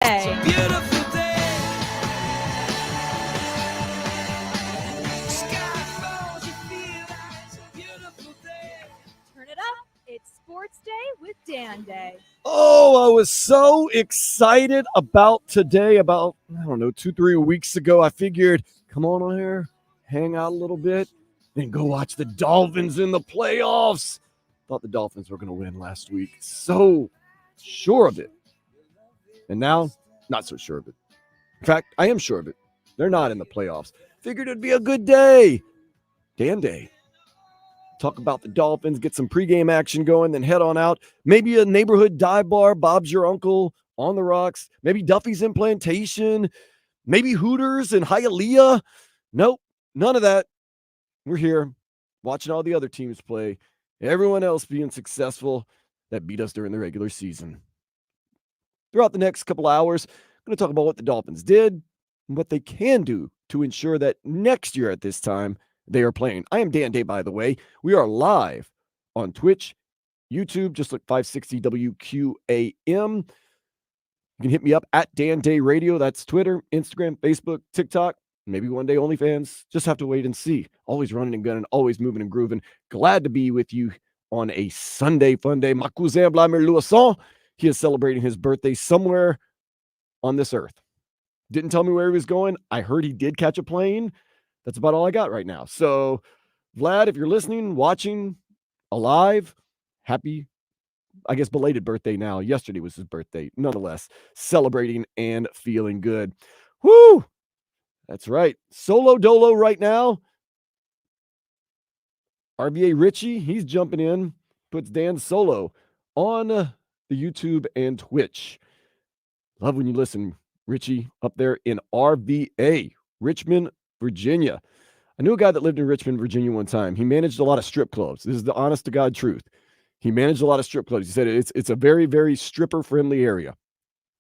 It's a beautiful day. Sky falls, you feel like it's a beautiful day. Turn it up. It's Sports Day with Dan Day. Oh, I was so excited about today. About, I don't know, 2-3 weeks ago, I figured, come on here, hang out a little bit, then go watch the Dolphins in the playoffs. Thought the Dolphins were going to win last week. So sure of it. And now, not so sure of it. In fact, I am sure of it. They're not in the playoffs. Figured it'd be a good day. Dan Day. Talk about the Dolphins, get some pregame action going, then head on out. Maybe a neighborhood dive bar, Bob's Your Uncle, on the rocks. Maybe Duffy's in Plantation. Maybe Hooters and Hialeah. Nope, none of that. We're here watching all the other teams play. Everyone else being successful that beat us during the regular season. Throughout the next couple hours, I'm going to talk about what the Dolphins did and what they can do to ensure that next year at this time, they are playing. I am Dan Day, by the way. We are live on Twitch, YouTube, just look 560 WQAM. You can hit me up at Dan Day Radio. That's Twitter, Instagram, Facebook, TikTok, maybe one day OnlyFans. Just have to wait and see. Always running and gunning, always moving and grooving. Glad to be with you on a Sunday fun day. Ma cousin Vladimir Louison, he is celebrating his birthday somewhere on this earth. Didn't tell me where he was going. I heard he did catch a plane. That's about all I got right now. So, Vlad, if you're listening, watching, alive, happy, I guess, belated birthday now. Yesterday was his birthday. Nonetheless, celebrating and feeling good. Woo! That's right. Solo dolo right now. RVA Richie, he's jumping in, puts Dan solo on the YouTube and Twitch. Love when you listen, Richie, up there in RVA, Richmond, Virginia. I knew a guy that lived in Richmond, Virginia one time. He managed a lot of strip clubs. This is the honest to God truth. He managed a lot of strip clubs. He said it's a very, very stripper-friendly area.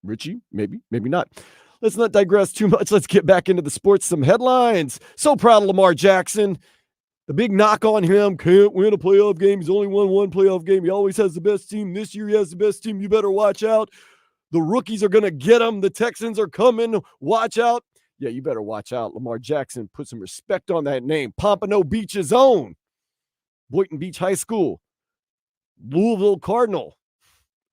Richie, maybe not. Let's not digress too much. Let's get back into the sports. Some headlines. So proud of Lamar Jackson. The big knock on him, can't win a playoff game. He's only won one playoff game. He always has the best team. This year he has the best team. You better watch out. The rookies are going to get him. The Texans are coming. Watch out. Yeah, you better watch out. Lamar Jackson, put some respect on that name. Pompano Beach's own. Boynton Beach High School. Louisville Cardinal.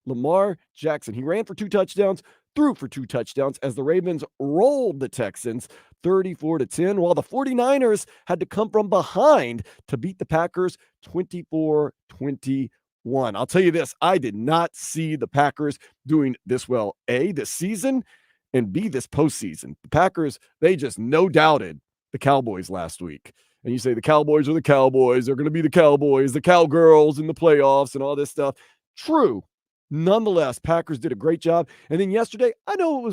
Lamar Jackson. He ran for 2 touchdowns, threw for 2 touchdowns as the Ravens rolled the Texans 34-10, while the 49ers had to come from behind to beat the Packers 24-21. I'll tell you this, I did not see the Packers doing this well, A, this season, and B, this postseason. The Packers, they just no doubted the Cowboys last week. And you say the Cowboys are the Cowboys. They're going to be the Cowboys, the Cowgirls in the playoffs and all this stuff. True. Nonetheless, Packers did a great job. And then yesterday, I know it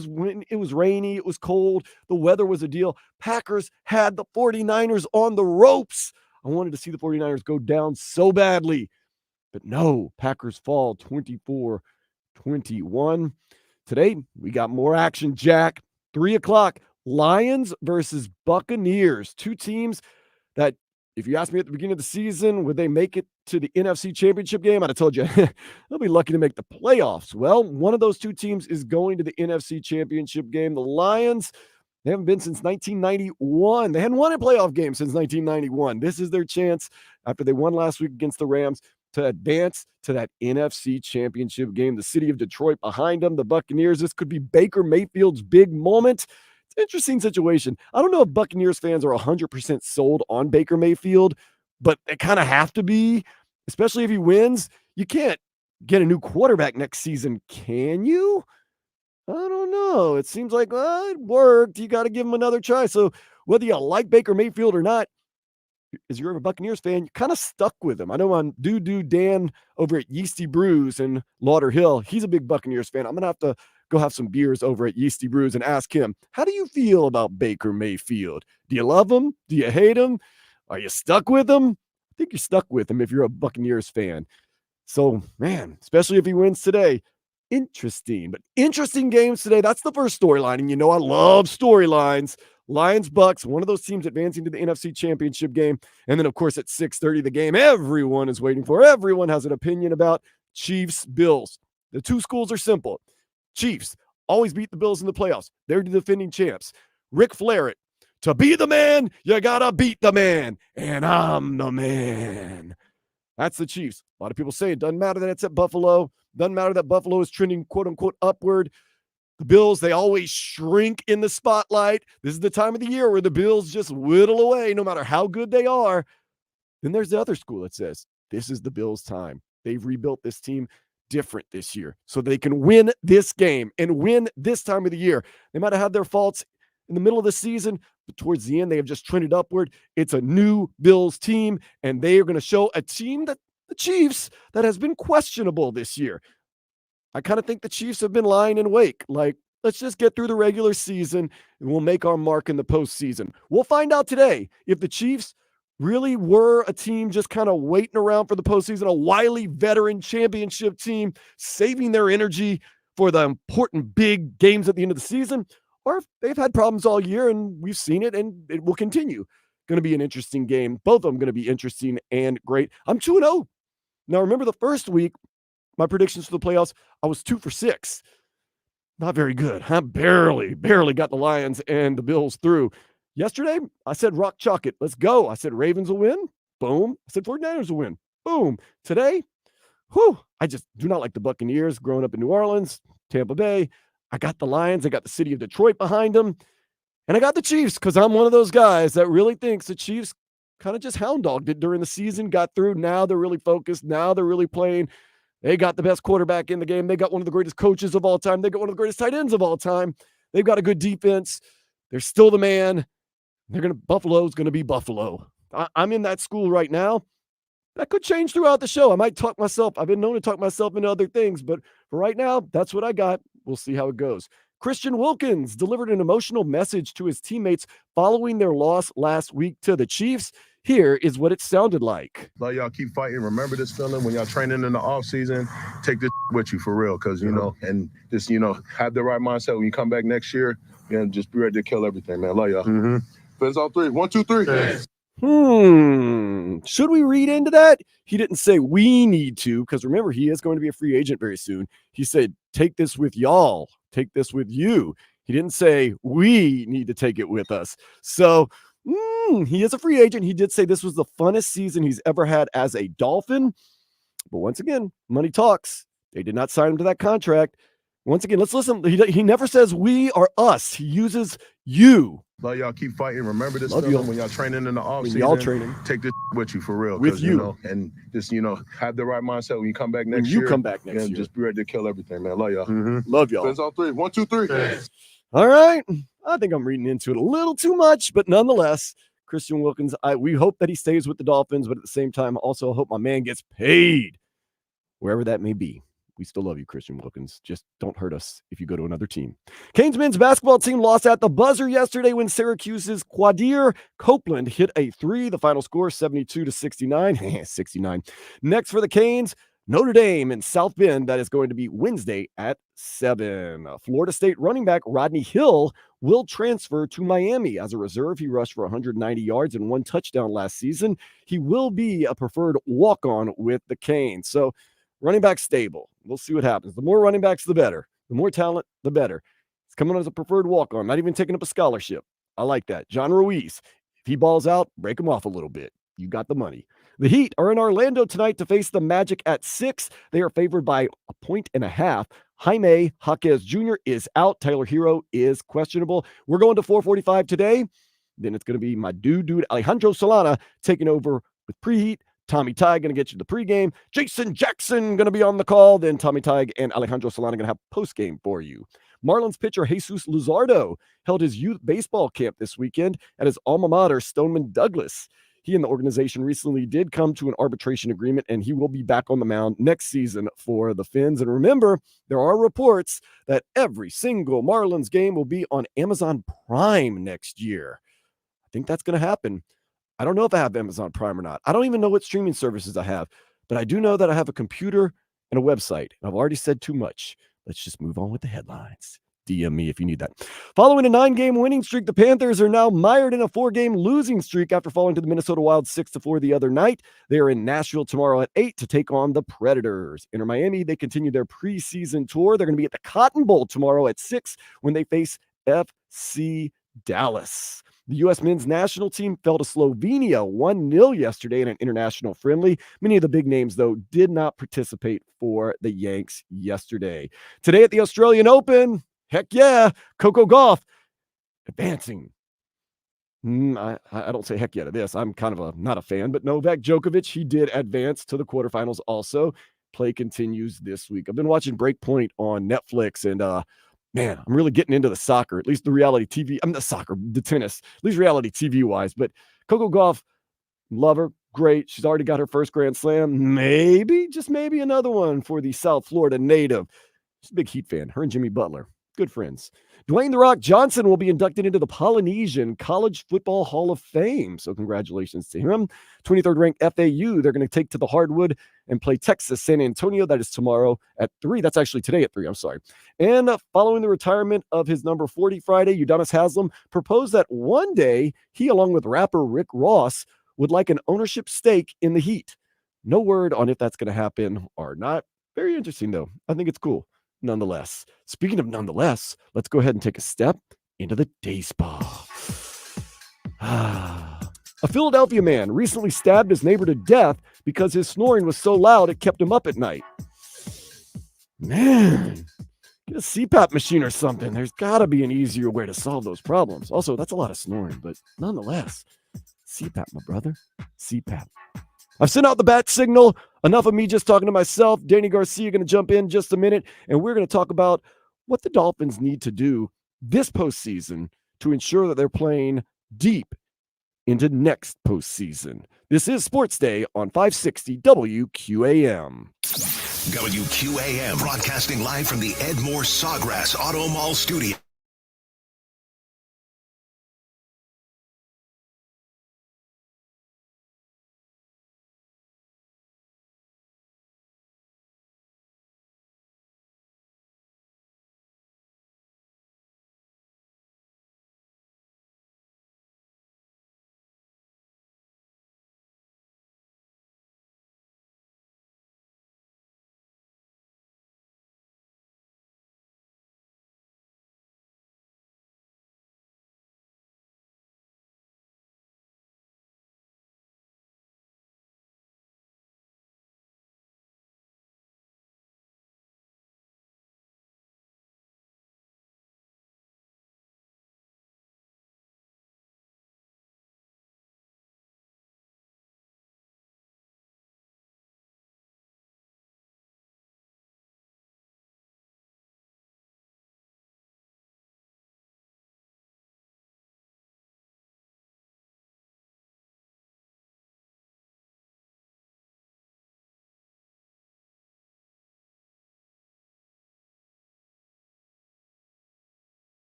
was rainy, it was cold, the weather was a deal. Packers had the 49ers on the ropes. I wanted to see the 49ers go down so badly. But no, Packers fall 24-21. Today, we got more action, Jack. 3 o'clock, Lions versus Buccaneers. 2 teams that, if you asked me at the beginning of the season, would they make it to the NFC Championship game? I'd have told you, they'll be lucky to make the playoffs. Well, one of those 2 teams is going to the NFC Championship game. The Lions, they haven't been since 1991. They hadn't won a playoff game since 1991. This is their chance, after they won last week against the Rams, to advance to that NFC Championship game. The city of Detroit behind them, the Buccaneers. This could be Baker Mayfield's big moment. It's an interesting situation. I don't know if Buccaneers fans are 100% sold on Baker Mayfield, but they kind of have to be, especially if he wins. You can't get a new quarterback next season, can you? I don't know. It seems like, well, it worked. You got to give him another try. So whether you like Baker Mayfield or not, as you're a Buccaneers fan, you're kind of stuck with him. I know on Dan over at Yeasty Brews in Lauderhill, he's a big Buccaneers fan. I'm going to have to go have some beers over at Yeasty Brews and ask him, how do you feel about Baker Mayfield? Do you love him? Do you hate him? Are you stuck with him? I think you're stuck with him if you're a Buccaneers fan. So, man, especially if he wins today. Interesting, but interesting games today. That's the first storyline. And you know, I love storylines. Lions, Bucks, one of those teams advancing to the NFC Championship game. And then, of course, at 6:30, the game everyone is waiting for. Everyone has an opinion about. Chiefs, Bills. The 2 schools are simple. Chiefs, always beat the Bills in the playoffs. They're the defending champs. Ric Flair it. To be the man, you gotta beat the man. And I'm the man. That's the Chiefs. A lot of people say it doesn't matter that it's at Buffalo. Doesn't matter that Buffalo is trending, quote unquote, upward. The Bills, they always shrink in the spotlight. This is the time of the year where the Bills just whittle away no matter how good they are. Then there's the other school that says, this is the Bills' time. They've rebuilt this team different this year so they can win this game and win this time of the year. They might have had their faults in the middle of the season, but towards the end, they have just trended upward. It's a new Bills team, and they are going to show a team that the Chiefs that has been questionable this year. I kind of think the Chiefs have been lying in wake. Like, let's just get through the regular season and we'll make our mark in the postseason. We'll find out today if the Chiefs really were a team just kind of waiting around for the postseason, a wily veteran championship team saving their energy for the important big games at the end of the season, or if they've had problems all year and we've seen it and it will continue. Going to be an interesting game. Both of them going to be interesting and great. I'm 2-0. Now, remember the first week, my predictions for the playoffs, I was 2 for 6. Not very good. I barely got the Lions and the Bills through. Yesterday, I said rock chalk it. Let's go. I said Ravens will win. Boom. I said 49ers will win. Boom. Today, I just do not like the Buccaneers growing up in New Orleans, Tampa Bay. I got the Lions. I got the city of Detroit behind them. And I got the Chiefs because I'm one of those guys that really thinks the Chiefs kind of just hound dogged it during the season, got through. Now they're really focused. Now they're really playing. They got the best quarterback in the game. They got one of the greatest coaches of all time. They got one of the greatest tight ends of all time. They've got a good defense. They're still the man. Buffalo's going to be Buffalo. I'm in that school right now. That could change throughout the show. I might talk myself. I've been known to talk myself into other things, but for right now, that's what I got. We'll see how it goes. Christian Wilkins delivered an emotional message to his teammates following their loss last week to the Chiefs. Here is what it sounded like. Love y'all, keep fighting. Remember this feeling when y'all training in the off season. Take this with you for real, because and just have the right mindset when you come back next year. And just be ready to kill everything, man. Love y'all. Fins on 3. 1, 2, 3. Yes. Should we read into that? He didn't say we need to, because remember, he is going to be a free agent very soon. He said, take this with y'all. Take this with you. He didn't say we need to take it with us. So he is a free agent. He did say this was the funnest season he's ever had as a Dolphin. But once again, money talks. They did not sign him to that contract. Once again, let's listen. He never says we or us. He uses you. Love y'all, keep fighting. Remember this Love feeling you. when y'all training in the off season. Y'all training. Take this with you for real. With you. And just, have the right mindset when you come back next when year. you come back next year. Just be ready to kill everything, man. Love y'all. Love y'all. Fins on 3. 1, 2, 3. Yes. All right. I think I'm reading into it a little too much, but nonetheless, Christian Wilkins, we hope that he stays with the Dolphins, but at the same time, also hope my man gets paid wherever that may be. We still love you, Christian Wilkins. Just don't hurt us if you go to another team. Canes men's basketball team lost at the buzzer yesterday when Syracuse's Quadir Copeland hit a 3. The final score, 72-69. 69. Next for the Canes, Notre Dame in South Bend. That is going to be Wednesday at 7. Florida State running back Rodney Hill will transfer to Miami. As a reserve, he rushed for 190 yards and 1 touchdown last season. He will be a preferred walk-on with the Canes. So running back stable. We'll see what happens. The more running backs, the better. The more talent, the better. He's coming as a preferred walk-on, not even taking up a scholarship. I like that. John Ruiz, if he balls out, break him off a little bit. You got the money. The Heat are in Orlando tonight to face the Magic at 6. They are favored by 1.5. Jaime Jaquez Jr. is out. Tyler Hero is questionable. We're going to 4:45 today. Then it's going to be my dude Alejandro Solana taking over with preheat. Tommy Tighe going to get you the pregame. Jason Jackson going to be on the call. Then Tommy Tighe and Alejandro Solana going to have postgame for you. Marlins pitcher Jesus Luzardo held his youth baseball camp this weekend at his alma mater, Stoneman Douglas. He and the organization recently did come to an arbitration agreement, and he will be back on the mound next season for the Fins. And remember, there are reports that every single Marlins game will be on Amazon Prime next year. I think that's going to happen. I don't know if I have Amazon Prime or not. I don't even know what streaming services I have, but I do know that I have a computer and a website. And I've already said too much. Let's just move on with the headlines. DM me if you need that. Following a 9-game winning streak, the Panthers are now mired in a 4-game losing streak after falling to the Minnesota Wild 6-4 the other night. They are in Nashville tomorrow at 8 to take on the Predators. Inter Miami, they continue their preseason tour. They're going to be at the Cotton Bowl tomorrow at 6 when they face FC Dallas. The U.S. men's national team fell to Slovenia 1-0 yesterday in an international friendly. Many of the big names, though, did not participate for the Yanks yesterday. Today at the Australian Open, heck yeah, Coco Gauff advancing. I don't say heck yeah to this. I'm kind of not a fan, but Novak Djokovic, he did advance to the quarterfinals also. Play continues this week. I've been watching Breakpoint on Netflix, and man, I'm really getting into the soccer, at least the reality TV. I'm the tennis, at least reality TV wise. But Coco Gauff, love her, great. She's already got her first Grand Slam. Maybe, just maybe another one for the South Florida native. She's a big Heat fan. Her and Jimmy Butler, good friends. Dwayne "The Rock" Johnson will be inducted into the Polynesian College Football Hall of Fame. So congratulations to him. 23rd ranked FAU, they're going to take to the hardwood and play Texas San Antonio. That is tomorrow at 3. That's actually today at 3. I'm sorry. And following the retirement of his number 40 Friday, Udonis Haslem proposed that one day he, along with rapper Rick Ross, would like an ownership stake in the Heat. No word on if that's going to happen or not. Very interesting, though. I think it's cool. Nonetheless, speaking of nonetheless, let's go ahead and take a step into the day spa. A Philadelphia man recently stabbed his neighbor to death because his snoring was so loud it kept him up at night. Man, get a CPAP machine or something. There's got to be an easier way to solve those problems. Also, that's a lot of snoring, but nonetheless, CPAP, my brother, CPAP. I've sent out the bat signal. Enough of me just talking to myself. Danny Garcia going to jump in just a minute, and we're going to talk about what the Dolphins need to do this postseason to ensure that they're playing deep into next postseason. This is Sports Day on 560 WQAM. WQAM, broadcasting live from the Ed Moore Sawgrass Auto Mall studio.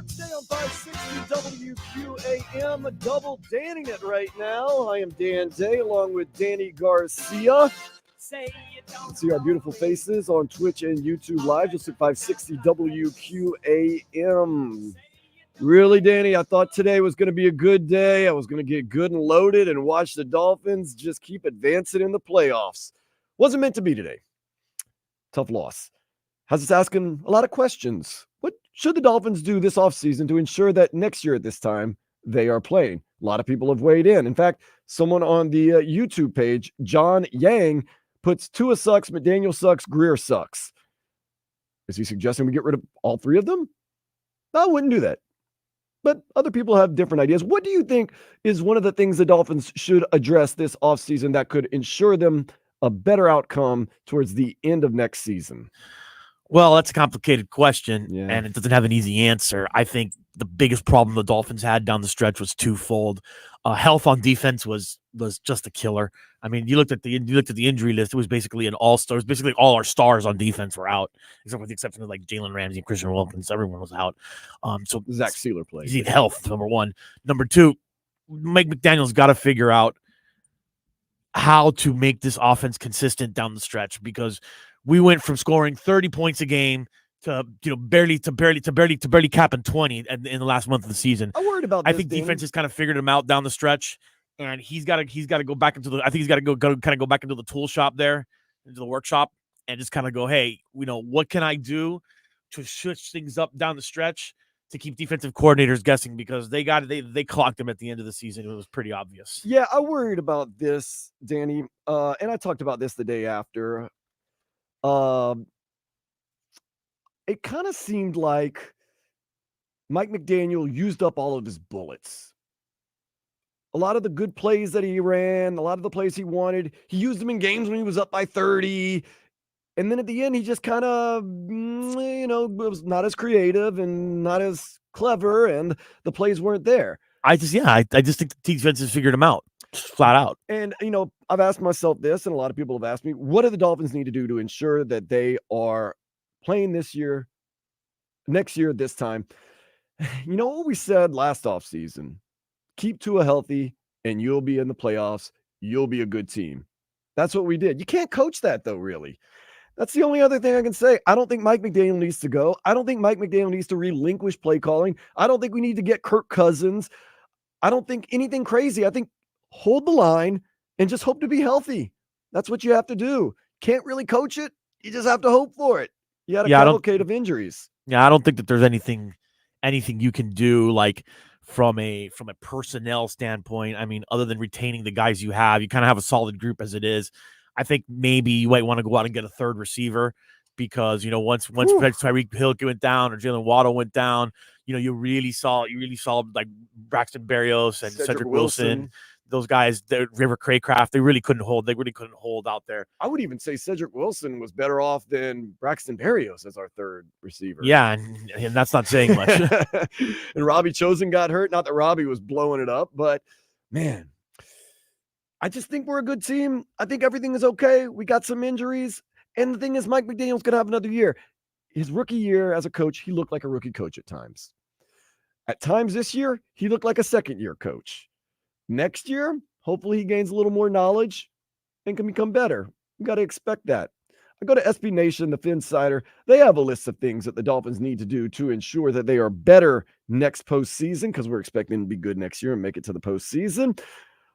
Sports Day on 560 WQAM. Double Danning it right now. I am Dan Day along with Danny Garcia. Say you don't See our beautiful faces on Twitch and YouTube Live. Just at 560 WQAM. Really, Danny, I thought today was going to be a good day. I was going to get good and loaded and watch the Dolphins just keep advancing in the playoffs. Wasn't meant to be today. Tough loss. Has us asking a lot of questions. What should the Dolphins do this offseason to ensure that next year at this time they are playing? A lot of people have weighed in. In fact, someone on the YouTube page, John Yang, puts Tua sucks, McDaniel sucks, Greer sucks. Is he suggesting we get rid of all three of them? I wouldn't do that. But other people have different ideas. What do you think is one of the things the Dolphins should address this offseason that could ensure them a better outcome towards the end of next season? Well, that's a complicated question, Yeah. and it doesn't have an easy answer. I think the biggest problem the Dolphins had down the stretch was twofold. Health on defense was just a killer. I mean, you looked at the injury list; it was basically an all-star. It was basically all our stars on defense were out, except with the exception of like Jalen Ramsey and Christian Wilkins. Everyone was out. So Zach Sealer played. you need health, number one. Number two, Mike McDaniel's got to figure out how to make this offense consistent down the stretch, because we went from scoring 30 points a game to barely capping 20 in the last month of the season. I'm worried about I this, think Danny. defense has kind of figured him out down the stretch, and he's got to go back into the. I think he's got to go kind of go back into the tool shop there, into the workshop, and just kind of go, hey, what can I do to switch things up down the stretch to keep defensive coordinators guessing, because they clocked him at the end of the season. It was pretty obvious. Yeah, I worried about this, Danny, and I talked about this the day after. It kind of seemed like Mike McDaniel used up all of his bullets. A lot of the good plays that he ran, a lot of the plays he wanted, he used them in games when he was up by 30. And then at the end, he just kind of, was not as creative and not as clever, and the plays weren't there. I just think the defense has figured him out, just flat out. And, I've asked myself this, and a lot of people have asked me, what do the Dolphins need to do to ensure that they are playing next year, this time? You know what we said last offseason? Keep Tua healthy, and you'll be in the playoffs. You'll be a good team. That's what we did. You can't coach that, though, really. That's the only other thing I can say. I don't think Mike McDaniel needs to go. I don't think Mike McDaniel needs to relinquish play calling. I don't think we need to get Kirk Cousins. I don't think anything crazy. I think hold the line and just hope to be healthy. That's what you have to do. Can't really coach it. You just have to hope for it. You had a cavalcade of injuries. Yeah, I don't think that there's anything you can do, like from a personnel standpoint. I mean, other than retaining the guys you kind of have a solid group as it is. I think maybe you might want to go out and get a third receiver, because once Tyreek Hill went down or Jalen Waddle went down, you really saw like Braxton Berrios and Cedric Wilson. Those guys, River Craycraft, they really couldn't hold out there. I would even say Cedric Wilson was better off than Braxton Berrios as our third receiver. Yeah, and that's not saying much. And Robbie Chosen got hurt. Not that Robbie was blowing it up, but man, I just think we're a good team. I think everything is okay. We got some injuries. And the thing is, Mike McDaniel's going to have another year. His rookie year as a coach, he looked like a rookie coach at times. At times this year, he looked like a second-year coach. Next year, hopefully he gains a little more knowledge and can become better. You got to expect that. I go to SB Nation, the Finsider. They have a list of things that the Dolphins need to do to ensure that they are better next postseason, because we're expecting them to be good next year and make it to the postseason.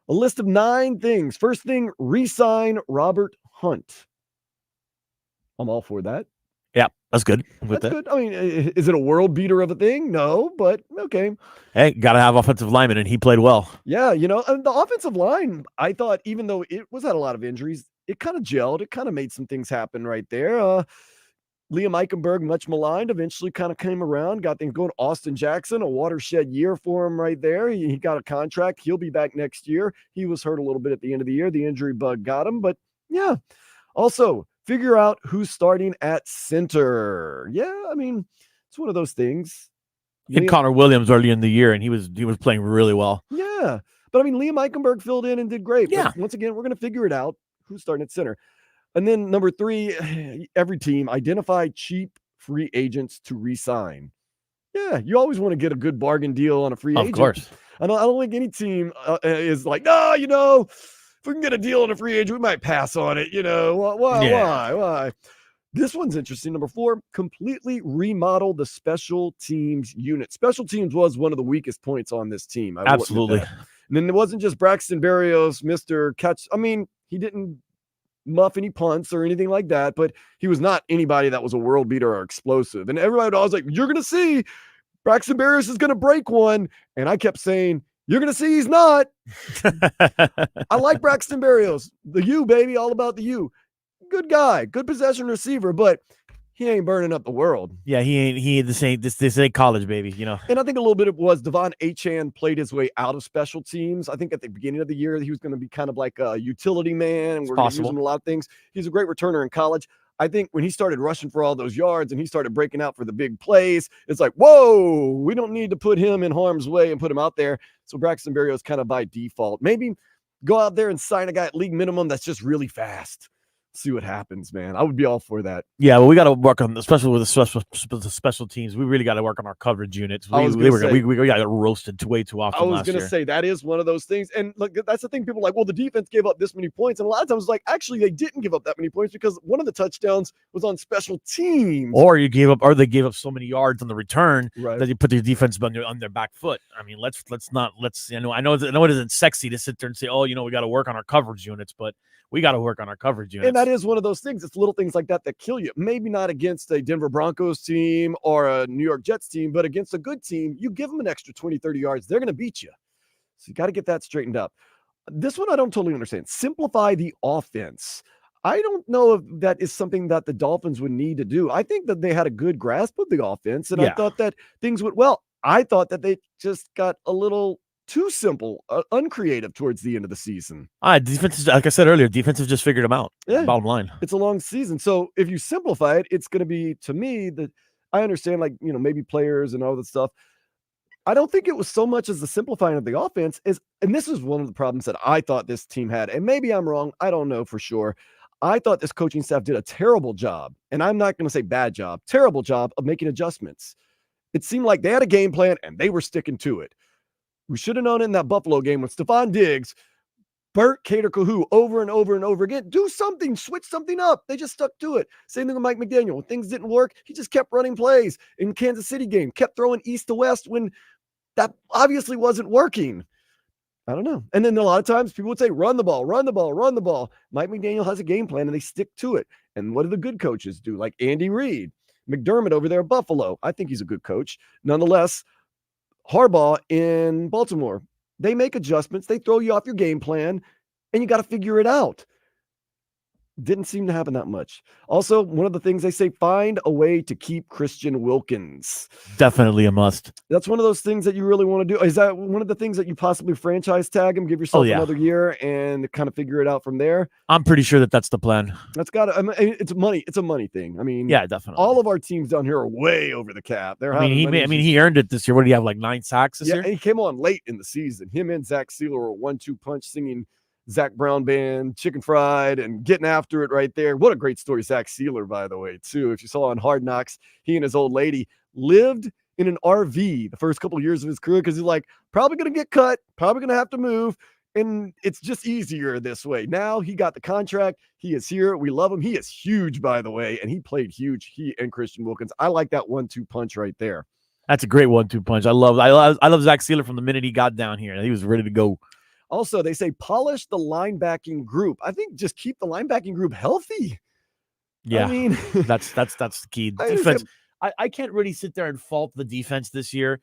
A list of 9 things. First thing, re-sign Robert Hunt. I'm all for that. Yeah, that's good. That's good. I mean, is it a world beater of a thing? No, but okay. Hey, got to have offensive linemen, and he played well. Yeah, and the offensive line, I thought, even though it had a lot of injuries, it kind of gelled. It kind of made some things happen right there. Liam Eichenberg, much maligned, eventually kind of came around, got things going. Austin Jackson, a watershed year for him right there. He got a contract. He'll be back next year. He was hurt a little bit at the end of the year. The injury bug got him, but yeah. Also, figure out who's starting at center. Yeah, I mean, it's one of those things. And Connor Williams early in the year, and he was playing really well. Yeah, but I mean, Liam Eichenberg filled in and did great. Yeah. But once again, we're going to figure it out. Who's starting at center? And then number 3, every team identify cheap free agents to re-sign. Yeah, you always want to get a good bargain deal on a free Of agent. course. I don't think any team is like, no, if we can get a deal on a free agent, we might pass on it. Yeah. Why? This one's interesting. Number 4, completely remodel the special teams unit. Special teams was one of the weakest points on this team. I will admit Absolutely. that. And then it wasn't just Braxton Berrios, Mr. Catch. I mean, he didn't muff any punts or anything like that, but he was not anybody that was a world beater or explosive. And everybody was like, you're going to see Braxton Berrios is going to break one. And I kept saying, you're going to see he's not. I like Braxton Berrios. The U, baby, all about the U. Good guy, good possession receiver, but he ain't burning up the world. Yeah, this ain't college, baby, And I think a little bit of it was Devon Achane played his way out of special teams. I think at the beginning of the year, he was going to be kind of like a utility man, and we're going to use him in a lot of things. He's a great returner in college. I think when he started rushing for all those yards and he started breaking out for the big plays, it's like, whoa, we don't need to put him in harm's way and put him out there. So Braxton Berrios kind of by default. Maybe go out there and sign a guy at league minimum that's just really fast. See what happens, man. I would be all for that. Yeah, well, we got to work on, especially with the special teams. We really got to work on our coverage units. We got roasted way too often. I was going to say that is one of those things, and look, that's the thing. People are like, well, the defense gave up this many points, and a lot of times, like, actually, they didn't give up that many points because one of the touchdowns was on special teams, or they gave up so many yards on the return that you put the defense on their back foot. I mean, let's not. I know it isn't sexy to sit there and say, oh, we got to work on our coverage units, but we got to work on our coverage units. And that is one of those things. It's little things like that kill you. Maybe not against a Denver Broncos team or a New York Jets team, but against a good team, you give them an extra 20, 30 yards, they're going to beat you. So you got to get that straightened up. This one I don't totally understand. Simplify the offense. I don't know if that is something that the Dolphins would need to do. I think that they had a good grasp of the offense, and I thought that things went well. I thought that they just got a little too simple, uncreative towards the end of the season. Defense, like I said earlier, defense has just figured them out. Yeah. Bottom line. It's a long season. So if you simplify it, it's going to be, to me, that I understand, like, maybe players and all that stuff. I don't think it was so much as the simplifying of the offense and this is one of the problems that I thought this team had. And maybe I'm wrong. I don't know for sure. I thought this coaching staff did a terrible job, and I'm not going to say bad job, terrible job of making adjustments. It seemed like they had a game plan and they were sticking to it. We should have known in that Buffalo game when Stephon Diggs, Burt Cater-Kahoo over and over and over again, do something, switch something up. They just stuck to it. Same thing with Mike McDaniel. When things didn't work, he just kept running plays. In Kansas City game, kept throwing east to west when that obviously wasn't working. I don't know. And then a lot of times people would say, run the ball, run the ball, run the ball. Mike McDaniel has a game plan and they stick to it. And what do the good coaches do? Like Andy Reid, McDermott over there at Buffalo. I think he's a good coach. Nonetheless, Harbaugh in Baltimore, they make adjustments. They throw you off your game plan and you got to figure it out. Didn't seem to happen that much. Also, one of the things they say, find a way to keep Christian Wilkins. Definitely a must. That's one of those things that you really want to do. Is that one of the things that you possibly franchise tag him, give yourself another year and kind of figure it out from there? I'm pretty sure that's the plan. That's got to, I mean, it's money. It's a money thing. I mean, yeah, definitely. All of our teams down here are way over the cap. He earned it this year. What did he have, like 9 sacks this year? Yeah, and he came on late in the season. Him and Zach Sealer were a 1-2 punch singing Zach Brown Band, Chicken Fried, and getting after it right there. What a great story, Zach Sealer, by the way, too. If you saw on Hard Knocks, he and his old lady lived in an RV the first couple of years of his career because he's like, probably going to get cut, probably going to have to move, and it's just easier this way. Now he got the contract. He is here. We love him. He is huge, by the way, and he played huge, he and Christian Wilkins. I like that 1-2 punch right there. That's a great 1-2 punch. I love Zach Sealer from the minute he got down here. He was ready to go. Also, they say polish the linebacking group. I think just keep the linebacking group healthy. Yeah, I mean, that's the key. Defense. I can't really sit there and fault the defense this year.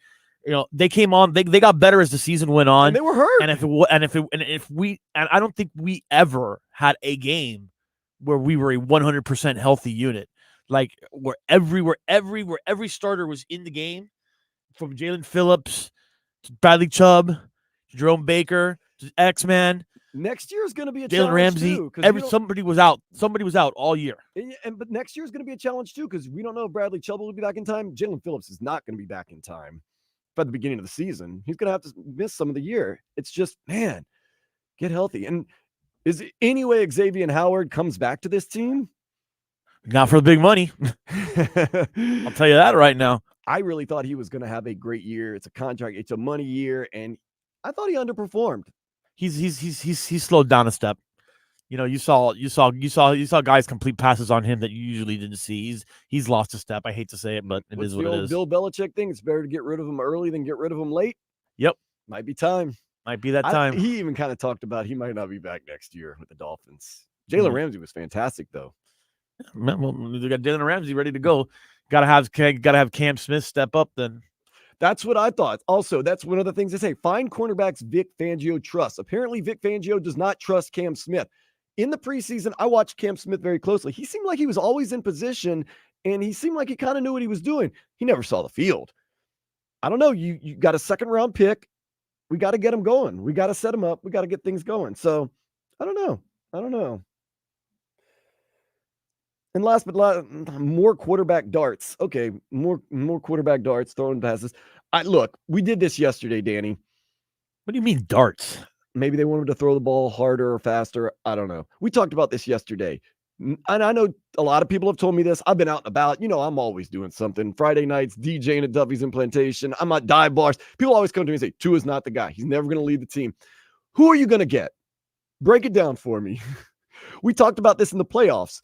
They came on. They got better as the season went on. And they were hurt. And I don't think we ever had a game where we were a 100% healthy unit. Like where every starter was in the game, from Jalen Phillips to Bradley Chubb, to Jerome Baker. X-Man. Next year is going to be a Jalen Ramsey. Somebody was out. Somebody was out all year. But next year is going to be a challenge too because we don't know if Bradley Chubb will be back in time. Jalen Phillips is not going to be back in time by the beginning of the season. He's going to have to miss some of the year. It's just, man, get healthy. And is it any way Xavier Howard comes back to this team? Not for the big money. I'll tell you that right now. I really thought he was going to have a great year. It's a contract. It's a money year, and I thought he underperformed. He's slowed down a step. You know, you saw guys complete passes on him that you usually didn't see. He's lost a step. I hate to say it, but it What's is the what it old is. Bill Belichick thing? It's better to get rid of him early than get rid of him late. Yep, Might be time. might be that time. He even kind of talked about he might not be back next year with the Dolphins. Jalen Ramsey was fantastic, though. Well, we got Jalen Ramsey ready to go. Got to have Cam Smith step up then. That's what I thought. Also, that's one of the things they say. Find cornerbacks Vic Fangio trusts. Apparently, Vic Fangio does not trust Cam Smith. In the preseason, I watched Cam Smith very closely. He seemed like he was always in position, and he seemed like he kind of knew what he was doing. He never saw the field. I don't know. You got a second-round pick. We got to get him going. We got to set him up. We got to get things going. So, I don't know. And last but last, more quarterback darts. Okay, more quarterback darts, throwing passes. Look, we did this yesterday, Danny. What do you mean darts? Maybe they wanted to throw the ball harder or faster. I don't know. We talked about this yesterday. And I know a lot of people have told me this. I've been out and about. You know, I'm always doing something. Friday nights, DJing at Duffy's and Plantation. I'm at dive bars. People always come to me and say, Tua's not the guy. He's never going to lead the team. Who are you going to get? Break it down for me. We talked about this in the playoffs.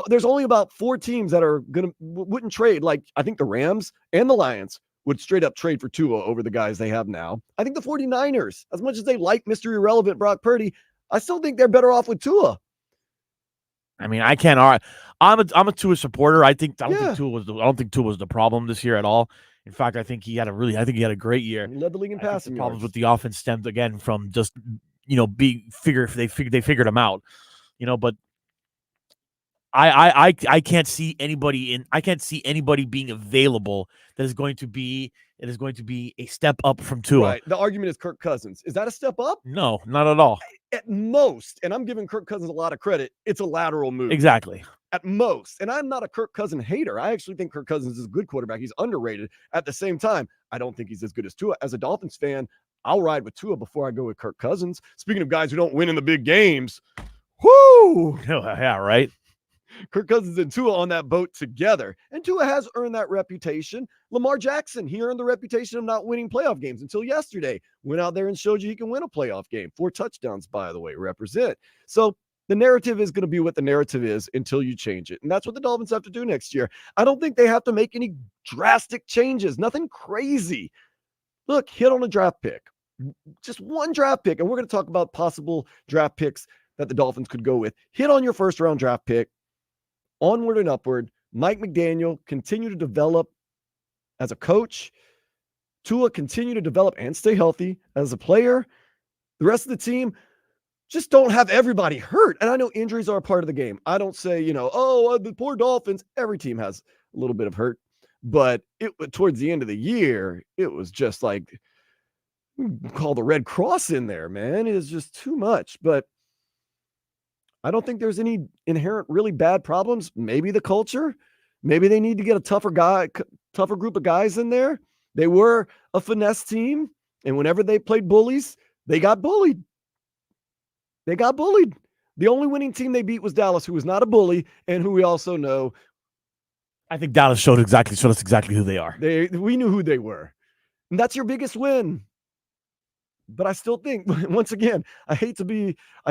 There's only about 4 teams that are wouldn't trade. Like, I think the Rams and the Lions would straight up trade for Tua over the guys they have now. I think the 49ers, as much as they like Mr. Irrelevant Brock Purdy, I still think they're better off with Tua. I mean, I can't argue. I'm a Tua supporter. I don't think Tua was the problem this year at all. In fact, I think he had a great year. He led the league in passing yards. Problems with the offense stemmed again from just they figured him out. But I can't see anybody being available that is going to be a step up from Tua. Right. The argument is Kirk Cousins. Is that a step up? No, not at all. At most, and I'm giving Kirk Cousins a lot of credit, it's a lateral move. Exactly. At most. And I'm not a Kirk Cousins hater. I actually think Kirk Cousins is a good quarterback. He's underrated. At the same time, I don't think he's as good as Tua. As a Dolphins fan, I'll ride with Tua before I go with Kirk Cousins. Speaking of guys who don't win in the big games, whoo! Yeah, right. Kirk Cousins and Tua on that boat together. And Tua has earned that reputation. Lamar Jackson, he earned the reputation of not winning playoff games until yesterday. Went out there and showed you he can win a playoff game. 4 touchdowns, by the way, represent. So the narrative is going to be what the narrative is until you change it. And that's what the Dolphins have to do next year. I don't think they have to make any drastic changes. Nothing crazy. Look, hit on a draft pick. Just one draft pick. And we're going to talk about possible draft picks that the Dolphins could go with. Hit on your first round draft pick. Onward and upward. Mike McDaniel continue to develop as a coach. Tua continue to develop and stay healthy as a player. The rest of the team just don't have everybody hurt. And I know injuries are a part of the game. I don't say, the poor Dolphins. Every team has a little bit of hurt. But towards the end of the year, it was just like, call the Red Cross in there, man. It is just too much. But I don't think there's any inherent really bad problems. Maybe the culture. Maybe they need to get a tougher group of guys in there. They were a finesse team, and whenever they played bullies, they got bullied. The only winning team they beat was Dallas, who was not a bully, and who we also know. I think Dallas showed us exactly who they are. We knew who they were. And that's your biggest win. But I still think, once again, I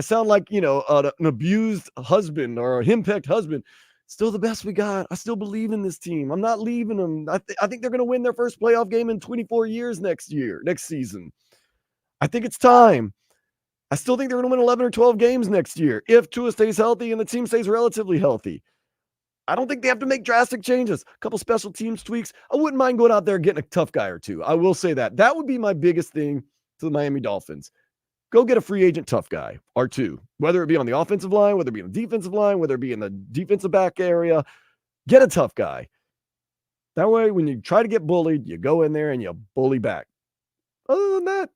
sound like, an abused husband or a henpecked husband. Still the best we got. I still believe in this team. I'm not leaving them. I think they're going to win their first playoff game in 24 years next season. I think it's time. I still think they're going to win 11 or 12 games next year if Tua stays healthy and the team stays relatively healthy. I don't think they have to make drastic changes. A couple special teams tweaks. I wouldn't mind going out there and getting a tough guy or two. I will say that. That would be my biggest thing to the Miami Dolphins. Go get a free agent tough guy or two, whether it be on the offensive line, whether it be on the defensive line, whether it be in the defensive back area. Get a tough guy. That way, when you try to get bullied, you go in there and you bully back. Other than that,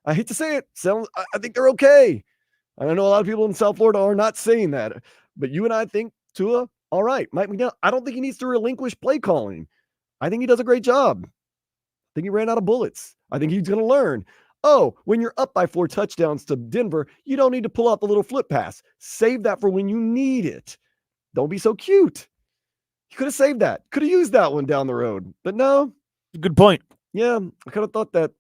I hate to say it, I think they're okay. I know a lot of people in South Florida are not saying that, but you and I think Tua, all right. Mike McDaniel, I don't think he needs to relinquish play calling. I think he does a great job. I think he ran out of bullets. I think he's going to learn. Oh, when you're up by 4 touchdowns to Denver, you don't need to pull out the little flip pass. Save that for when you need it. Don't be so cute. You could have saved that. Could have used that one down the road. But no, Good point. yeah, I kind of thought that.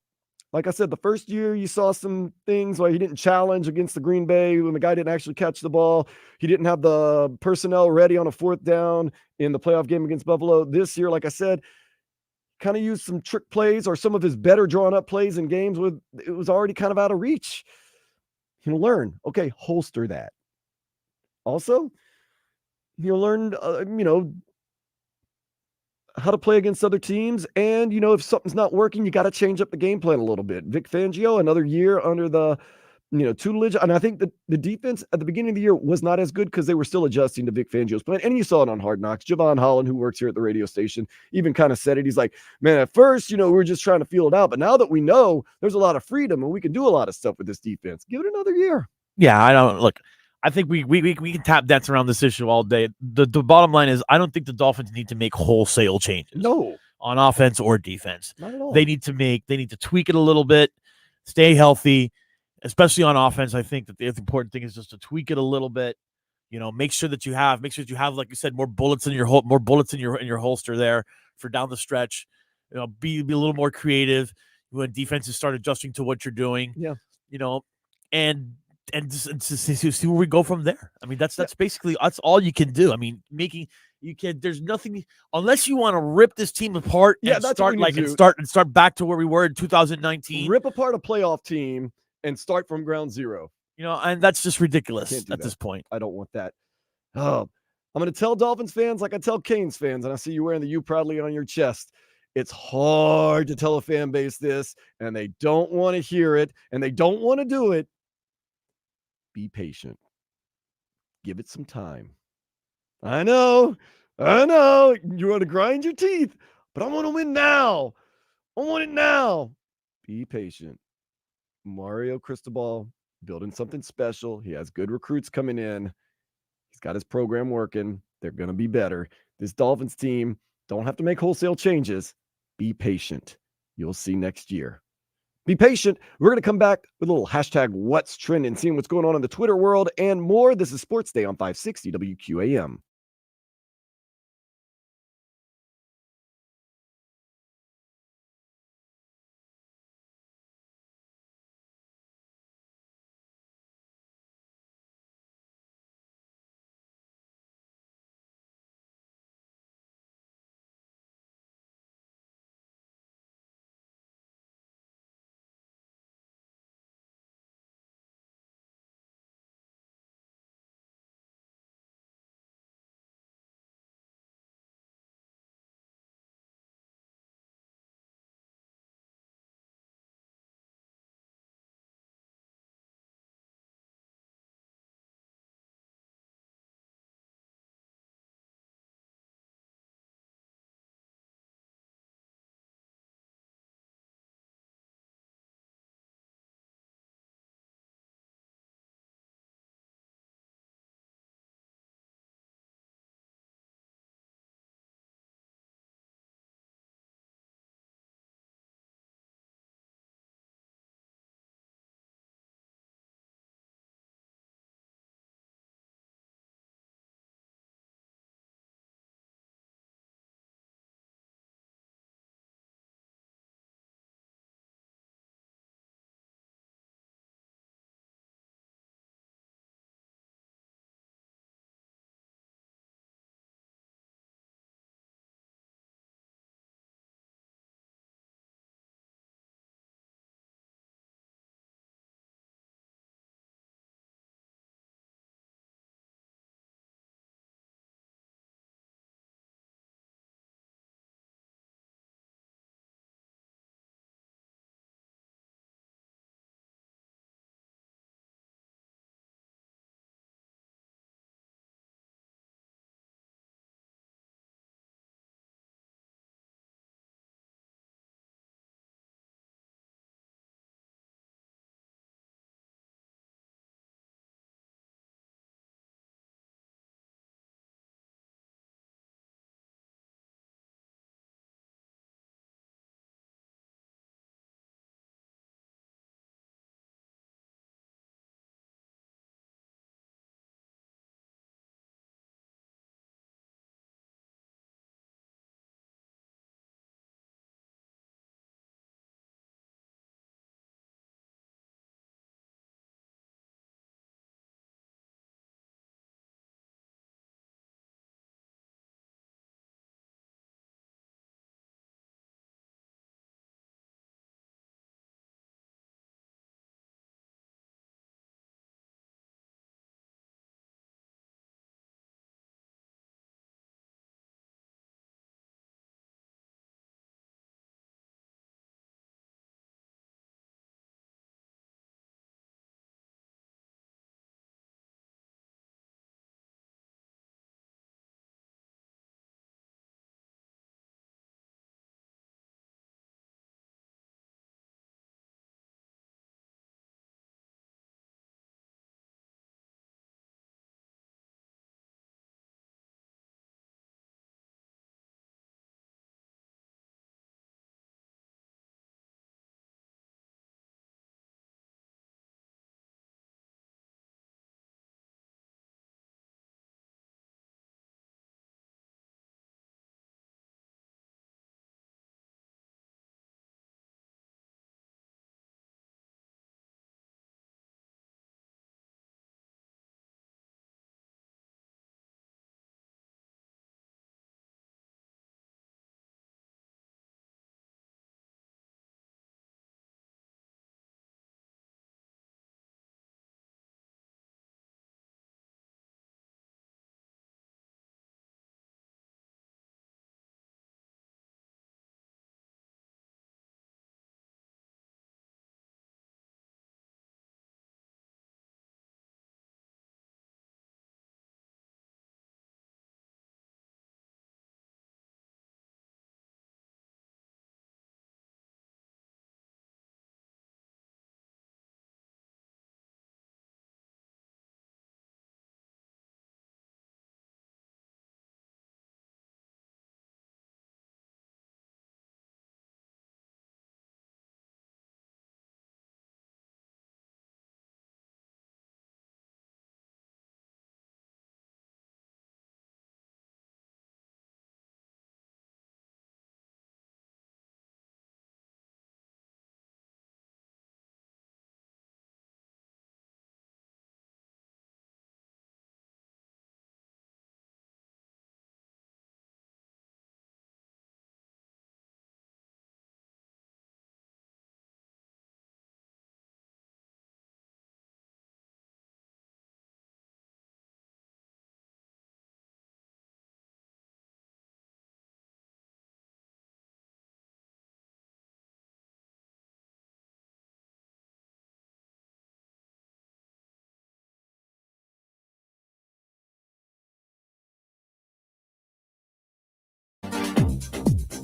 Like I said, the first year you saw some things where he didn't challenge against the Green Bay when the guy didn't actually catch the ball. He didn't have the personnel ready on a 4th down in the playoff game against Buffalo. This year, like I said, kind of used some trick plays or some of his better drawn up plays in games with it was already kind of out of reach. He'll learn. Okay, holster that. Also, he'll learn, how to play against other teams. And, if something's not working, you got to change up the game plan a little bit. Vic Fangio, another year under the, tutelage. And I think the defense at the beginning of the year was not as good because they were still adjusting to Vic Fangio's plan. And you saw it on Hard Knocks. Javon Holland, who works here at the radio station, even kind of said it. He's like, man, at first, we were just trying to feel it out. But now that we know there's a lot of freedom and we can do a lot of stuff with this defense, give it another year. Yeah, I don't look. I think we can tap dance around this issue all day. The bottom line is I don't think the Dolphins need to make wholesale changes. No. On offense or defense. Not at all. They need to tweak it a little bit, stay healthy, especially on offense. I think that the important thing is just to tweak it a little bit. Make sure that you have, like you said, more bullets in your holster there for down the stretch. Be a little more creative when defenses start adjusting to what you're doing. Yeah. And see where we go from there. I mean, that's basically that's all you can do. I mean, there's nothing unless you want to rip this team apart and start back to where we were in 2019. Rip apart a playoff team and start from ground zero. And that's just ridiculous at this point. I don't want that. Oh, I'm going to tell Dolphins fans like I tell Canes fans, and I see you wearing the U proudly on your chest. It's hard to tell a fan base this, and they don't want to hear it, and they don't want to do it. Be patient. Give it some time. I know. You want to grind your teeth, but I want to win now. I want it now. Be patient. Mario Cristobal building something special. He has good recruits coming in. He's got his program working. They're going to be better. This Dolphins team don't have to make wholesale changes. Be patient. You'll see next year. Be patient. We're going to come back with a little hashtag what's trending, seeing what's going on in the Twitter world and more. This is Sports Day on 560 WQAM.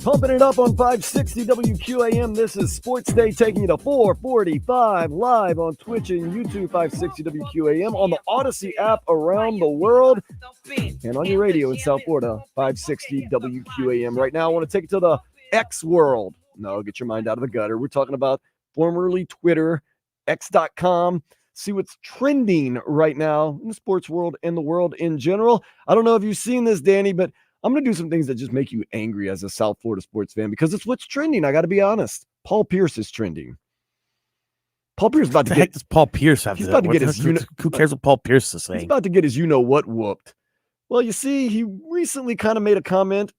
Pumping it up on 560 WQAM. This is Sports Day, taking you to 445 live on Twitch and YouTube, 560 WQAM, on the Odyssey app around the world, and on your radio in South Florida, 560 WQAM. Right now, I want to take it to the X world. No, get your mind out of the gutter. We're talking about formerly Twitter, X.com. See what's trending right now in the sports world and the world in general. I don't know if you've seen this, Danny, but I'm going to do some things that just make you angry as a South Florida sports fan because it's what's trending. I got to be honest. Paul Pierce is trending. Paul Pierce is about to get. Does Paul Pierce have? He's about to get his. Who cares what Paul Pierce is saying? He's about to get his what whooped. Well, you see, he recently kind of made a comment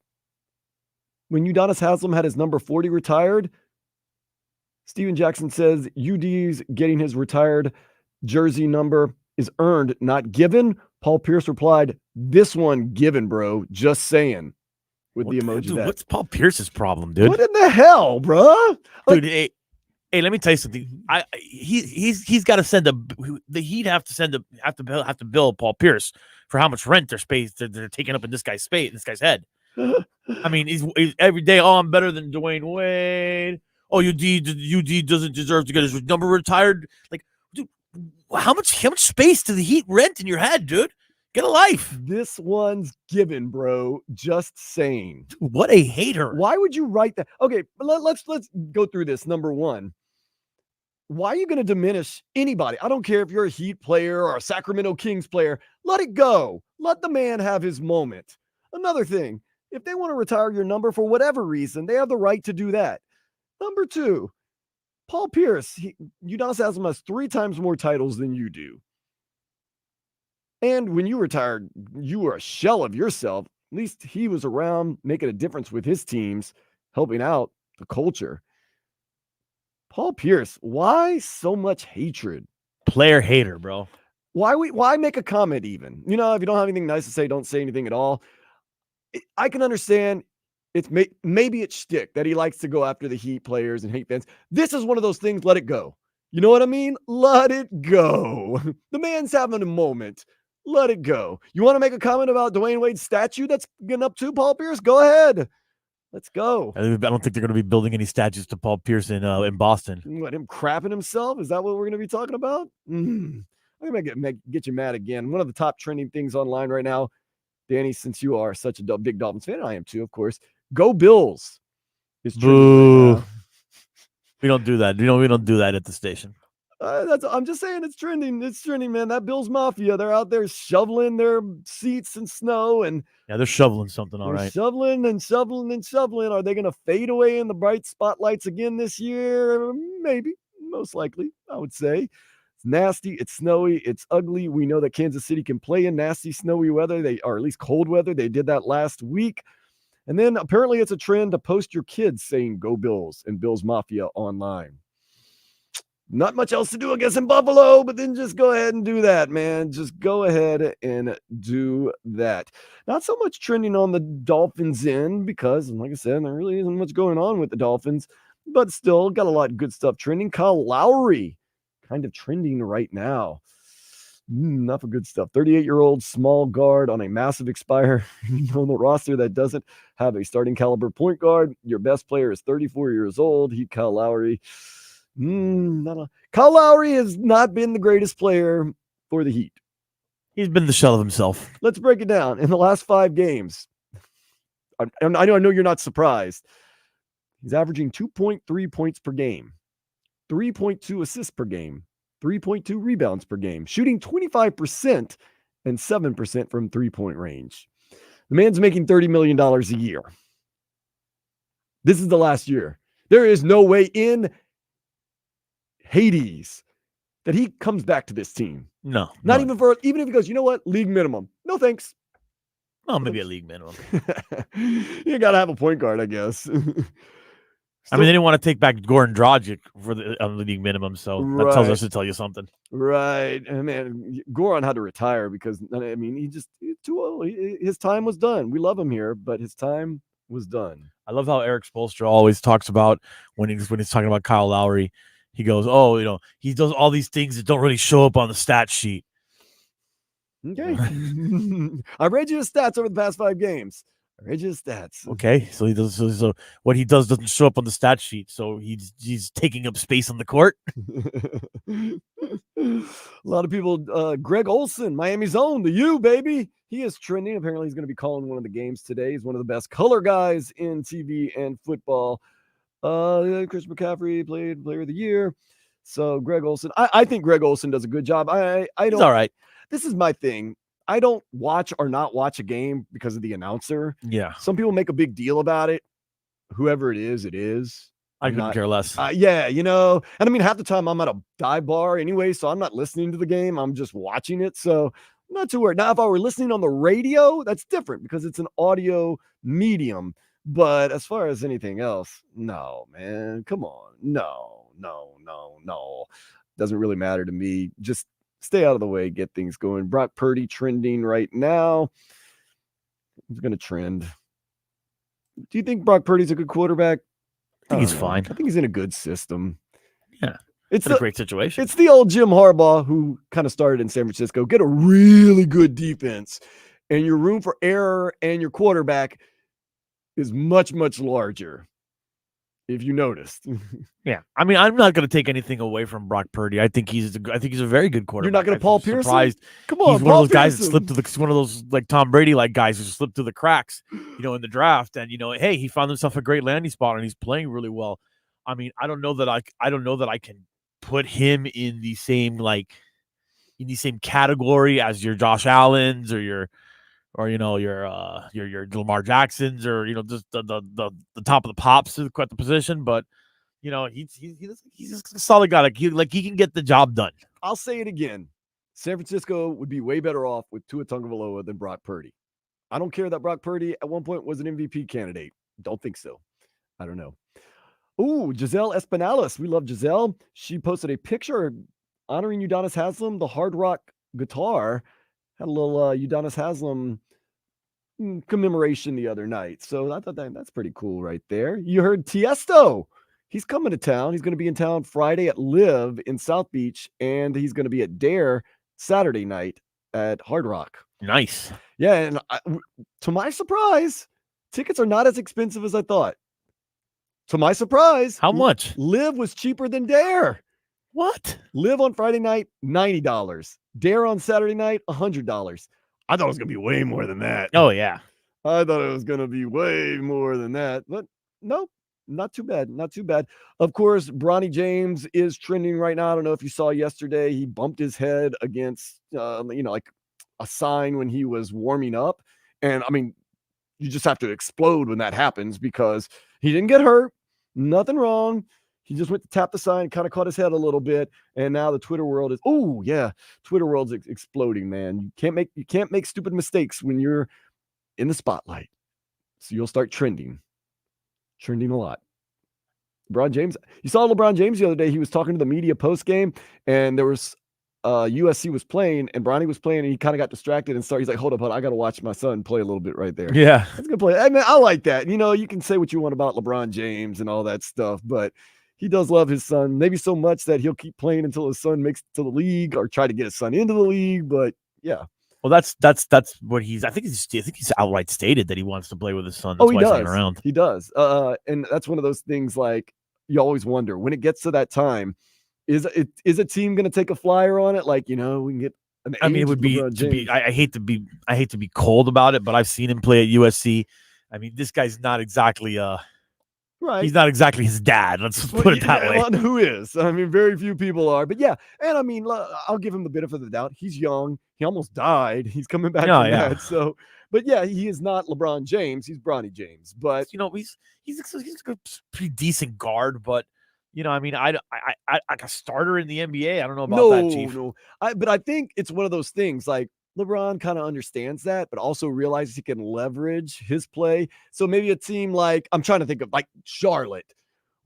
when Udonis Haslem had his number 40 retired. Steven Jackson says UD's getting his retired jersey number is earned, not given. Paul Pierce replied, "This one given, bro. Just saying." With the emoji. Dude, what's Paul Pierce's problem, dude? What in the hell, bro? Dude, hey, let me tell you something. He's got to send the Heat have to bill Paul Pierce for how much rent they're taking up in this guy's head. I mean, he's every day. Oh, I'm better than Dwayne Wade. Oh, UD doesn't deserve to get his number retired. Like, dude, how much space do the Heat rent in your head, dude? Get a life. This one's given, bro. Just saying. Dude, what a hater. Why would you write that? Okay, let's go through this. Number one, why are you going to diminish anybody? I don't care if you're a Heat player or a Sacramento Kings player. Let it go. Let the man have his moment. Another thing, if they want to retire your number for whatever reason, they have the right to do that. Number two, Paul Pierce, Udonis Haslem has 3 times more titles than you do. And when you retired, you were a shell of yourself. At least he was around making a difference with his teams, helping out the culture. Paul Pierce, why so much hatred? Player hater, bro. Why make a comment even? You know, if you don't have anything nice to say, don't say anything at all. I can understand it's maybe it's shtick that he likes to go after the Heat players and Heat fans. This is one of those things, let it go. You know what I mean? Let it go. The man's having a moment. Let it go. You want to make a comment about Dwayne Wade's statue that's getting up to Paul Pierce? Go ahead. Let's go. I don't think they're going to be building any statues to Paul Pierce in Boston. What, him crapping himself? Is that what we're going to be talking about? I'm going to get you mad again. One of the top trending things online right now, Danny, since you are such a big Dolphins fan, and I am too, of course, go Bills is trending right now. We don't do that. We don't do that at the station. I'm just saying it's trending. It's trending, man. That Bills Mafia, they're out there shoveling their seats in snow. And yeah, they're shoveling something, all right. Shoveling and shoveling and shoveling. Are they going to fade away in the bright spotlights again this year? Maybe. Most likely, I would say. It's nasty. It's snowy. It's ugly. We know that Kansas City can play in nasty, snowy weather. Or at least cold weather. They did that last week. And then apparently it's a trend to post your kids saying "Go Bills" and Bills Mafia online. Not much else to do, I guess, in Buffalo, but then just go ahead and do that, man. Just go ahead and do that. Not so much trending on the Dolphins end because, like I said, there really isn't much going on with the Dolphins, but still got a lot of good stuff trending. Kyle Lowry kind of trending right now. Enough of good stuff. 38-year-old small guard on a massive expire on the roster that doesn't have a starting caliber point guard. Your best player is 34 years old. Kyle Lowry. Kyle Lowry has not been the greatest player for the Heat. He's been the shell of himself. Let's break it down. In the last 5 games, I know you're not surprised. He's averaging 2.3 points per game, 3.2 assists per game, 3.2 rebounds per game, shooting 25% and 7% from 3-point range. The man's making $30 million a year. This is the last year. There is no way in Hades that he comes back to this team. No. Even if he goes, you know what? League minimum. No thanks. Well, maybe a league minimum. You got to have a point guard, I guess. I mean, they didn't want to take back Goran Dragic for the league minimum, so that tells us to tell you something. Right. And man, Goran had to retire because, I mean, he's too old. His time was done. We love him here, but his time was done. I love how Eric Spoelstra always talks about when he's talking about Kyle Lowry. He goes, he does all these things that don't really show up on the stat sheet. Okay. I read you his stats over the past 5 games. It's just stats. Okay, so he does. So what he does doesn't show up on the stat sheet. So he's taking up space on the court. A lot of people. Greg Olson, Miami's own, the U baby. He is trending. Apparently, he's going to be calling one of the games today. He's one of the best color guys in TV and football. Chris McCaffrey played Player of the Year. So Greg Olson, I think Greg Olson does a good job. I don't. He's all right. This is my thing. I don't watch or not watch a game because of the announcer. Yeah, Some people make a big deal about it. Whoever it is, it is. I couldn't care less. Yeah, you know, and I mean, half the time I'm at a dive bar anyway, so I'm not listening to the game. I'm just watching it. So I'm not too worried. Now, if I were listening on the radio, that's different because it's an audio medium. But as far as anything else, no, man, come on. No. Doesn't really matter to me. Just stay out of the way, get things going. Brock Purdy trending right now. He's going to trend. Do you think Brock Purdy's a good quarterback? I think he's fine. I think he's in a good system. Yeah. It's a great situation. It's the old Jim Harbaugh who kind of started in San Francisco. Get a really good defense, and your room for error and your quarterback is much, much larger. If you noticed. Yeah. I mean, I'm not going to take anything away from Brock Purdy. I think he's a very good quarterback. You're not going to Paul Pierce? Come on, he's one of those guys that slipped he's one of those like Tom Brady like guys who slipped through the cracks, in the draft. And hey, he found himself a great landing spot and he's playing really well. I mean, I don't know that I can put him in the same category as your Josh Allens or your Lamar Jacksons or just the top of the pops at the position, but he's a solid guy. He can get the job done. I'll say it again. San Francisco would be way better off with Tua Tagovailoa than Brock Purdy. I don't care that Brock Purdy at one point was an MVP candidate. Don't think so. I don't know. Ooh, Giselle Espinales. We love Giselle. She posted a picture honoring Udonis Haslem, the hard rock guitar. Had a little Udonis Haslem commemoration the other night. So I thought that's pretty cool right there. You heard Tiesto. He's coming to town. He's going to be in town Friday at Live in South Beach, and he's going to be at Dare Saturday night at Hard Rock. Nice. Yeah, and to my surprise, tickets are not as expensive as I thought. To my surprise. How much? Live was cheaper than Dare. What? Live on Friday night, $90. Dare on Saturday night, $100. I thought it was going to be way more than that. Oh, yeah. I thought it was going to be way more than that. But nope, not too bad. Not too bad. Of course, Bronny James is trending right now. I don't know if you saw yesterday. He bumped his head against, like a sign when he was warming up. And, I mean, you just have to explode when that happens because he didn't get hurt. Nothing wrong. He just went to tap the sign, kind of caught his head a little bit, and now the Twitter world is Twitter world's exploding, man. You can't make stupid mistakes when you're in the spotlight. So you'll start trending a lot. LeBron James, you saw LeBron James the other day. He was talking to the media post game, and there was USC was playing, and Bronny was playing, and he kind of got distracted and started. He's like, "Hold up, I got to watch my son play a little bit right there." Yeah, that's a good play. I mean, I like that. You can say what you want about LeBron James and all that stuff, but he does love his son, maybe so much that he'll keep playing until his son makes it to the league or try to get his son into the league. But yeah. Well, that's what he's. I think he's outright stated that he wants to play with his son. That's he why he's does. hanging around. He does. And that's one of those things like you always wonder when it gets to that time, is a team going to take a flyer on it? Like, we can get an I mean, it would be to be. I hate to be cold about it, but I've seen him play at USC. I mean, this guy's not exactly right. He's not exactly his dad. Let's put it that way. Well, who is? I mean, very few people are. But yeah, and I mean, I'll give him the benefit of the doubt. He's young. He almost died. He's coming back from that. So, but yeah, he is not LeBron James. He's Bronny James. But he's a pretty decent guard. But I mean, I like a starter in the NBA. I don't know about that, Chief. No. But I think it's one of those things like LeBron kind of understands that, but also realizes he can leverage his play. So maybe a team like, I'm trying to think of like Charlotte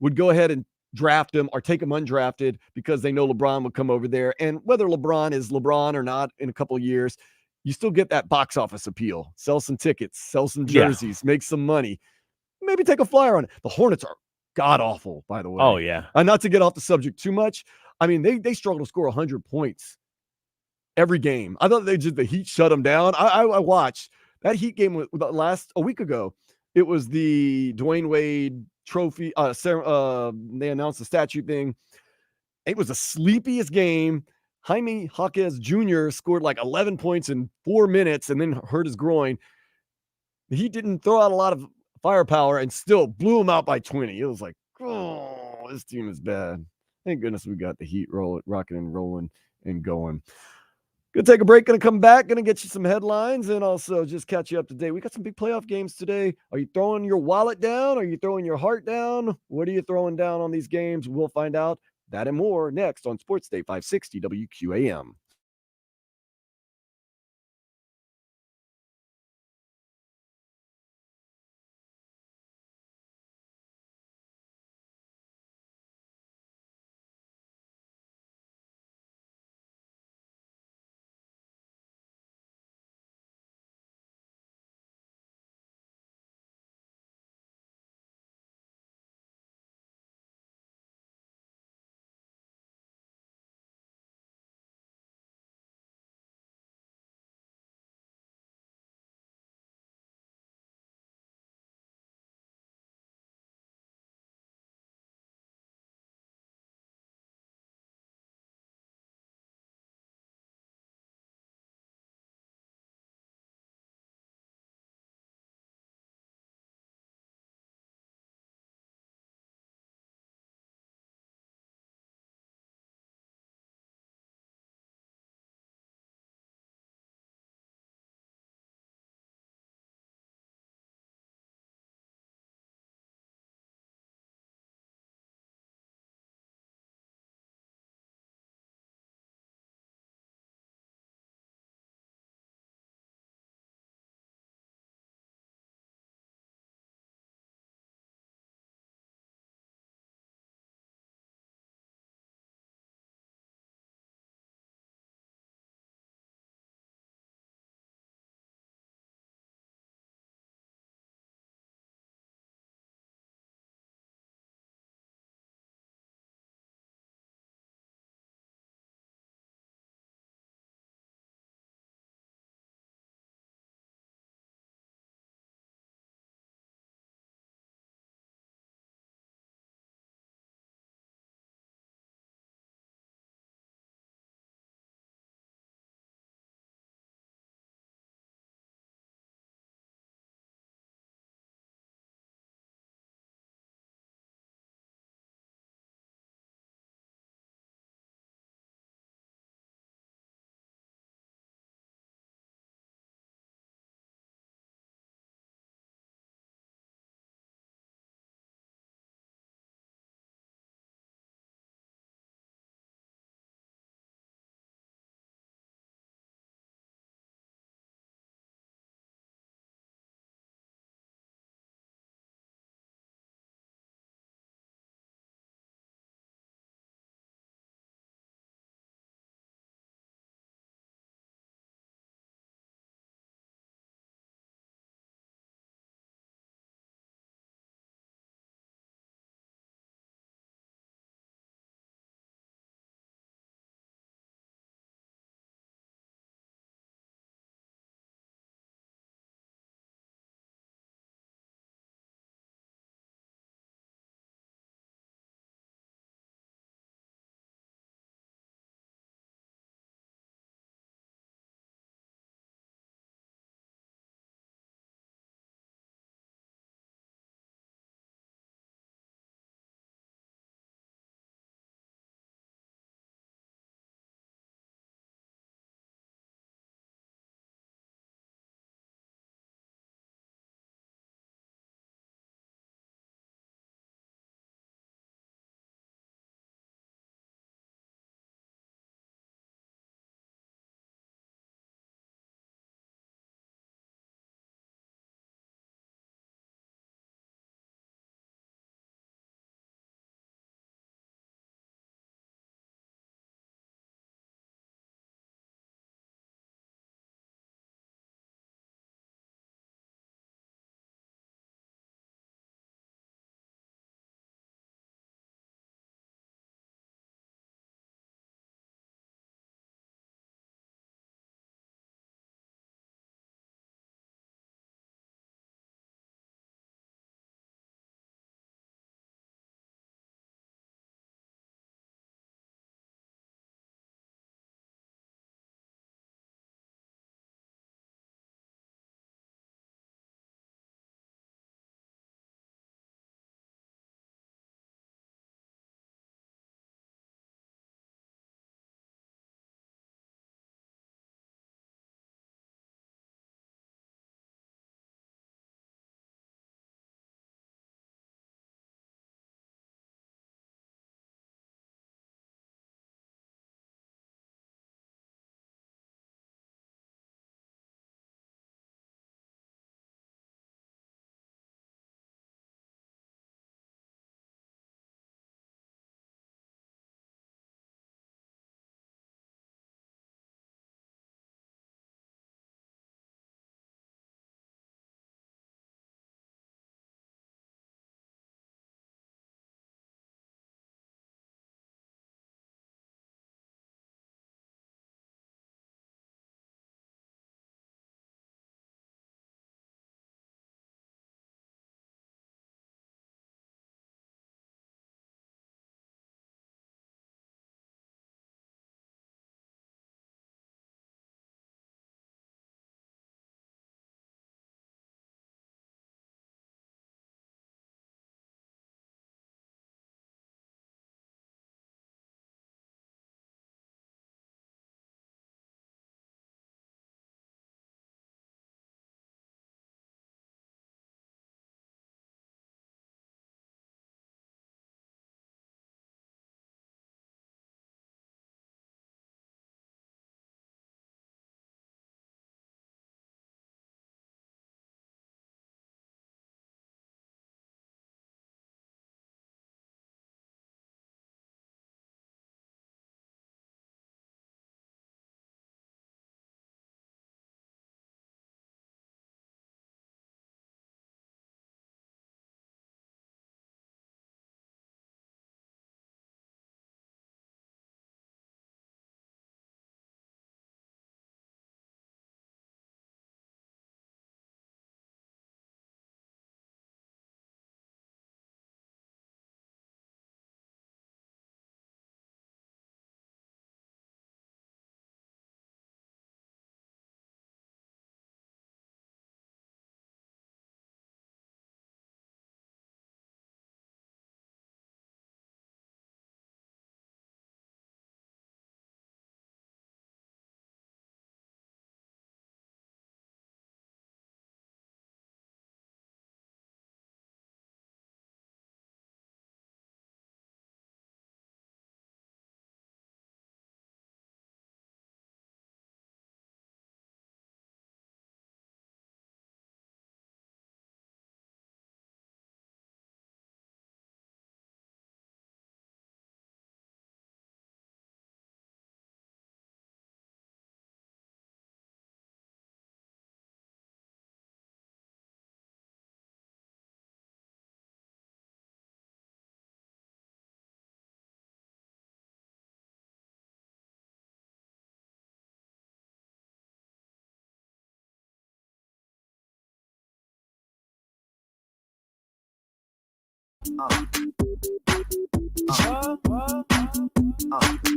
would go ahead and draft him or take him undrafted because they know LeBron would come over there. And whether LeBron is LeBron or not in a couple of years, you still get that box office appeal. Sell some tickets, sell some jerseys, make some money. Maybe take a flyer on it. The Hornets are god awful, by the way. Oh, yeah. Not to get off the subject too much. I mean, they struggle to score 100 points every game. I thought the Heat shut them down. I watched. That Heat game a week ago. It was the Dwayne Wade trophy. They announced the statue thing. It was the sleepiest game. Jaime Jaquez Jr. scored like 11 points in 4 minutes and then hurt his groin. He didn't throw out a lot of firepower and still blew him out by 20. It was like, oh, this team is bad. Thank goodness we got the Heat rocking and rolling and going. Gonna take a break, gonna come back, gonna get you some headlines and also just catch you up to date. We got some big playoff games today. Are you throwing your wallet down? Are you throwing your heart down? What are you throwing down on these games? We'll find out that and more next on Sports Day 560 WQAM.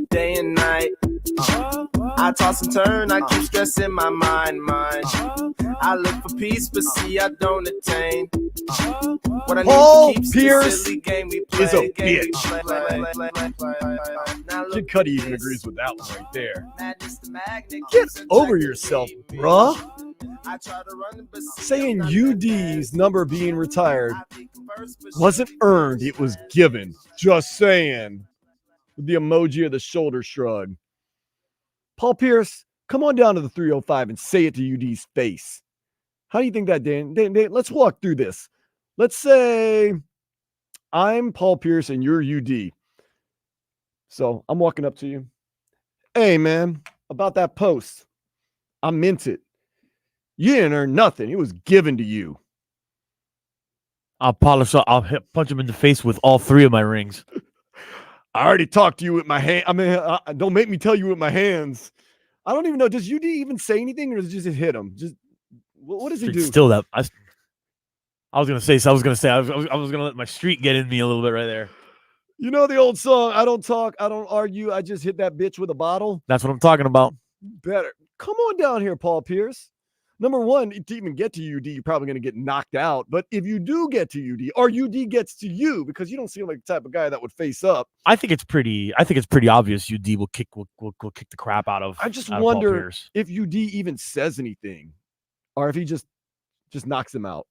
Day and night, I toss and turn, I keep stressing my mind. I look for peace, but see I don't attain. What I Paul need to keep Pierce silly game we play, is a game we bitch. play. Now look Kid Cudi at even this. agrees with that one right there. Madness the magnet Get keeps over attracting yourself, me. bruh. I try to run, but see, Saying I'm not UD's that number being retired fast. I think first, but wasn't she earned, it was given. Just saying. With the emoji of the shoulder shrug. Paul Pierce, come on down to the 305 and say it to UD's face. How do you think that, Dan? Dan, let's walk through this. Let's say I'm Paul Pierce and you're UD. So I'm walking up to you. Hey, man, about that post. I meant it. You didn't earn nothing. It was given to you. I'll polish up. I'll punch him in the face with all 3 of my rings. I already talked to you with my hand. I mean, don't make me tell you with my hands. I don't even know. Does UD even say anything, or does it just hit him? Just what does he do? Still that. I was gonna say. I was gonna let my street get in me a little bit right there. You know the old song, I don't talk, I don't argue, I just hit that bitch with a bottle? That's what I'm talking about. Better. Come on down here, Paul Pierce. Number one, to even get to UD, you're probably going to get knocked out. But if you do get to UD, or UD gets to you, because you don't seem like the type of guy that would face up. I think it's pretty obvious UD will kick the crap out of. I just out of wonder Paul Pierce. if UD even says anything, or if he just knocks him out.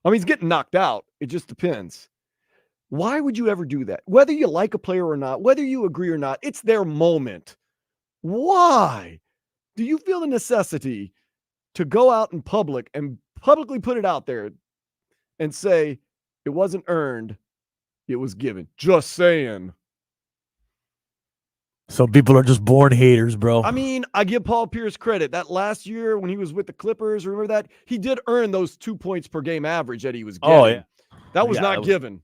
I mean, he's getting knocked out. It just depends. Why would you ever do that? Whether you like a player or not, whether you agree or not, it's their moment. Why do you feel the necessity to go out in public and publicly put it out there and say it wasn't earned, it was given? Just saying. Some people are just born haters, bro. I mean, I give Paul Pierce credit. That last year when he was with the Clippers, remember that? He did earn those 2 points per game average that he was getting. Oh, yeah. That was not given.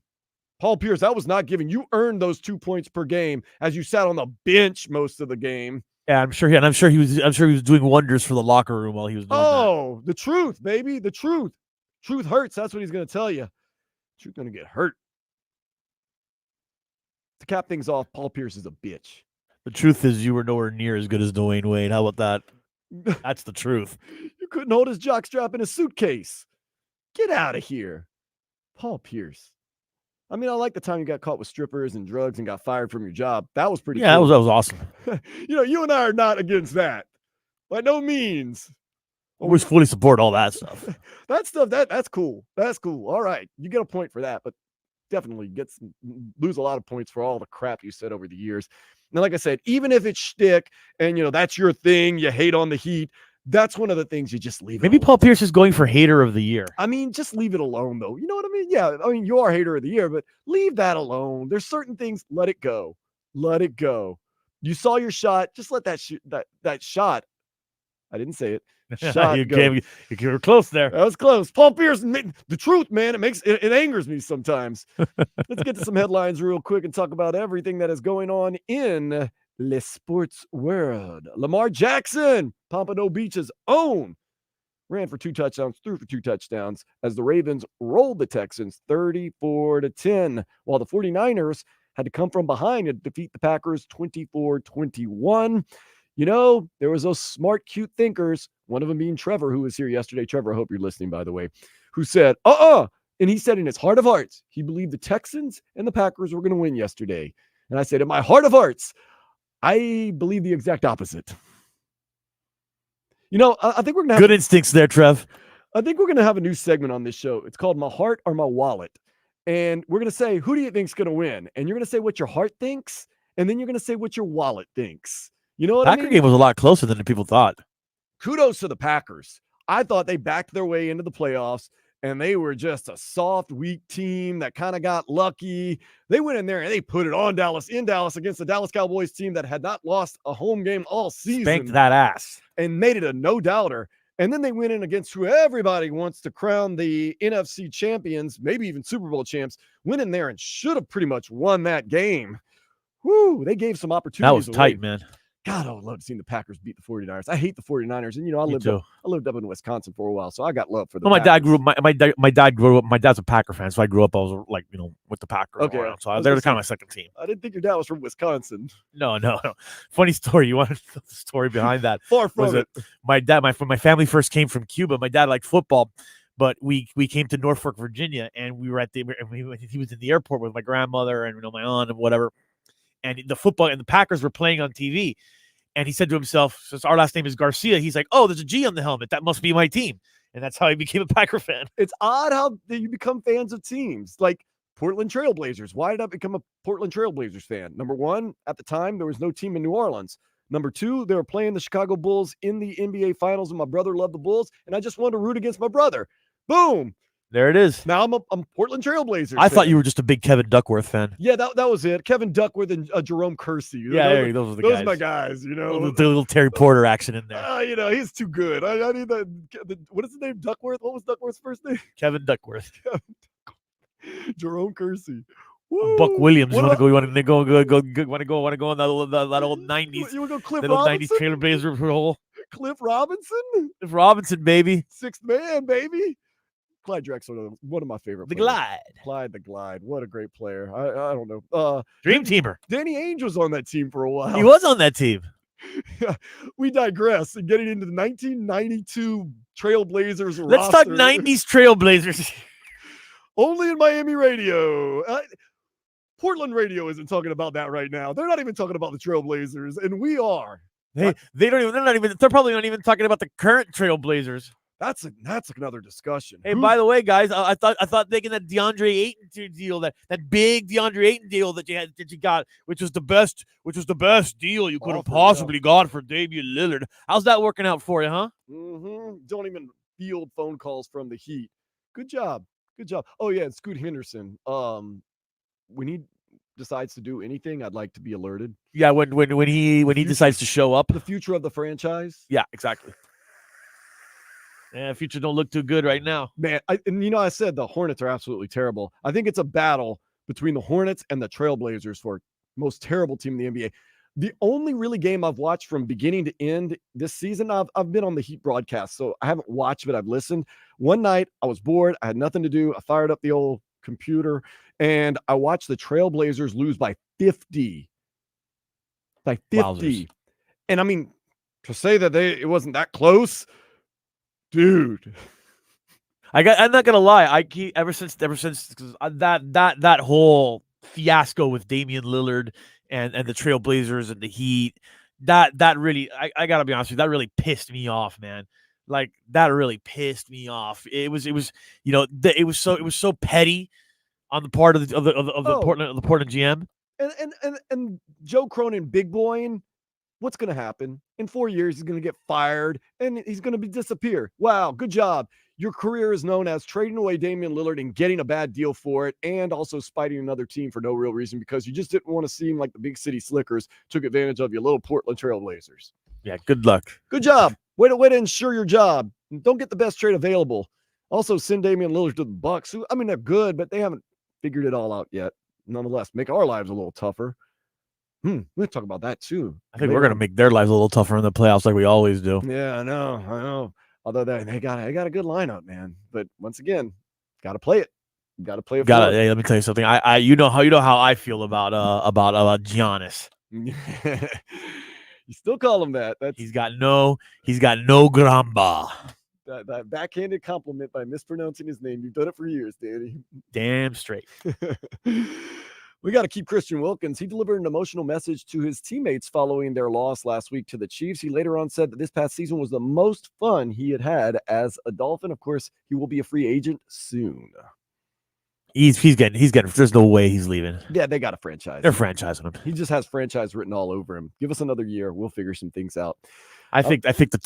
Paul Pierce, that was not given. You earned those 2 points per game as you sat on the bench most of the game. Yeah, I'm sure he was doing wonders for the locker room while he was doing that. The truth, baby. The truth. Truth hurts. That's what he's going to tell you. Truth going to get hurt. To cap things off, Paul Pierce is a bitch. The truth is you were nowhere near as good as Dwayne Wade. How about that? That's the truth. You couldn't hold his jockstrap in a suitcase. Get out of here. Paul Pierce. I mean, I like the time you got caught with strippers and drugs and got fired from your job. That was pretty cool. That was awesome. You and I are not against that. By no means. We fully support all that stuff. That's cool. That's cool. All right. You get a point for that, but definitely lose a lot of points for all the crap you said over the years. Now, like I said, even if it's shtick and, that's your thing, you hate on the Heat, that's one of the things you just leave. Maybe Paul Pierce is going for hater of the year. I mean, just leave it alone, though. You know what I mean? Yeah, I mean, you are hater of the year, but leave that alone. There's certain things, let it go. Let it go. You saw your shot. Just let that shot. I didn't say it. Shot you were close there. That was close. Paul Pierce, the truth, man. It angers me sometimes. Let's get to some headlines real quick and talk about everything that is going on in the sports world. Lamar Jackson, Pompano Beach's own, ran for 2 touchdowns, threw for 2 touchdowns as the Ravens rolled the Texans 34-10, while the 49ers had to come from behind and defeat the Packers 24-21. There was those smart, cute thinkers, one of them being Trevor, who was here yesterday. Trevor, I hope you're listening, by the way, who said, and he said in his heart of hearts, he believed the Texans and the Packers were going to win yesterday. And I said, in my heart of hearts, I believe the exact opposite. I think we're going to have good instincts there, Trev. I think we're going to have a new segment on this show. It's called My Heart or My Wallet. And we're going to say, who do you think's going to win? And you're going to say what your heart thinks, and then you're going to say what your wallet thinks. You know what I mean? Packer game was a lot closer than people thought. Kudos to the Packers. I thought they backed their way into the playoffs, and they were just a soft, weak team that kind of got lucky. They went in there and they put it on Dallas against the Dallas Cowboys team that had not lost a home game all season. Spanked that ass. And made it a no-doubter. And then they went in against who everybody wants to crown the NFC champions, maybe even Super Bowl champs, went in there and should have pretty much won that game. Whoo, they gave some opportunities That was away. tight, man. God, I would love to see the Packers beat the 49ers. I hate the 49ers. And, I Me lived too. up in Wisconsin for a while, so I got love for the No, my Packers. dad grew up. My dad grew up. My dad's a Packer fan, so I grew up. I was like, with the Packers. Okay, around, so I was they're gonna kind of my say- second team. I didn't think your dad was from Wisconsin. No. Funny story. You want to know the story behind that? Far from Was it. My dad, my family first came from Cuba. My dad liked football, but we came to Norfolk, Virginia, and we were he was in the airport with my grandmother and my aunt and whatever. And the Packers were playing on TV. And he said to himself, since our last name is Garcia, he's like, oh, there's a G on the helmet. That must be my team. And that's how he became a Packer fan. It's odd how you become fans of teams. Like Portland Trailblazers. Why did I become a Portland Trailblazers fan? Number one, at the time, there was no team in New Orleans. Number two, they were playing the Chicago Bulls in the NBA Finals, and my brother loved the Bulls, and I just wanted to root against my brother. Boom. There it is. Now I'm Portland Trailblazers. I thought you were just a big Kevin Duckworth fan. Yeah, that was it. Kevin Duckworth and Jerome Kersey. Those are the those guys. are my guys. The little Terry Porter action in there. He's too good. I need that. What is his name? Duckworth. What was Duckworth's first name? Kevin Duckworth. Jerome Kersey. Buck Williams. What Want to about- go on that old 90s. You want to go Cliff That old 90s Robinson? Trailblazer hole. Cliff Robinson? Robinson, baby. Sixth man, baby. Clyde Drexler, one of my favorite The players. Glide. Clyde the Glide. What a great player. I don't know. Dream teamer. Danny Ainge was on that team for a while. He was on that team. We digress and getting into the 1992 Trailblazers Let's talk roster. 90s Trailblazers. Only in Miami radio. Portland radio isn't talking about that right now. They're not even talking about the Trailblazers, and we are. They're probably not even talking about the current Trailblazers. That's another discussion. Hey, by the way, guys, I thought taking that DeAndre Ayton deal, that big DeAndre Ayton deal that you got, which was the best deal you could have possibly got for Damian Lillard. How's that working out for you, huh? Don't even field phone calls from the Heat. Good job. Oh yeah, and Scoot Henderson. When he decides to do anything, I'd like to be alerted. Yeah, when he decides to show up. The future of the franchise. Yeah, exactly. Yeah, future don't look too good right now. Man, I said the Hornets are absolutely terrible. I think it's a battle between the Hornets and the Trailblazers for most terrible team in the NBA. The only really game I've watched from beginning to end this season, I've been on the Heat broadcast, so I haven't watched, but I've listened. One night, I was bored. I had nothing to do. I fired up the old computer, and I watched the Trailblazers lose by 50. By 50. Wowzers. And I mean, to say that it wasn't that close, dude. I'm not gonna lie. I keep ever since that whole fiasco with Damian Lillard and the Trailblazers and the Heat, that really I gotta be honest with you, that really pissed me off, man. Like that really pissed me off. It was so petty on the part of the Portland GM. And Joe Cronin, big boying. What's going to happen? In 4 years, he's going to get fired and he's going to disappear. Wow, good job. Your career is known as trading away Damian Lillard and getting a bad deal for it, and also spiting another team for no real reason because you just didn't want to seem like the big city slickers took advantage of your little Portland Trailblazers. Yeah, good luck. Good job. Way to ensure your job. Don't get the best trade available. Also, send Damian Lillard to the Bucks, who, I mean, they're good, but they haven't figured it all out yet. Nonetheless, make our lives a little tougher. We'll talk about that too. I think we're gonna make their lives a little tougher in the playoffs, like we always do. Yeah, I know. Although they got a good lineup, man. But once again, got to play it. Got to play it. Hey, let me tell you something. You know how I feel about Giannis. You still call him that? He's got no gramba. That backhanded compliment by mispronouncing his name. You've done it for years, Danny. Damn straight. We got to keep Christian Wilkins. He delivered an emotional message to his teammates following their loss last week to the Chiefs. He later on said that this past season was the most fun he had as a Dolphin. Of course, he will be a free agent soon. He's getting. There's no way he's leaving. Yeah, they got a franchise. They're franchising him. He just has franchise written all over him. Give us another year. We'll figure some things out. I think the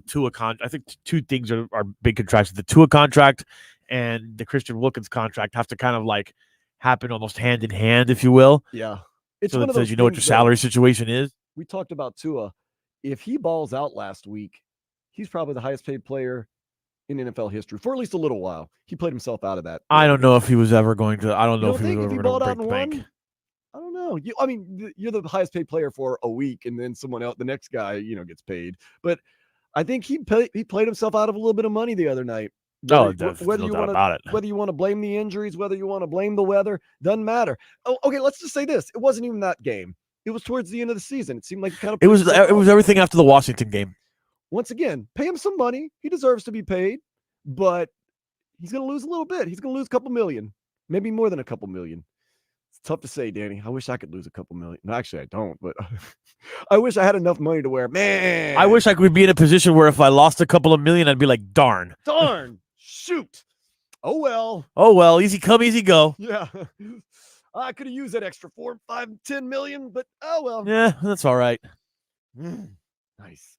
Tua contract. I think two things are big contracts. The Tua contract and the Christian Wilkins contract have to kind of like happen almost hand in hand, if you will. Yeah. It's so one that of those says you know what your salary situation is. We talked about Tua. If he balls out last week, he's probably the highest paid player in NFL history for at least a little while. He played himself out of that. I don't know if he was ever going to. I don't know if he was if ever he going balled to out break and the won? bank. I don't No, you're the highest paid player for a week, and then someone else, the next guy, gets paid. But I think he played himself out of a little bit of money the other night. There's no doubt about it. Whether you want to blame the injuries, whether you want to blame the weather, doesn't matter. Oh, okay, let's just say this: it wasn't even that game. It was towards the end of the season. It seemed like it was everything after the Washington game. Once again, pay him some money. He deserves to be paid, but he's going to lose a little bit. He's going to lose a couple million, maybe more than a couple million. It's tough to say, Danny. I wish I could lose a couple million. No, actually, I don't, but I wish I had enough money to wear. Man, I wish I could be in a position where if I lost a couple of million, I'd be like, darn, shoot. Oh, well, easy come, easy go. Yeah. I could have used that extra 4, 5, 10 million, but oh well. Yeah, that's all right. Nice.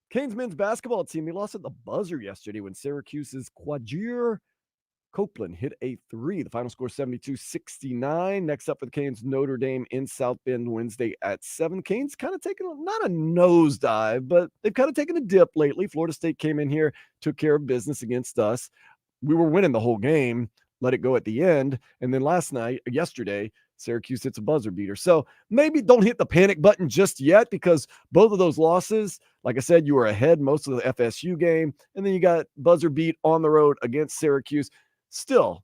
Canes men's basketball team, they lost at the buzzer yesterday when Syracuse's Quadrir Copeland hit a 3. The final score 72-69. Next up for the Canes, Notre Dame in South Bend Wednesday at 7. Canes kind of taking not a nosedive, but they've kind of taken a dip lately. Florida State came in here, took care of business against us. We were winning the whole game, let it go at the end. And then yesterday, Syracuse hits a buzzer beater. So maybe don't hit the panic button just yet, because both of those losses, like I said, you were ahead most of the FSU game, and then you got buzzer beat on the road against Syracuse. Still,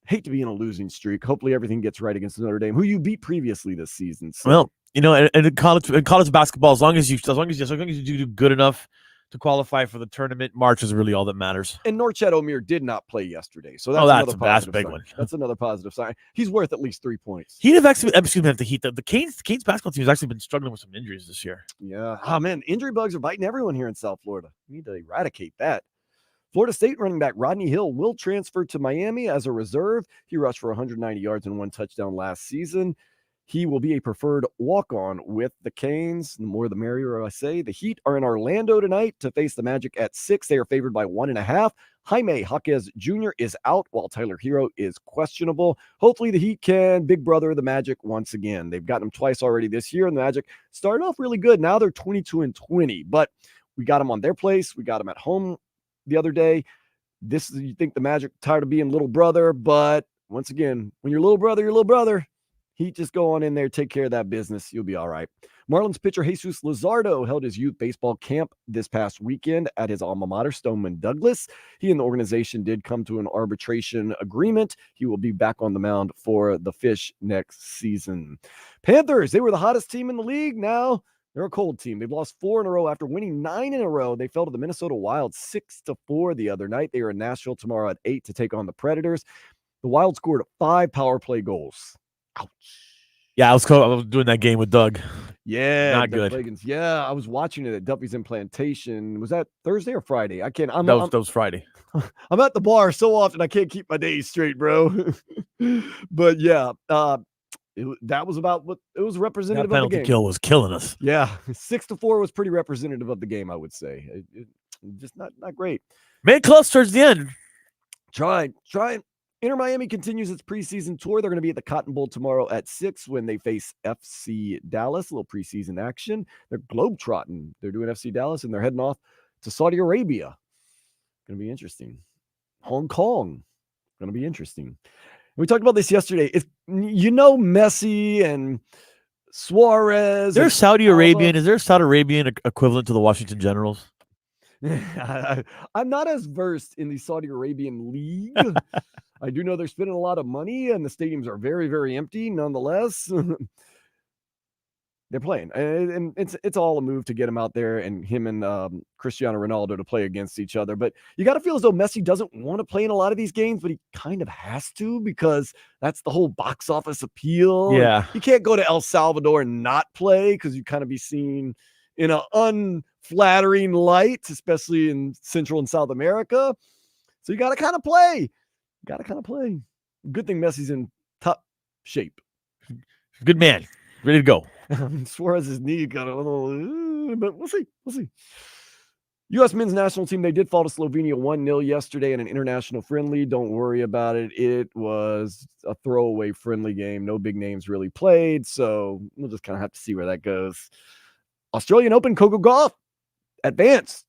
hate to be in a losing streak. Hopefully everything gets right against Notre Dame, who you beat previously this season. So. Well, and in college basketball, as long as you do good enough to qualify for the tournament, March is really all that matters. And Norchad Omier did not play yesterday, so that's a big one. That's another positive sign. He's worth at least 3 points. He'd have actually have to heat the Canes basketball team has actually been struggling with some injuries this year. Yeah. Oh man, injury bugs are biting everyone here in South Florida. We need to eradicate that. Florida State running back Rodney Hill will transfer to Miami as a reserve. He rushed for 190 yards and 1 touchdown last season. He will be a preferred walk-on with the Canes. The more the merrier, I say. The Heat are in Orlando tonight to face the Magic at 6. They are favored by 1.5. Jaime Jaquez Jr. is out, while Tyler Hero is questionable. Hopefully the Heat can big brother the Magic once again. They've gotten them twice already this year, and the Magic started off really good. Now they're 22-20, but we got them on their place. We got them at home the other day. You think the Magic tired of being little brother, but once again, when you're little brother, you're little brother. Heat, just go on in there, take care of that business. You'll be all right. Marlins pitcher Jesus Luzardo held his youth baseball camp this past weekend at his alma mater, Stoneman Douglas. He and the organization did come to an arbitration agreement. He will be back on the mound for the Fish next season. Panthers, they were the hottest team in the league. Now they're a cold team. They've lost 4 in a row after winning 9 in a row. They fell to the Minnesota Wild 6-4 the other night. They are in Nashville tomorrow at 8 to take on the Predators. The Wild scored 5 power play goals. Ouch. Yeah, I was doing that game with Doug. Yeah, not Doug good. Plagens. Yeah, I was watching it at Duffy's Implantation. Was that Thursday or Friday? I can't. That was Friday. I'm at the bar so often I can't keep my days straight, bro. But yeah, that was about what it was representative That of the penalty game. kill was killing us. Yeah, 6-4 was pretty representative of the game, I would say. Just not great. Made close towards the end. Try. Inter Miami continues its preseason tour. They're going to be at the Cotton Bowl tomorrow at 6 when they face FC Dallas. A little preseason action. They're globetrotting. They're doing FC Dallas, and they're heading off to Saudi Arabia. Going to be interesting. Hong Kong. Going to be interesting. We talked about this yesterday. Messi and Suarez. There's Saudi Arabian. Is there a Saudi Arabian equivalent to the Washington Generals? I'm not as versed in the Saudi Arabian league. I do know they're spending a lot of money, and the stadiums are very, very empty. Nonetheless, they're playing, and it's all a move to get him out there, and him and Cristiano Ronaldo to play against each other. But you got to feel as though Messi doesn't want to play in a lot of these games, but he kind of has to, because that's the whole box office appeal. Yeah, you can't go to El Salvador and not play, because you kind of be seen in an unflattering light, especially in Central and South America. So you got to kind of play. Good thing Messi's in top shape. Good man. Ready to go. Suarez's knee got a little, but we'll see. U.S. men's national team, they did fall to Slovenia 1-0 yesterday in an international friendly. Don't worry about it. It was a throwaway friendly game. No big names really played, so we'll just kind of have to see where that goes. Australian Open, Coco Gauff advanced.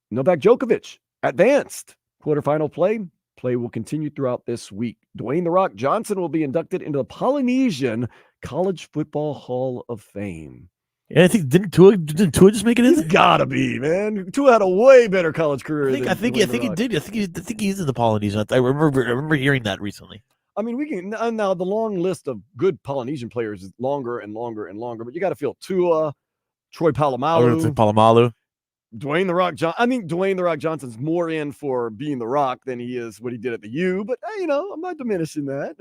Novak Djokovic advanced. Quarterfinal play will continue throughout this week. Dwayne "The Rock" Johnson will be inducted into the Polynesian College Football Hall of Fame. And I think didn't Tua just make it in? He's gotta be, man. Tua had a way better college career I think he did. I think he's in the Polynesian. I remember hearing that recently. I mean, we can now the long list of good Polynesian players is longer and longer and longer, but you got to feel Tua, Troy Polamalu, Palomalu. Dwayne the Rock Johnson. I think Dwayne the Rock Johnson's more in for being the Rock than he is what he did at the U. But hey, I'm not diminishing that.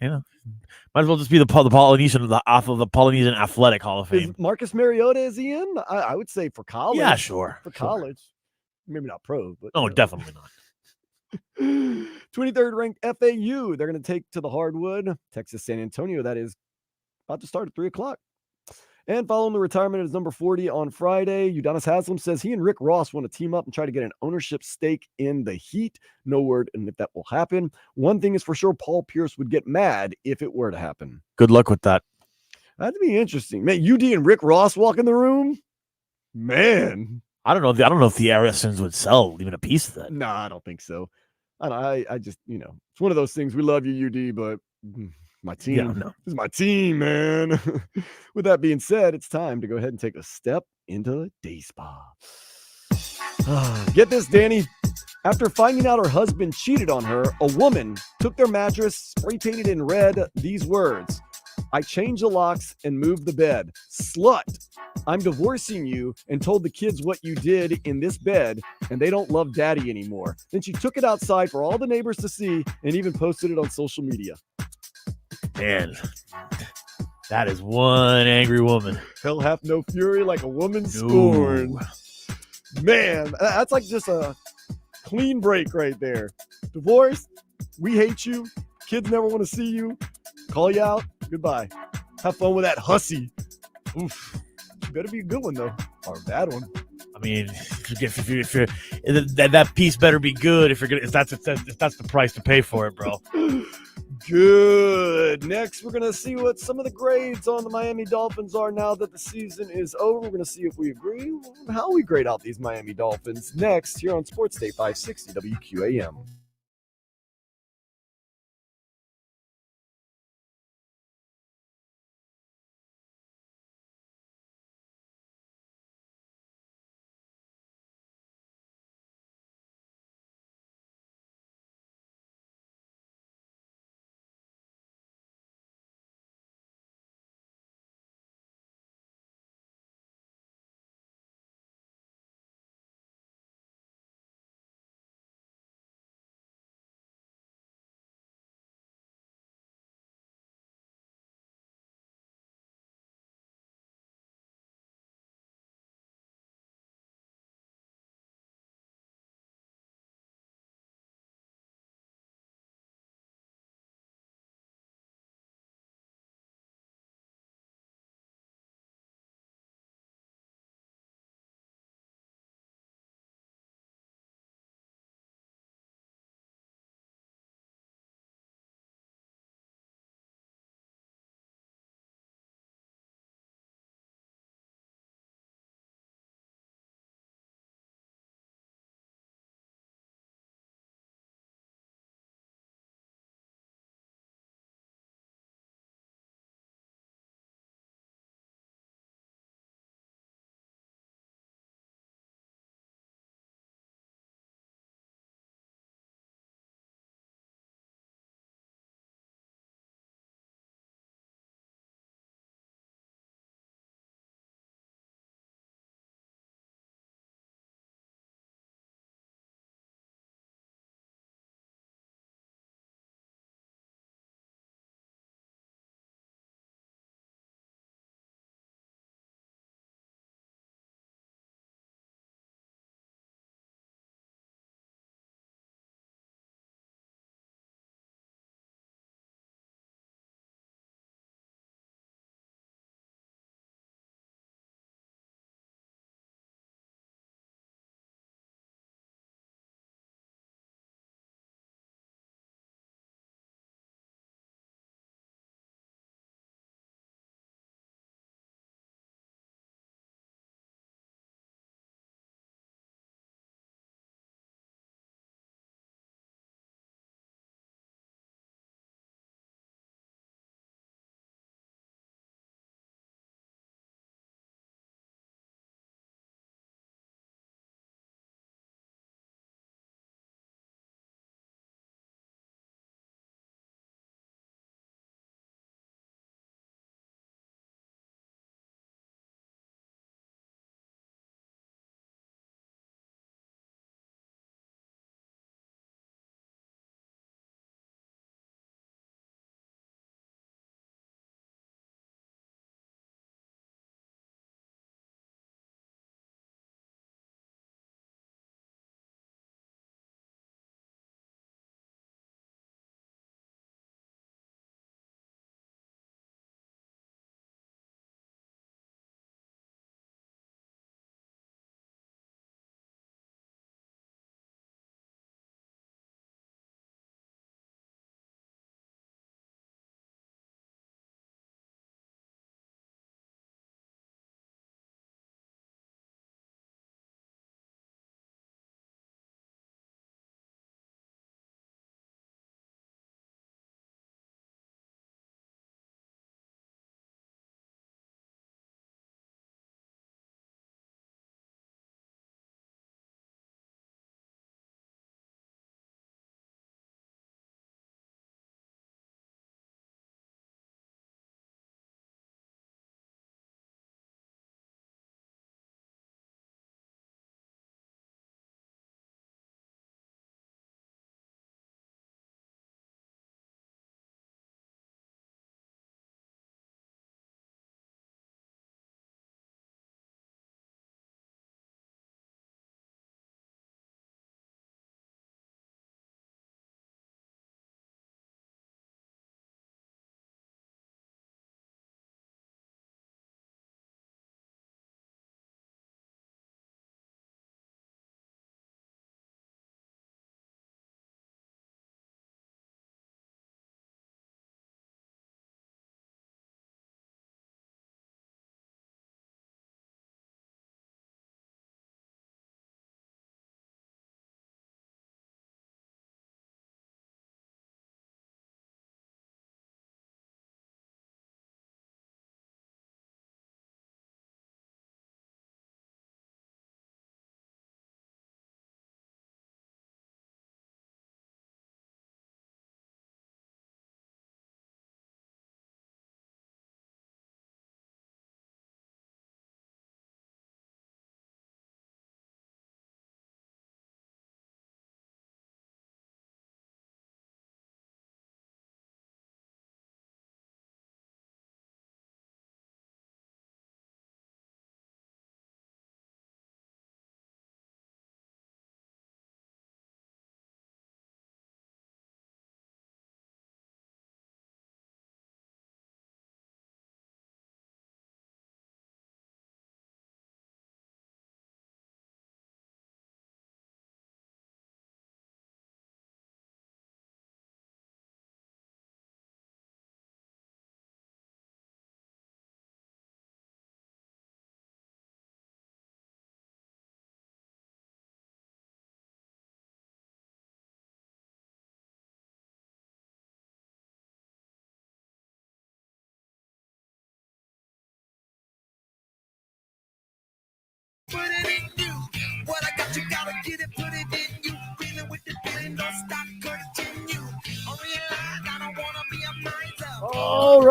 Might as well just be the Polynesian off of the Polynesian Athletic Hall of Fame. Is Marcus Mariota, is he in? I would say for college. Yeah, sure. For college, maybe not pro, but no, definitely not. 23rd ranked FAU. They're going to take to the hardwood. Texas San Antonio. That is about to start at 3:00. And following the retirement is number 40 on Friday. Udonis Haslam says he and Rick Ross want to team up and try to get an ownership stake in the Heat. No word on if that will happen. One thing is for sure, Paul Pierce would get mad if it were to happen. Good luck with that. That'd be interesting. Man, UD and Rick Ross walk in the room? Man. I don't know if the Arisons would sell even a piece of that. No, I don't think so. I just, it's one of those things. We love you, UD, but my team. Yeah, no. This is my team, man. With that being said, it's time to go ahead and take a step into the day spa. Get this, Danny. After finding out her husband cheated on her, a woman took their mattress, spray painted in red these words: I changed the locks and moved the bed. Slut. I'm divorcing you, and told the kids what you did in this bed, and they don't love daddy anymore. Then she took it outside for all the neighbors to see and even posted it on social media. Man, that is one angry woman. Hell hath no fury like a woman scorned. Man, that's like just a clean break right there. Divorce, we hate you. Kids never want to see you. Call you out. Goodbye. Have fun with that hussy. Oof. You better be a good one, though. Or a bad one. I mean, if you're that piece better be good if that's the price to pay for it, bro. Good. Next, we're gonna see what some of the grades on the Miami Dolphins are now that the season is over. We're gonna see if we agree on how we grade out these Miami Dolphins. Next, here on Sports Day 560 WQAM.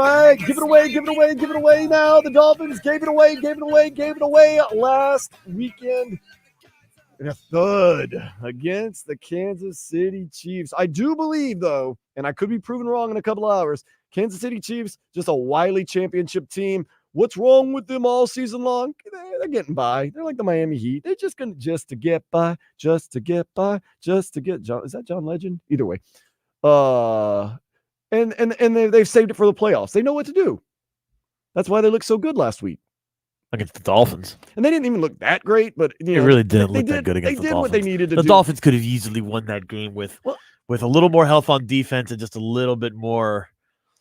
right, give it away now. The Dolphins gave it away last weekend in a thud against the Kansas City Chiefs. I do believe, though, and I could be proven wrong in a couple of hours, Kansas City Chiefs, just a wily championship team. What's wrong with them all season long? They're getting by. They're like the Miami Heat. They're just going to get by. Is that John Legend? Either way. And they've saved it for the playoffs. They know what to do. That's why they looked so good last week against the Dolphins. And they didn't even look that great, but they really didn't look that good against the Dolphins. They did what they needed to do. The Dolphins could have easily won that game with a little more health on defense and just a little bit more.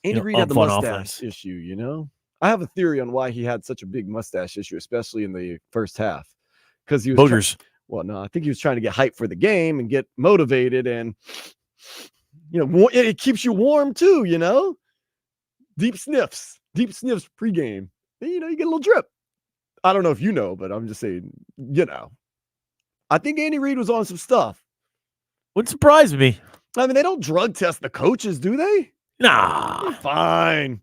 Andy Reid had the mustache issue, I have a theory on why he had such a big mustache issue, especially in the first half. Because he was Boogers. I think he was trying to get hyped for the game and get motivated, and it keeps you warm too, Deep sniffs pregame. You get a little drip. I don't know if you know, but I'm just saying, I think Andy Reid was on some stuff. Wouldn't surprise me. I mean, they don't drug test the coaches, do they? Nah. You're fine.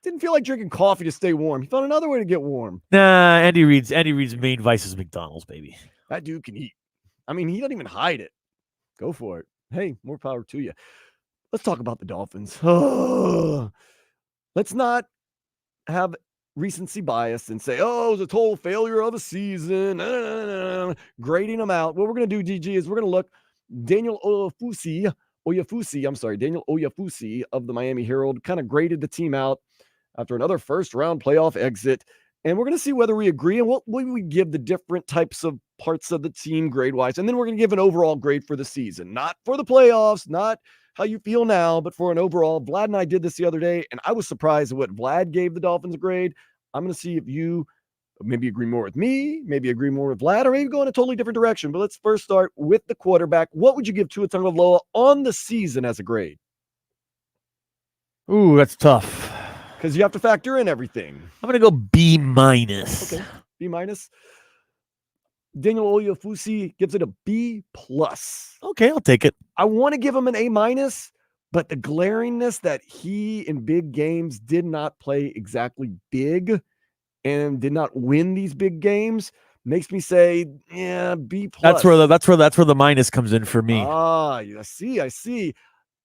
Didn't feel like drinking coffee to stay warm. He found another way to get warm. Nah, Andy Reid's main vice is McDonald's, baby. That dude can eat. I mean, he doesn't even hide it. Go for it. Hey, more power to you. Let's talk about the Dolphins. Let's not have recency bias and say, it was a total failure of a season. Grading them out. What we're going to do, DG, is we're going to look. Daniel Oyafusi of the Miami Herald kind of graded the team out after another first-round playoff exit. And we're going to see whether we agree and what we give the different types of parts of the team grade-wise. And then we're going to give an overall grade for the season. Not for the playoffs, not how you feel now, but for an overall. Vlad and I did this the other day, and I was surprised at what Vlad gave the Dolphins a grade. I'm going to see if you maybe agree more with me, maybe agree more with Vlad, or maybe go in a totally different direction. But let's first start with the quarterback. What would you give Tua Tagovailoa on the season as a grade? Ooh, that's tough. Because you have to factor in everything. I'm going to go B-. Okay, B-. Daniel Oyafusi gives it a B+. Okay, I'll take it. I want to give him an A-, but the glaringness that he in big games did not play exactly big and did not win these big games makes me say, B+. That's where the minus comes in for me. I see.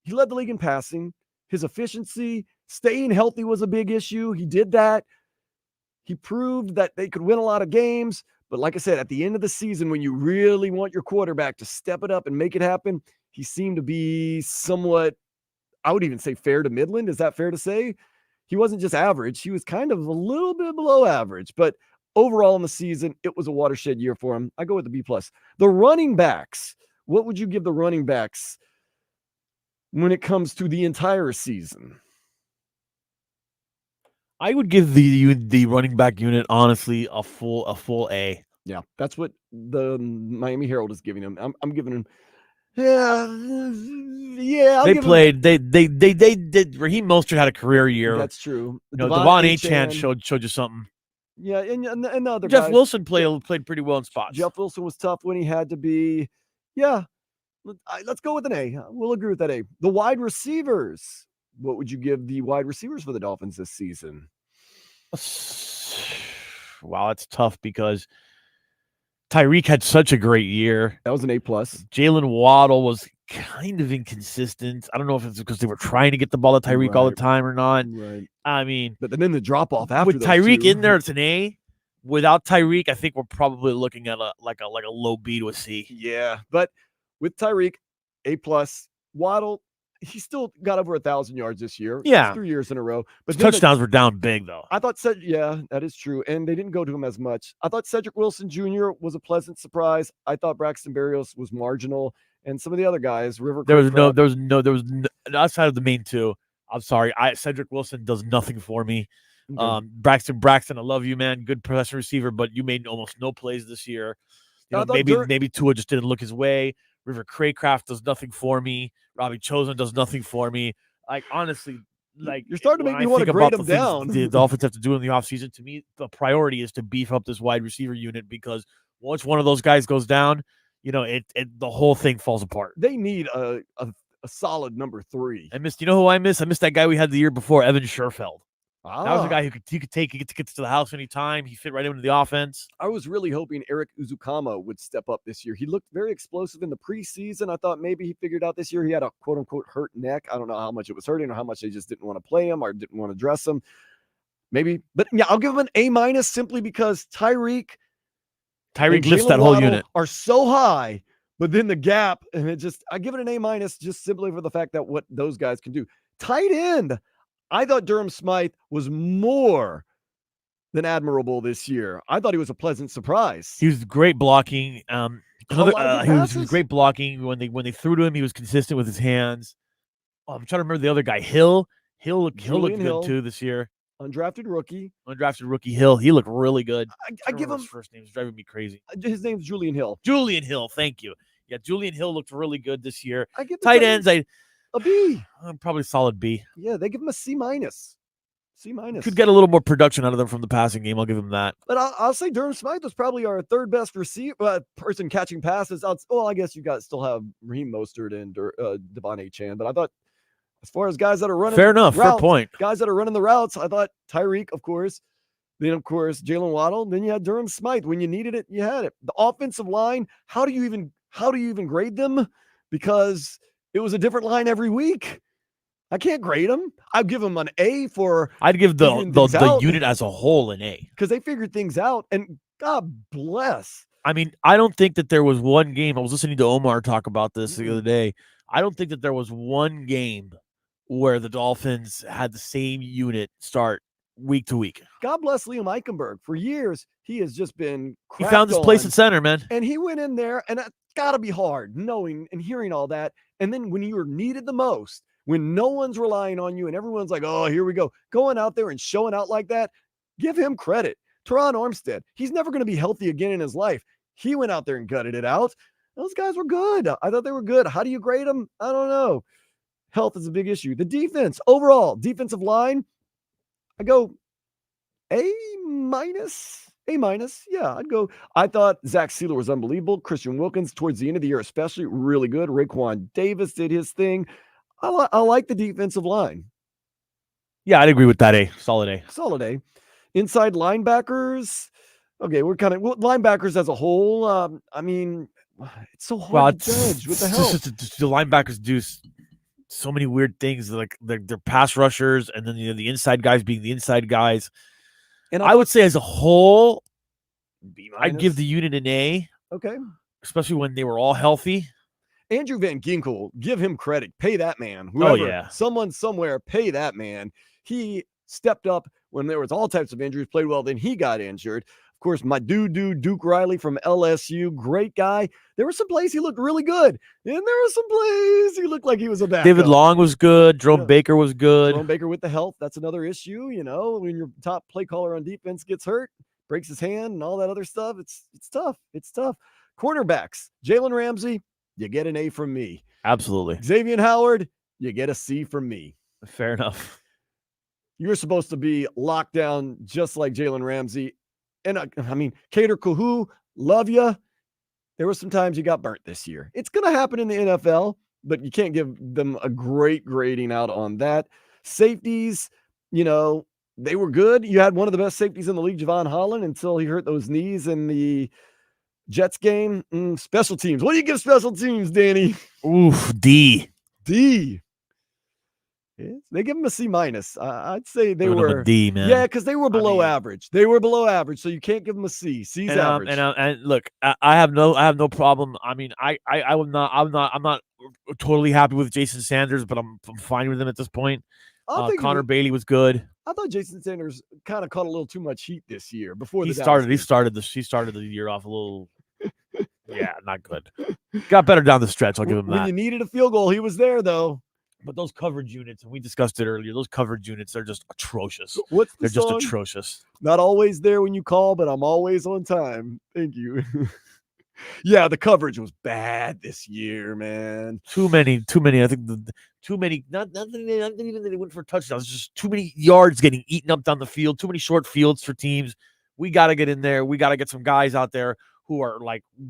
He led the league in passing. His efficiency, staying healthy was a big issue. He did that. He proved that they could win a lot of games. But like I said, at the end of the season, when you really want your quarterback to step it up and make it happen, he seemed to be somewhat, I would even say fair to Midland. Is that fair to say? He wasn't just average. He was kind of a little bit below average. But overall in the season, it was a watershed year for him. I go with the B+. The running backs, what would you give the running backs when it comes to the entire season? I would give the running back unit, honestly, a full A. Yeah, that's what the Miami Herald is giving him. I'm giving him. Yeah. They played. They did. Raheem Mostert had a career year. That's true. Devon Achane showed you something. Yeah, and other Jeff guys. Wilson played pretty well in spots. Jeff Wilson was tough when he had to be. Yeah, let's go with an A. We'll agree with that A. The wide receivers. What would you give the wide receivers for the Dolphins this season? Wow, it's tough because Tyreek had such a great year. That was an A+. Jalen Waddle was kind of inconsistent. I don't know if it's because they were trying to get the ball to Tyreek all the time or not. Right. I mean, but then the drop off after with Tyreek in there, it's an A. Without Tyreek, I think we're probably looking at a low B to a C. Yeah, but with Tyreek, A+. Waddle, he still got over 1,000 yards this year. Yeah, 3 years in a row. But his touchdowns were down big though. I thought, that is true, and they didn't go to him as much. I thought Cedric Wilson Jr. was a pleasant surprise. I thought Braxton Berrios was marginal, and some of the other guys, there was no outside of the main two. I'm sorry, Cedric Wilson does nothing for me. Okay. Braxton, I love you, man. Good possession receiver, but you made almost no plays this year. Maybe Tua just didn't look his way. River Craycraft does nothing for me. Robbie Chosen does nothing for me. Like, honestly, you're starting to make me want to grade them down. The Dolphins have to do in the offseason. To me, the priority is to beef up this wide receiver unit because once one of those guys goes down, the whole thing falls apart. They need a solid number 3. I missed. You know who I missed? I missed that guy we had the year before, Evan Scherfeld. Ah, That was a guy who could get to the house anytime. He fit right into the offense. I was really hoping Eric Uzukama would step up this year. He looked very explosive in the preseason. I thought maybe he figured out this year he had a quote-unquote hurt neck. I don't know how much it was hurting or how much they just didn't want to play him or didn't want to dress him. Maybe. But, yeah, I'll give him an A- simply because Tyreek lifts that whole unit. Are so high, but then the gap, and I give it an A- just simply for the fact that what those guys can do. Tight end. I thought Durham Smythe was more than admirable this year. I thought he was a pleasant surprise. He was great blocking. He was great blocking when they threw to him. He was consistent with his hands. Oh, I'm trying to remember the other guy, Hill. Hill looked good too this year. Undrafted rookie Hill. He looked really good. I give him his first name. It's driving me crazy. His name's Julian Hill. Julian Hill. Thank you. Yeah, Julian Hill looked really good this year. I give tight ends. A B. Probably solid B. Yeah, they give him a C-. C-. Could get a little more production out of them from the passing game. I'll give him that. But I'll say Durham Smythe was probably our third best person catching passes. I guess you guys still have Raheem Mostert and Devon Achane. But I thought as far as guys that are running fair enough, routes, fair point. Guys that are running the routes, I thought Tyreek, of course. Then, of course, Jalen Waddle. Then you had Durham Smythe. When you needed it, you had it. The offensive line, how do you even grade them? Because it was a different line every week. I can't grade them. I'd give them an A for. I'd give the unit as a whole an A because they figured things out. And God bless. I mean, I don't think that there was one game. I was listening to Omar talk about this the other day. I don't think that there was one game where the Dolphins had the same unit start week to week. God bless Liam Eichenberg. For years, he has just been. He found his place at center, man. And he went in there, and it's got to be hard knowing and hearing all that. And then when you were needed the most, when no one's relying on you and everyone's like, oh, here we go, going out there and showing out like that, give him credit. Teron Armstead, he's never going to be healthy again in his life. He went out there and gutted it out. Those guys were good. I thought they were good. How do you grade them? I don't know. Health is a big issue. The defense, overall, defensive line, I go A-. Yeah, I'd go. I thought Zach Sealer was unbelievable. Christian Wilkins, towards the end of the year especially, really good. Raekwon Davis did his thing. I like the defensive line. Yeah, I'd agree with that. A. Solid A. Solid A. Inside linebackers. Okay, we're kind of linebackers as a whole. I mean, it's so hard to judge with the help. The linebackers do so many weird things, like they're pass rushers, and then the inside guys being the inside guys. And I would say as a whole, B-. I'd give the unit an A. Okay. Especially when they were all healthy. Andrew Van Ginkel, give him credit. Pay that man. Whoever, someone somewhere, pay that man. He stepped up when there was all types of injuries, played well, then he got injured. Of course, my Duke Riley from LSU, great guy. There were some plays he looked really good. And there were some plays he looked like he was a backup. David Long was good. Jerome Baker was good. Jerome Baker with the health, that's another issue. When your top play caller on defense gets hurt, breaks his hand and all that other stuff, it's tough. It's tough. Cornerbacks, Jalen Ramsey, you get an A from me. Absolutely. Xavier Howard, you get a C from me. Fair enough. You're supposed to be locked down just like Jalen Ramsey. And I mean, Kader Kuhu, love you. There were some times you got burnt this year. It's going to happen in the NFL, but you can't give them a great grading out on that. Safeties, they were good. You had one of the best safeties in the league, Javon Holland, until he hurt those knees in the Jets game. Special teams. What do you give special teams, Danny? Oof, D. They give them a C-. I'd say they were a D, man. Yeah, because they were below average. They were below average, so you can't give them a C. C's average. And look, I have no problem. I mean, I'm not totally happy with Jason Sanders, but I'm fine with him at this point. Connor Bailey was good. I thought Jason Sanders kind of caught a little too much heat this year before he started the year off a little. Yeah, not good. Got better down the stretch. I'll give him that. When you needed a field goal, he was there though. But those coverage units, and we discussed it earlier, those coverage units are just atrocious. They're just atrocious. Not always there when you call, but I'm always on time. Thank you. Yeah, the coverage was bad this year, man. Too many. I think too many. Not even that they went for touchdowns. Just too many yards getting eaten up down the field. Too many short fields for teams. We got to get in there. We got to get some guys out there who are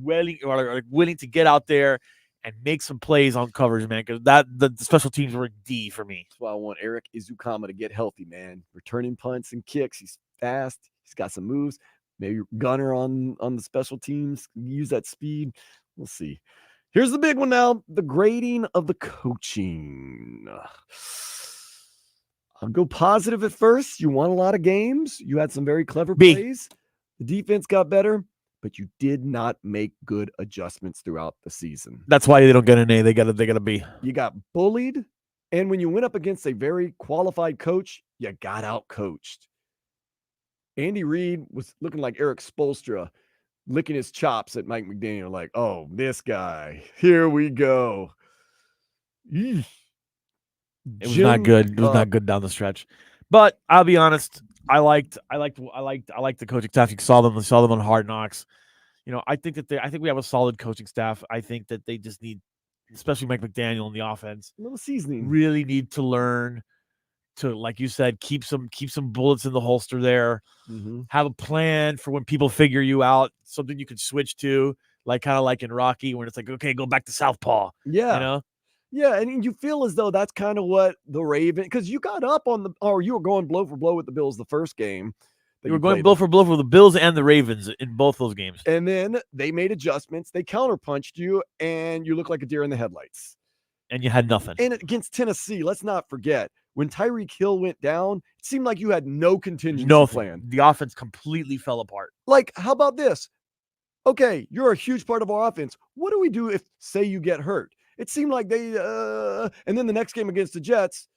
willing to get out there and make some plays on coverage, man. Because the special teams were a D for me. That's why I want Eric Izukama to get healthy, man. Returning punts and kicks. He's fast. He's got some moves. Maybe gunner on the special teams. Use that speed. We'll see. Here's the big one now. The grading of the coaching. I'll go positive at first. You won a lot of games. You had some very clever B. plays. The defense got better, but you did not make good adjustments throughout the season. That's why they don't get an A. They got a B. You got bullied, and when you went up against a very qualified coach, you got out coached. Andy Reid was looking like Eric Spoelstra, licking his chops at Mike McDaniel, like, oh, this guy, here we go. Eesh. It was not good. It was not good down the stretch. But I'll be honest, I liked the coaching staff. You saw them on Hard Knocks. I think we have a solid coaching staff. I think that they just need, especially Mike McDaniel in the offense, a little seasoning. Really need to learn to, like you said, keep some bullets in the holster there. Mm-hmm. Have a plan for when people figure you out, something you can switch to, kind of like in Rocky, when it's like, okay, go back to southpaw. Yeah. Yeah, and you feel as though that's kind of what the Ravens, because you got up you were going blow for blow with the Bills the first game. You were going blow for blow for the Bills and the Ravens in both those games. And then they made adjustments. They counterpunched you, and you look like a deer in the headlights. And you had nothing. And against Tennessee, let's not forget, when Tyreek Hill went down, it seemed like you had no contingency plan. The offense completely fell apart. Like, how about this? Okay, you're a huge part of our offense. What do we do if, say, you get hurt? It seemed like they and then the next game against the Jets,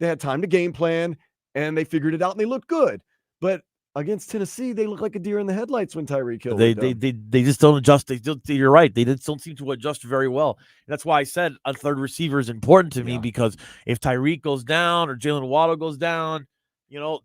they had time to game plan, and they figured it out, and they looked good. But against Tennessee, they look like a deer in the headlights when Tyreek Hill. They just don't adjust. You're right. They just don't seem to adjust very well. And that's why I said a third receiver is important to me, because if Tyreek goes down or Jalen Waddle goes down, you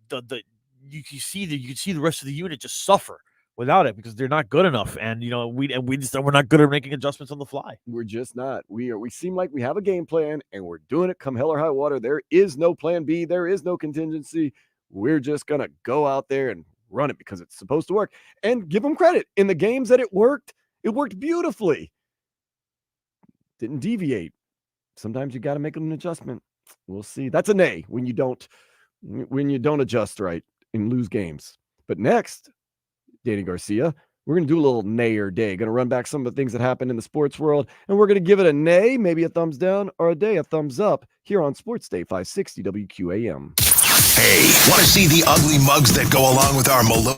can see the rest of the unit just suffer without it, because they're not good enough. And we're not good at making adjustments on the fly. We're just not. We seem like we have a game plan, and we're doing it come hell or high water. There is no plan B. There is no contingency. We're just going to go out there and run it because it's supposed to work. And give them credit. In the games that it worked beautifully. Didn't deviate. Sometimes you got to make an adjustment. We'll see. That's an A when you don't adjust right and lose games. But next, Danny Garcia, we're going to do a little nayer day. Going to run back some of the things that happened in the sports world, and we're going to give it a nay, maybe a thumbs down, or a thumbs up here on Sports Day 560 WQAM. Hey, want to see the ugly mugs that go along with our Malone?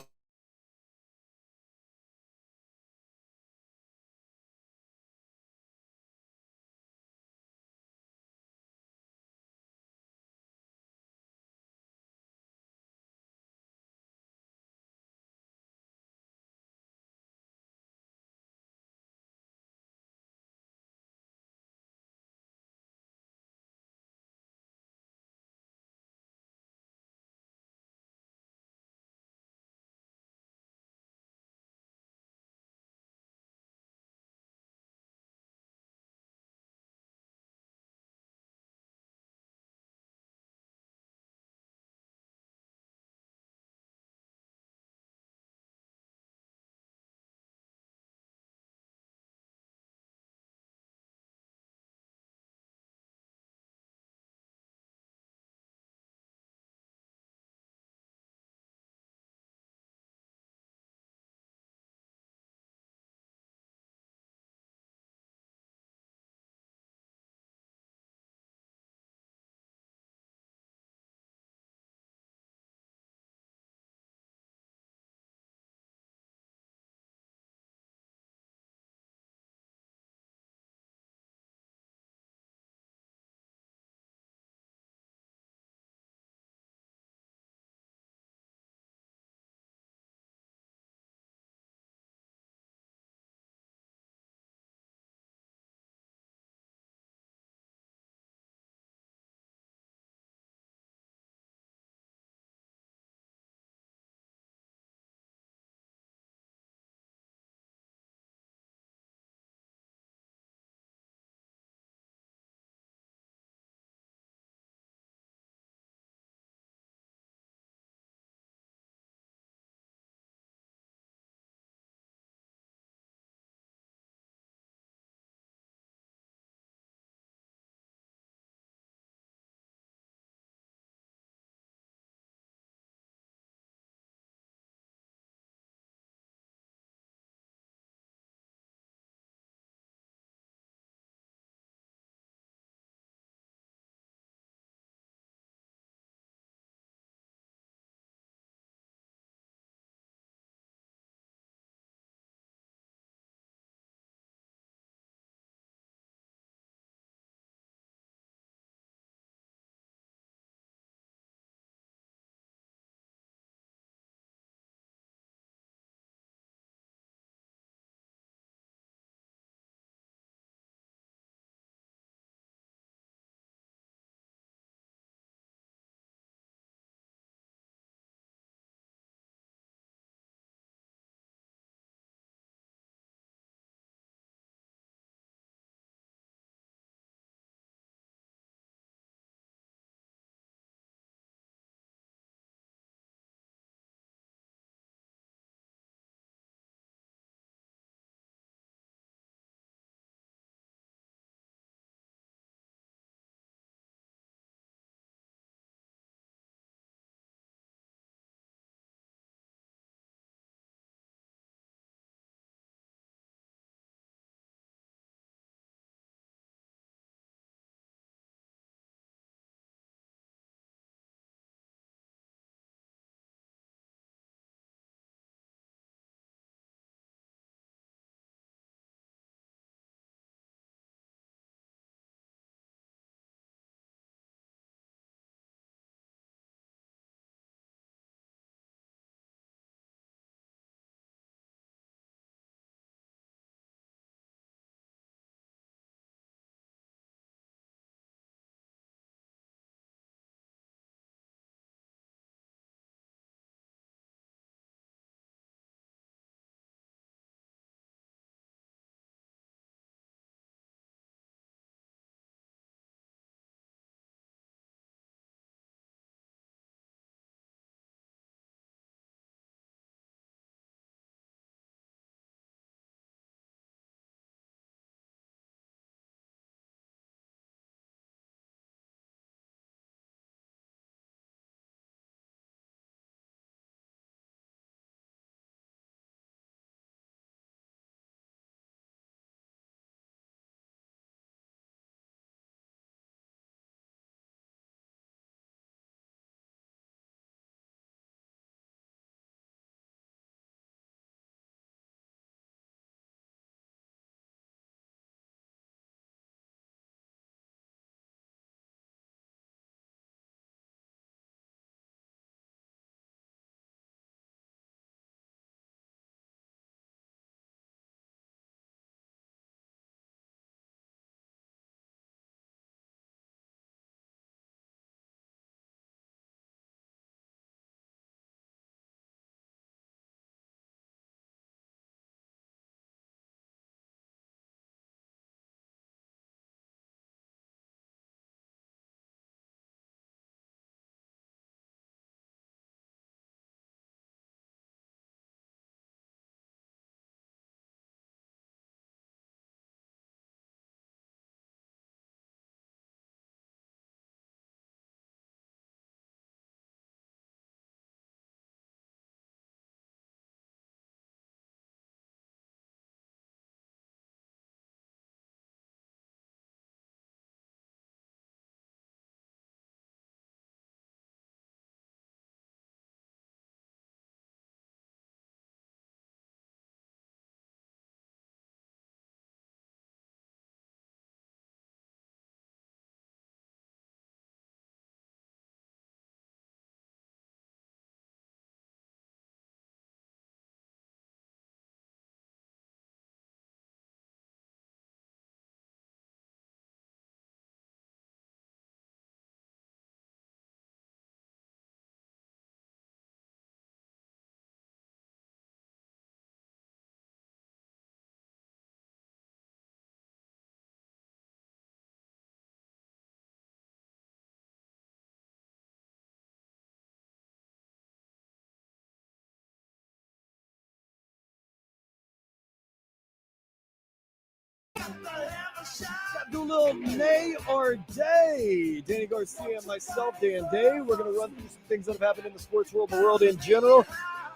Do a little nay or day. Danny Garcia and myself, Dan Day. We're going to run through some things that have happened in the sports world, the world in general.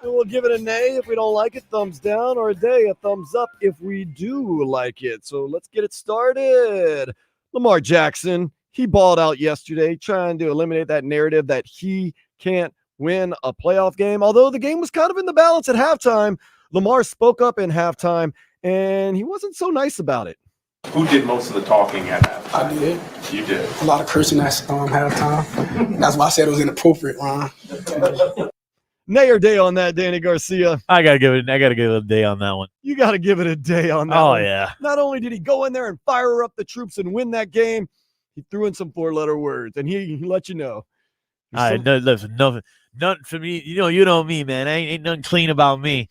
And we'll give it a nay if we don't like it, thumbs down, or a day, a thumbs up if we do like it. So let's get it started. Lamar Jackson, he balled out yesterday trying to eliminate that narrative that he can't win a playoff game. Although the game was kind of in the balance at halftime, Lamar spoke up in halftime, and he wasn't so nice about it. Who did most of the talking at halftime? I did. You did. A lot of cursing at halftime. That's why I said it was inappropriate, Ron. Nay or day on that, Danny Garcia? I gotta give it a day on that one. You got to give it a day on that Oh one. yeah. Not only did he go in there and fire up the troops and win that game, he threw in some 4-letter words, and he let you know. Listen, nothing for me. You know me, man. Ain't nothing clean about me.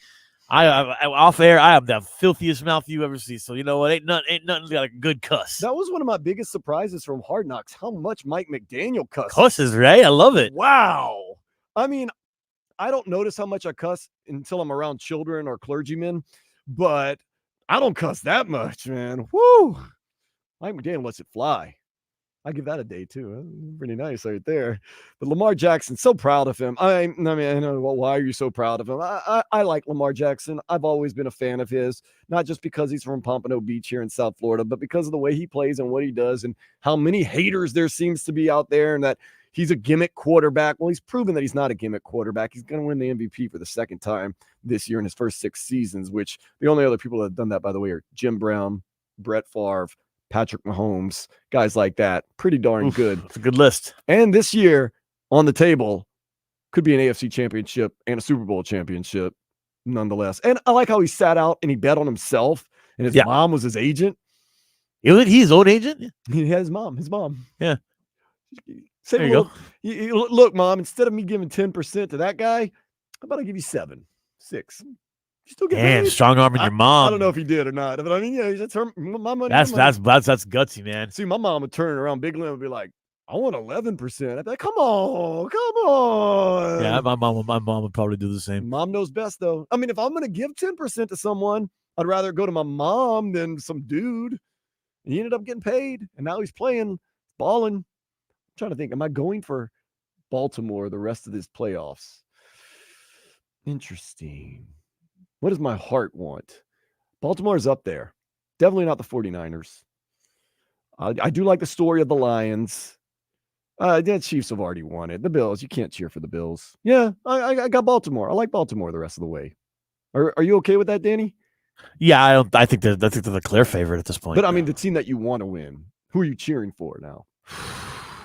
I off air, I have the filthiest mouth you ever see. So you know what? Ain't nothing got a good cuss. That was one of my biggest surprises from Hard Knocks, how much Mike McDaniel cusses. Cusses, right? I love it. Wow. I mean, I don't notice how much I cuss until I'm around children or clergymen, but I don't cuss that much, man. Woo! Mike McDaniel lets it fly. I give that a day too. That's pretty nice right there. But Lamar Jackson, so proud of him. I know. Well, why are you so proud of him? I like Lamar Jackson. I've always been a fan of his, not just because he's from Pompano Beach here in South Florida, but because of the way he plays and what he does and how many haters there seems to be out there and that he's a gimmick quarterback. Well, he's proven that he's not a gimmick quarterback. He's going to win the MVP for the second time this year in his first 6 seasons, which the only other people that have done that, by the way, are Jim Brown, Brett Favre, Patrick Mahomes, guys like that. Pretty darn good. It's a good list. And this year on the table could be an AFC championship and a Super Bowl championship nonetheless. And I like how he sat out and he bet on himself and his mom was his agent. He's his own agent? He had his mom. Yeah. Say, there you go. Look, Mom, instead of me giving 10% to that guy, how about I give you 7, 6? You still get Damn, paid. strong arming your mom. I don't know if he did or not, but I mean, yeah, that's her. My money. That's my money. that's gutsy, man. See, my mom would turn around, Big Lim would be like, "I want 11%." I'd be like, "Come on." Yeah, my mom would probably do the same. Mom knows best, though. I mean, if I'm gonna give 10% to someone, I'd rather go to my mom than some dude. And he ended up getting paid, and now he's playing, balling. I'm trying to think, am I going for Baltimore the rest of this playoffs? Interesting. What does my heart want? Baltimore's up there. Definitely not the 49ers. I do like the story of the Lions. The Chiefs have already won it. The Bills, you can't cheer for the Bills. Yeah, I got Baltimore. I like Baltimore the rest of the way. Are you okay with that, Danny? Yeah, I think they're the clear favorite at this point. But I mean, the team that you want to win, who are you cheering for now?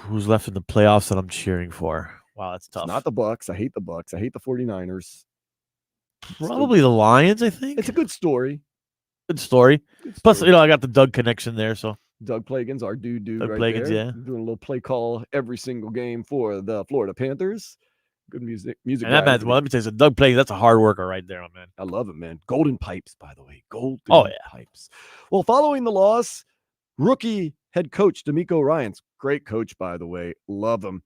Who's left in the playoffs that I'm cheering for? Wow, that's tough. It's not the Bucks. I hate the Bucks. I hate the 49ers. Probably the Lions, I think. It's a good story. Good story. Plus, I got the Doug connection there, so. Doug Plagans, our dude Doug right Plagans, there. yeah. Doing a little play call every single game for the Florida Panthers. Good music. And that man, well, let me tell you, so Doug Plagans, that's a hard worker right there, man. I love it, man. Golden pipes, by the way. Golden pipes. Well, following the loss, rookie head coach D'Amico Ryans, great coach, by the way. Love him.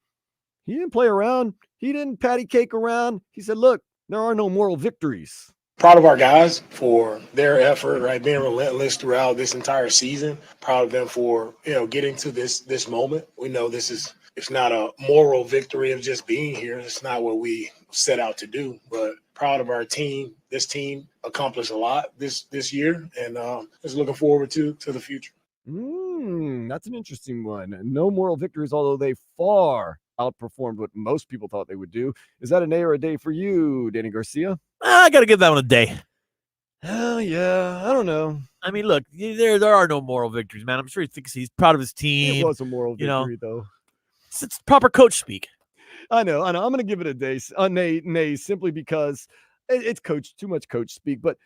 He didn't play around. He didn't patty cake around. He said, look, there are no moral victories. Proud of our guys for their effort, right? Being relentless throughout this entire season. Proud of them for, getting to this moment. We know it's not a moral victory of just being here. It's not what we set out to do, but proud of our team. This team accomplished a lot this year, and just looking forward to the future. That's an interesting one. No moral victories, although they far outperformed what most people thought they would do. Is that an A or a day for you, Danny Garcia? I got to give that one a day. Oh, yeah. I don't know. I mean, look, there are no moral victories, man. I'm sure he thinks he's proud of his team. It was a moral victory, though. It's proper coach speak. I know. I'm going to give it a day, nay, simply because it's too much coach speak. But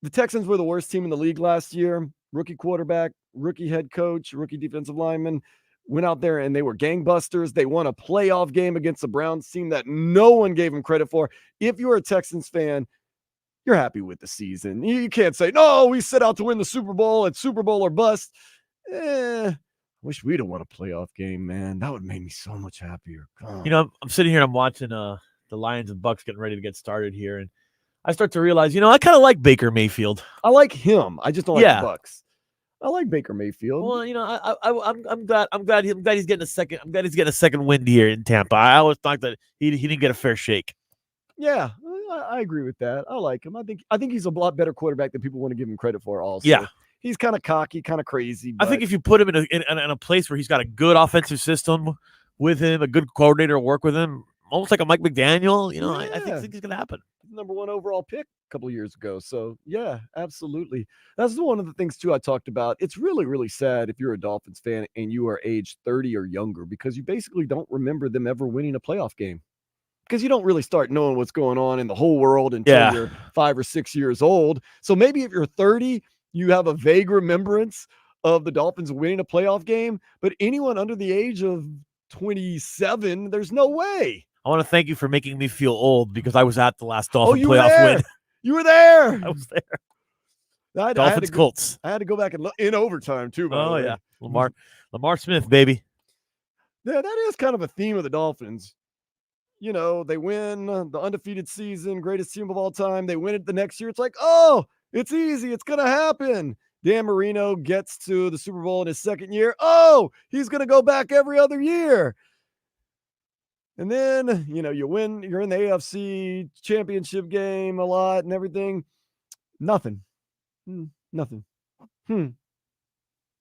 the Texans were the worst team in the league last year. Rookie quarterback, rookie head coach, rookie defensive lineman. Went out there and they were gangbusters. They won a playoff game against the Browns team that no one gave them credit for. If you're a Texans fan, you're happy with the season. You can't say, no, we set out to win the Super Bowl. It's Super Bowl or bust. Wish we'd have won a playoff game, man. That would make me so much happier. God. I'm sitting here and I'm watching the Lions and Bucks getting ready to get started here. And I start to realize, I kind of like Baker Mayfield. I like him. I just don't like the Bucks. I like Baker Mayfield. Well, I'm glad he's getting a second. I'm glad he's getting a second wind here in Tampa. I always thought that he didn't get a fair shake. Yeah, I agree with that. I like him. I think he's a lot better quarterback than people want to give him credit for. Also, Yeah. He's kind of cocky, kind of crazy. I think if you put him in a place where he's got a good offensive system with him, a good coordinator to work with him, almost like a Mike McDaniel, I think it's going to happen. Number 1 overall pick a couple of years ago. So yeah, absolutely. That's one of the things too I talked about. It's really, really sad if you're a Dolphins fan and you are age 30 or younger, because you basically don't remember them ever winning a playoff game. Because you don't really start knowing what's going on in the whole world until you're 5 or 6 years old. So maybe if you're 30, you have a vague remembrance of the Dolphins winning a playoff game, but anyone under the age of 27, there's no way. I want to thank you for making me feel old, because I was at the last Dolphin you playoff were win. You were there. I was there. Dolphins Colts. I had to go back and look in overtime too. By the way. Yeah, Lamar Smith, baby. Yeah, that is kind of a theme of the Dolphins. They win the undefeated season, greatest team of all time. They win it the next year. It's like, oh, it's easy. It's going to happen. Dan Marino gets to the Super Bowl in his second year. Oh, he's going to go back every other year. And then, you win. You're in the AFC championship game a lot and everything. Nothing. Nothing.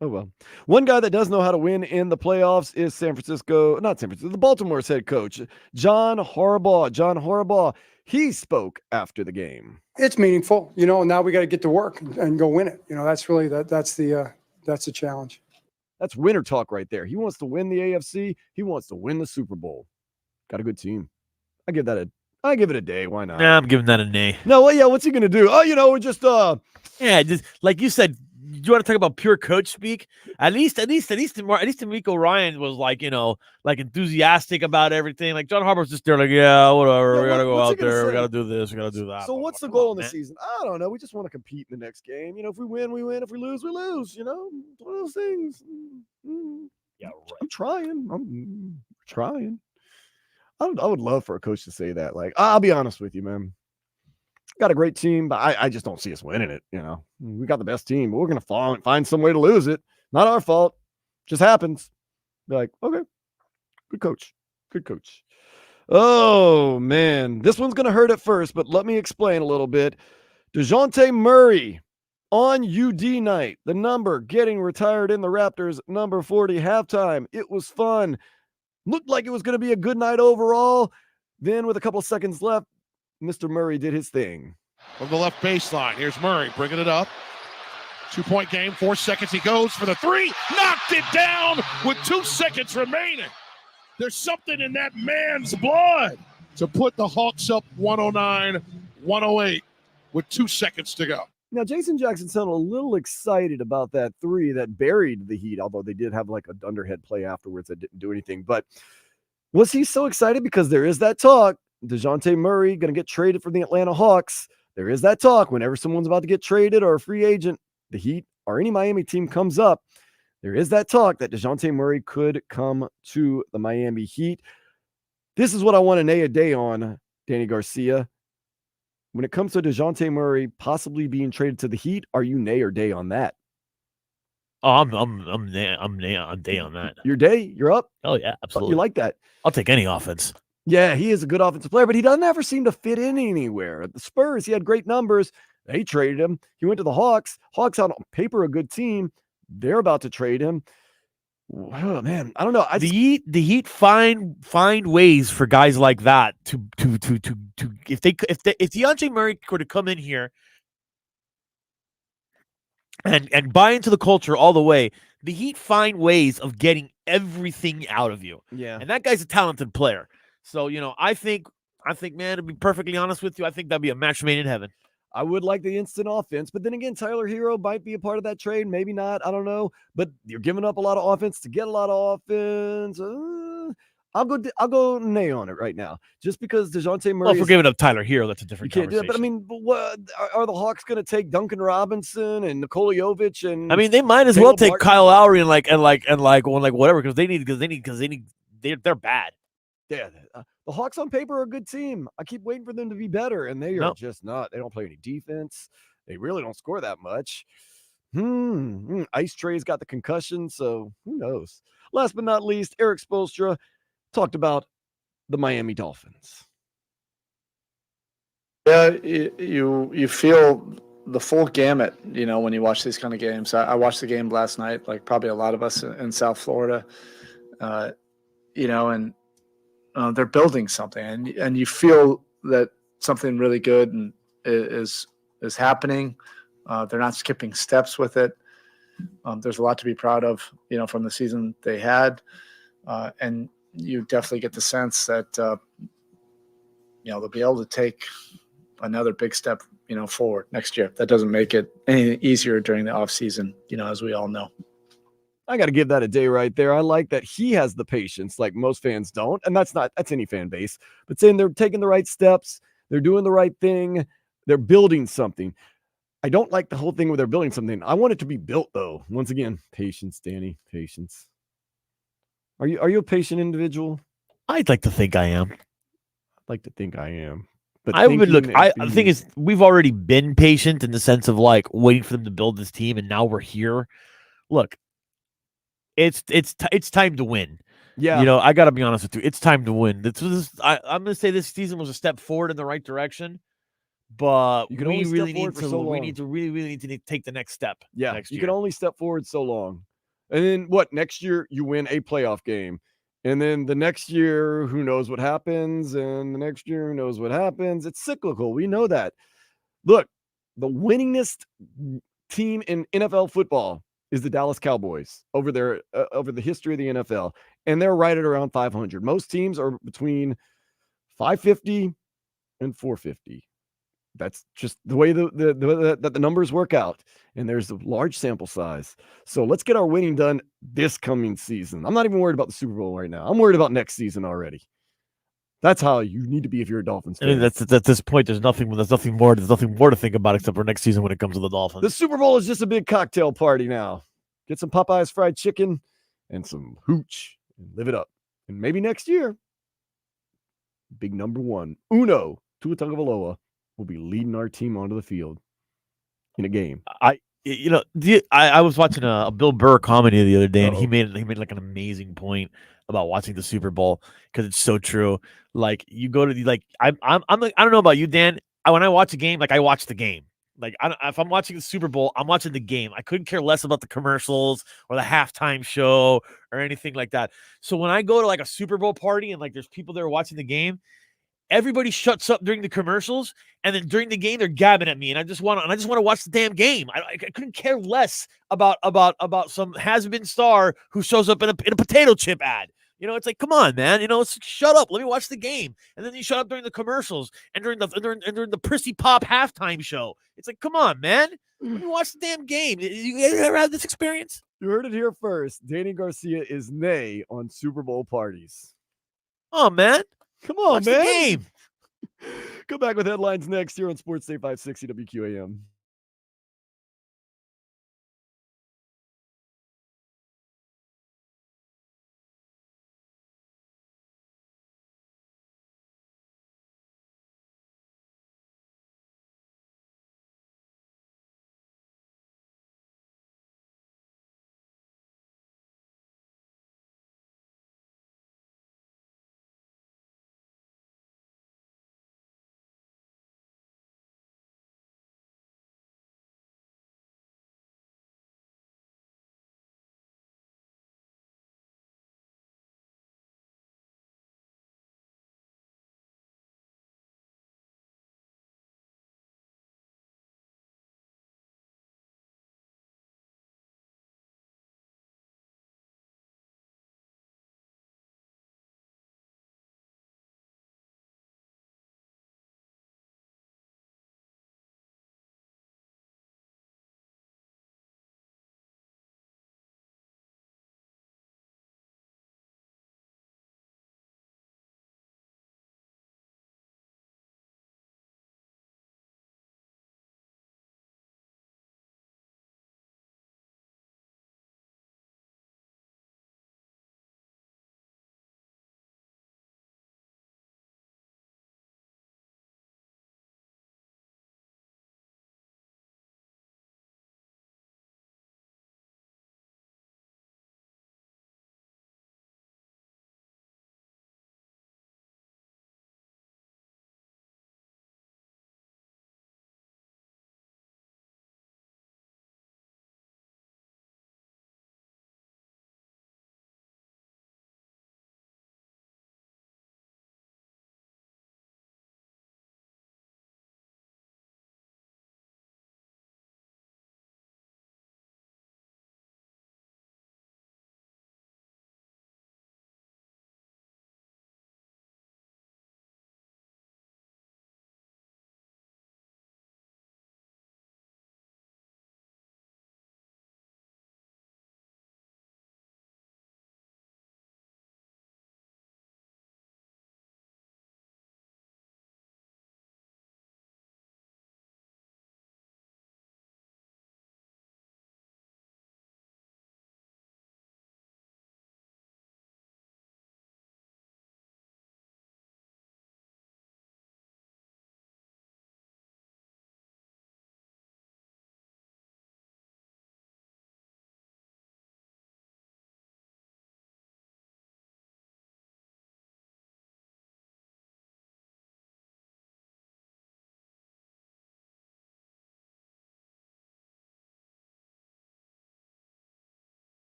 Oh, well. One guy that does know how to win in the playoffs is the Baltimore's head coach, John Harbaugh. John Harbaugh, he spoke after the game. It's meaningful, now we got to get to work and go win it. That's really, that's the challenge. That's winner talk right there. He wants to win the AFC. He wants to win the Super Bowl. Got a good team. I give it a day. Why not? Nah, I'm giving that an A. No, well, yeah, what's he going to do? Oh, we're just, just like you said, you want to talk about pure coach speak? At least DeMeco Ryan was like enthusiastic about everything. Like John Harbaugh's just there, like, yeah, whatever. We gotta go out there. We gotta do this. We gotta do that. So what's the goal in the season? I don't know. We just want to compete in the next game. If we win, we win. If we lose, we lose. One of those things. Yeah, right. I'm trying. I would love for a coach to say that. Like, I'll be honest with you, man. Got a great team, but I just don't see us winning it. We got the best team, but we're going to find some way to lose it. Not our fault. Just happens. Be like, okay, good coach. Oh, man. This one's going to hurt at first, but let me explain a little bit. DeJounte Murray on UD night. The number getting retired in the Raptors, number 40 halftime. It was fun. Looked like it was going to be a good night overall. Then with a couple of seconds left, Mr. Murray did his thing. From the left baseline, here's Murray bringing it up. 2-point game, 4 seconds. He goes for the three, knocked it down with 2 seconds remaining. There's something in that man's blood to put the Hawks up 109-108 with 2 seconds to go. Now, Jason Jackson sounded a little excited about that three that buried the Heat, although they did have like an underhead play afterwards that didn't do anything. But was he so excited? Because there is that talk. DeJounte Murray going to get traded from the Atlanta Hawks. There is that talk whenever someone's about to get traded or a free agent, the Heat or any Miami team comes up. There is that talk that DeJounte Murray could come to the Miami Heat. This is what I want to nay a day on, Danny Garcia. When it comes to DeJounte Murray possibly being traded to the Heat, are you nay or day on that? Oh, I'm day on that. Your day? You're up? Oh, yeah, absolutely. You like that? I'll take any offense. Yeah, he is a good offensive player, but he doesn't ever seem to fit in anywhere. At the Spurs, he had great numbers. They traded him. He went to the Hawks. Hawks on paper a good team. They're about to trade him. Oh, man, I don't know. The Heat find ways for guys like that to if DeJounte Murray were to come in here and buy into the culture all the way, the Heat find ways of getting everything out of you. Yeah, and that guy's a talented player. So I think, man, to be perfectly honest with you, I think that'd be a match made in heaven. I would like the instant offense, but then again, Tyler Hero might be a part of that trade. Maybe not. I don't know. But you're giving up a lot of offense to get a lot of offense. I'll go nay on it right now, just because DeJounte Murray. Well, if we're giving up Tyler Hero, that's a different conversation. But I mean, what are the Hawks going to take? Duncan Robinson and Nikola Jovic and I mean, they might as well take Kyle Lowry and whatever because they're bad. Yeah, the Hawks on paper are a good team. I keep waiting for them to be better, and they are just not. They don't play any defense. They really don't score that much. Ice Trey's got the concussion, so who knows? Last but not least, Eric Spoelstra talked about the Miami Dolphins. Yeah, you feel the full gamut, when you watch these kind of games. I watched the game last night, like probably a lot of us in South Florida, and they're building something, and you feel that something really good is happening. They're not skipping steps with it. There's a lot to be proud of, from the season they had, and you definitely get the sense that they'll be able to take another big step, forward next year. That doesn't make it any easier during the off season, as we all know. I got to give that a day right there. I like that he has the patience like most fans don't. And that's any fan base, but saying they're taking the right steps. They're doing the right thing. They're building something. I don't like the whole thing where they're building something. I want it to be built though. Once again, patience, Danny, patience. Are you a patient individual? I'd like to think I am. I'd like to think I am. But I would look. The thing is, we've already been patient in the sense of like waiting for them to build this team, and now we're here. Look, it's time to win. Yeah, I got to be honest with you. It's time to win. I'm going to say this season was a step forward in the right direction, but you can only step forward for so long. We need to really need to take the next step. Yeah, you can only step forward so long. And then next year you win a playoff game. And then the next year, who knows what happens? And the next year, who knows what happens? It's cyclical. We know that. Look, the winningest team in NFL football is the Dallas Cowboys over the history of the NFL. And they're right at around 500. Most teams are between 550 and 450. That's just the way the numbers work out, and there's a large sample size. So let's get our winning done this coming season. I'm not even worried about the Super Bowl right now. I'm worried about next season already. That's how you need to be if you're a Dolphins fan. I mean, that's at this point. There's nothing more to think about except for next season when it comes to the Dolphins. The Super Bowl is just a big cocktail party now. Get some Popeyes fried chicken and some hooch and live it up. And maybe next year, big number one, Tua Tagovailoa will be leading our team onto the field in a game. I was watching a Bill Burr comedy the other day, and he made like an amazing point about watching the Super Bowl because it's so true. Like you go to I'm like, I don't know about you, Dan. When I watch a game, like I watch the game. Like if I'm watching the Super Bowl, I'm watching the game. I couldn't care less about the commercials or the halftime show or anything like that. So when I go to like a Super Bowl party and like there's people there watching the game, everybody shuts up during the commercials, and then during the game they're gabbing at me, and I just want to watch the damn game. I couldn't care less about some has-been star who shows up in a potato chip ad. It's like, come on, man. Shut up. Let me watch the game. And then you shut up during the commercials and during the Prissy Pop halftime show. It's like, come on, man. Let me watch the damn game. You ever had this experience? You heard it here first. Danny Garcia is nay on Super Bowl parties. Oh, man. Come on, watch man. The game. Come back with headlines next year on Sports Day 560 WQAM.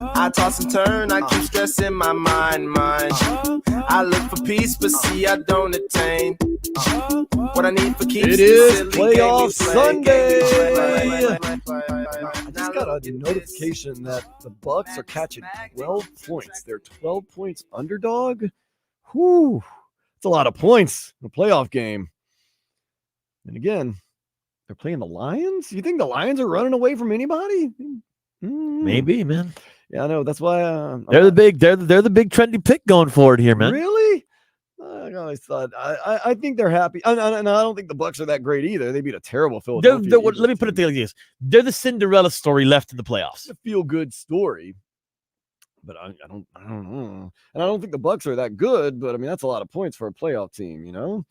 I toss and turn, I keep stressing my mind. I look for peace, but see I don't attain. What I need for keeps It is playoff Sunday. I just got a notification that the Bucks are catching 12 points. They're 12 points underdog. Whew, it's a lot of points in a playoff game. And again, they're playing the Lions. You think the Lions are running away from anybody? Maybe, man. Yeah, I know. That's why they're the big trendy pick going forward here, man. Really? I always thought I think they're happy. And I don't think the Bucks are that great either. They beat a terrible Philadelphia. Let me put it like this: they're the Cinderella story left in the playoffs. It's a feel-good story, but I don't know. And I don't think the Bucks are that good. But I mean, that's a lot of points for a playoff team. You know,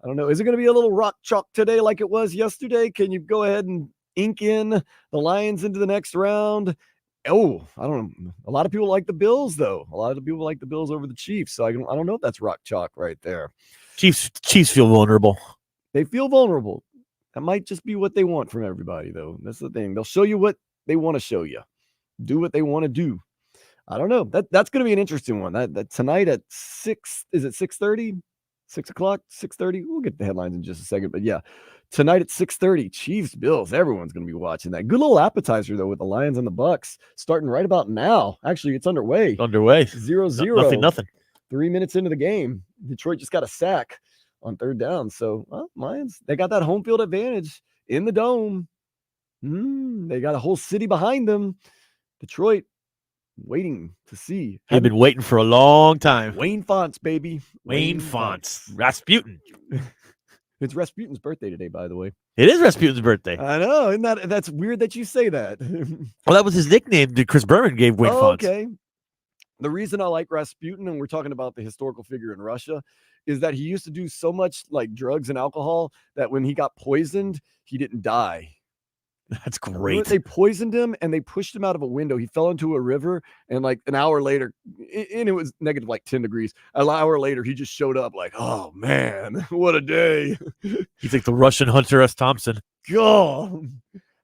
I don't know. Is it going to be a little rock chalk today like it was yesterday? Can you go ahead and ink in the Lions into the next round? Oh, I don't know. A lot of people like the Bills, though. A lot of people like the Bills over the Chiefs. So I don't know if that's rock chalk right there. Chiefs feel vulnerable. They feel vulnerable. That might just be what they want from everybody, though. That's the thing. They'll show you what they want to show you. Do what they want to do. I don't know. That's going to be an interesting one. That tonight at 6, is it 6:30? 6 o'clock, 6:30? We'll get the headlines in just a second. But yeah, tonight at 6:30, Chiefs, Bills. Everyone's going to be watching that. Good little appetizer, though, with the Lions and the Bucks starting right about now. Actually, it's underway. 0-0. Nothing. 3 minutes into the game. Detroit just got a sack on third down. So, Lions, they got that home field advantage in the dome. They got a whole city behind them. Detroit waiting to see. They've been waiting for a long time. Wayne Fonts, baby. Wayne Fonts. Rasputin. It's Rasputin's birthday today, by the way. It is Rasputin's birthday. I know. That's weird that you say that. Well, that was his nickname that Chris Berman gave Wayne Fonts. Okay. The reason I like Rasputin, and we're talking about the historical figure in Russia, is that he used to do so much like drugs and alcohol that when he got poisoned, he didn't die. That's great. They poisoned him and they pushed him out of a window. He fell into a river, and like an hour later, and it was negative like 10 degrees. An hour later, he just showed up like, oh man, what a day. He's like the Russian Hunter S. Thompson. God.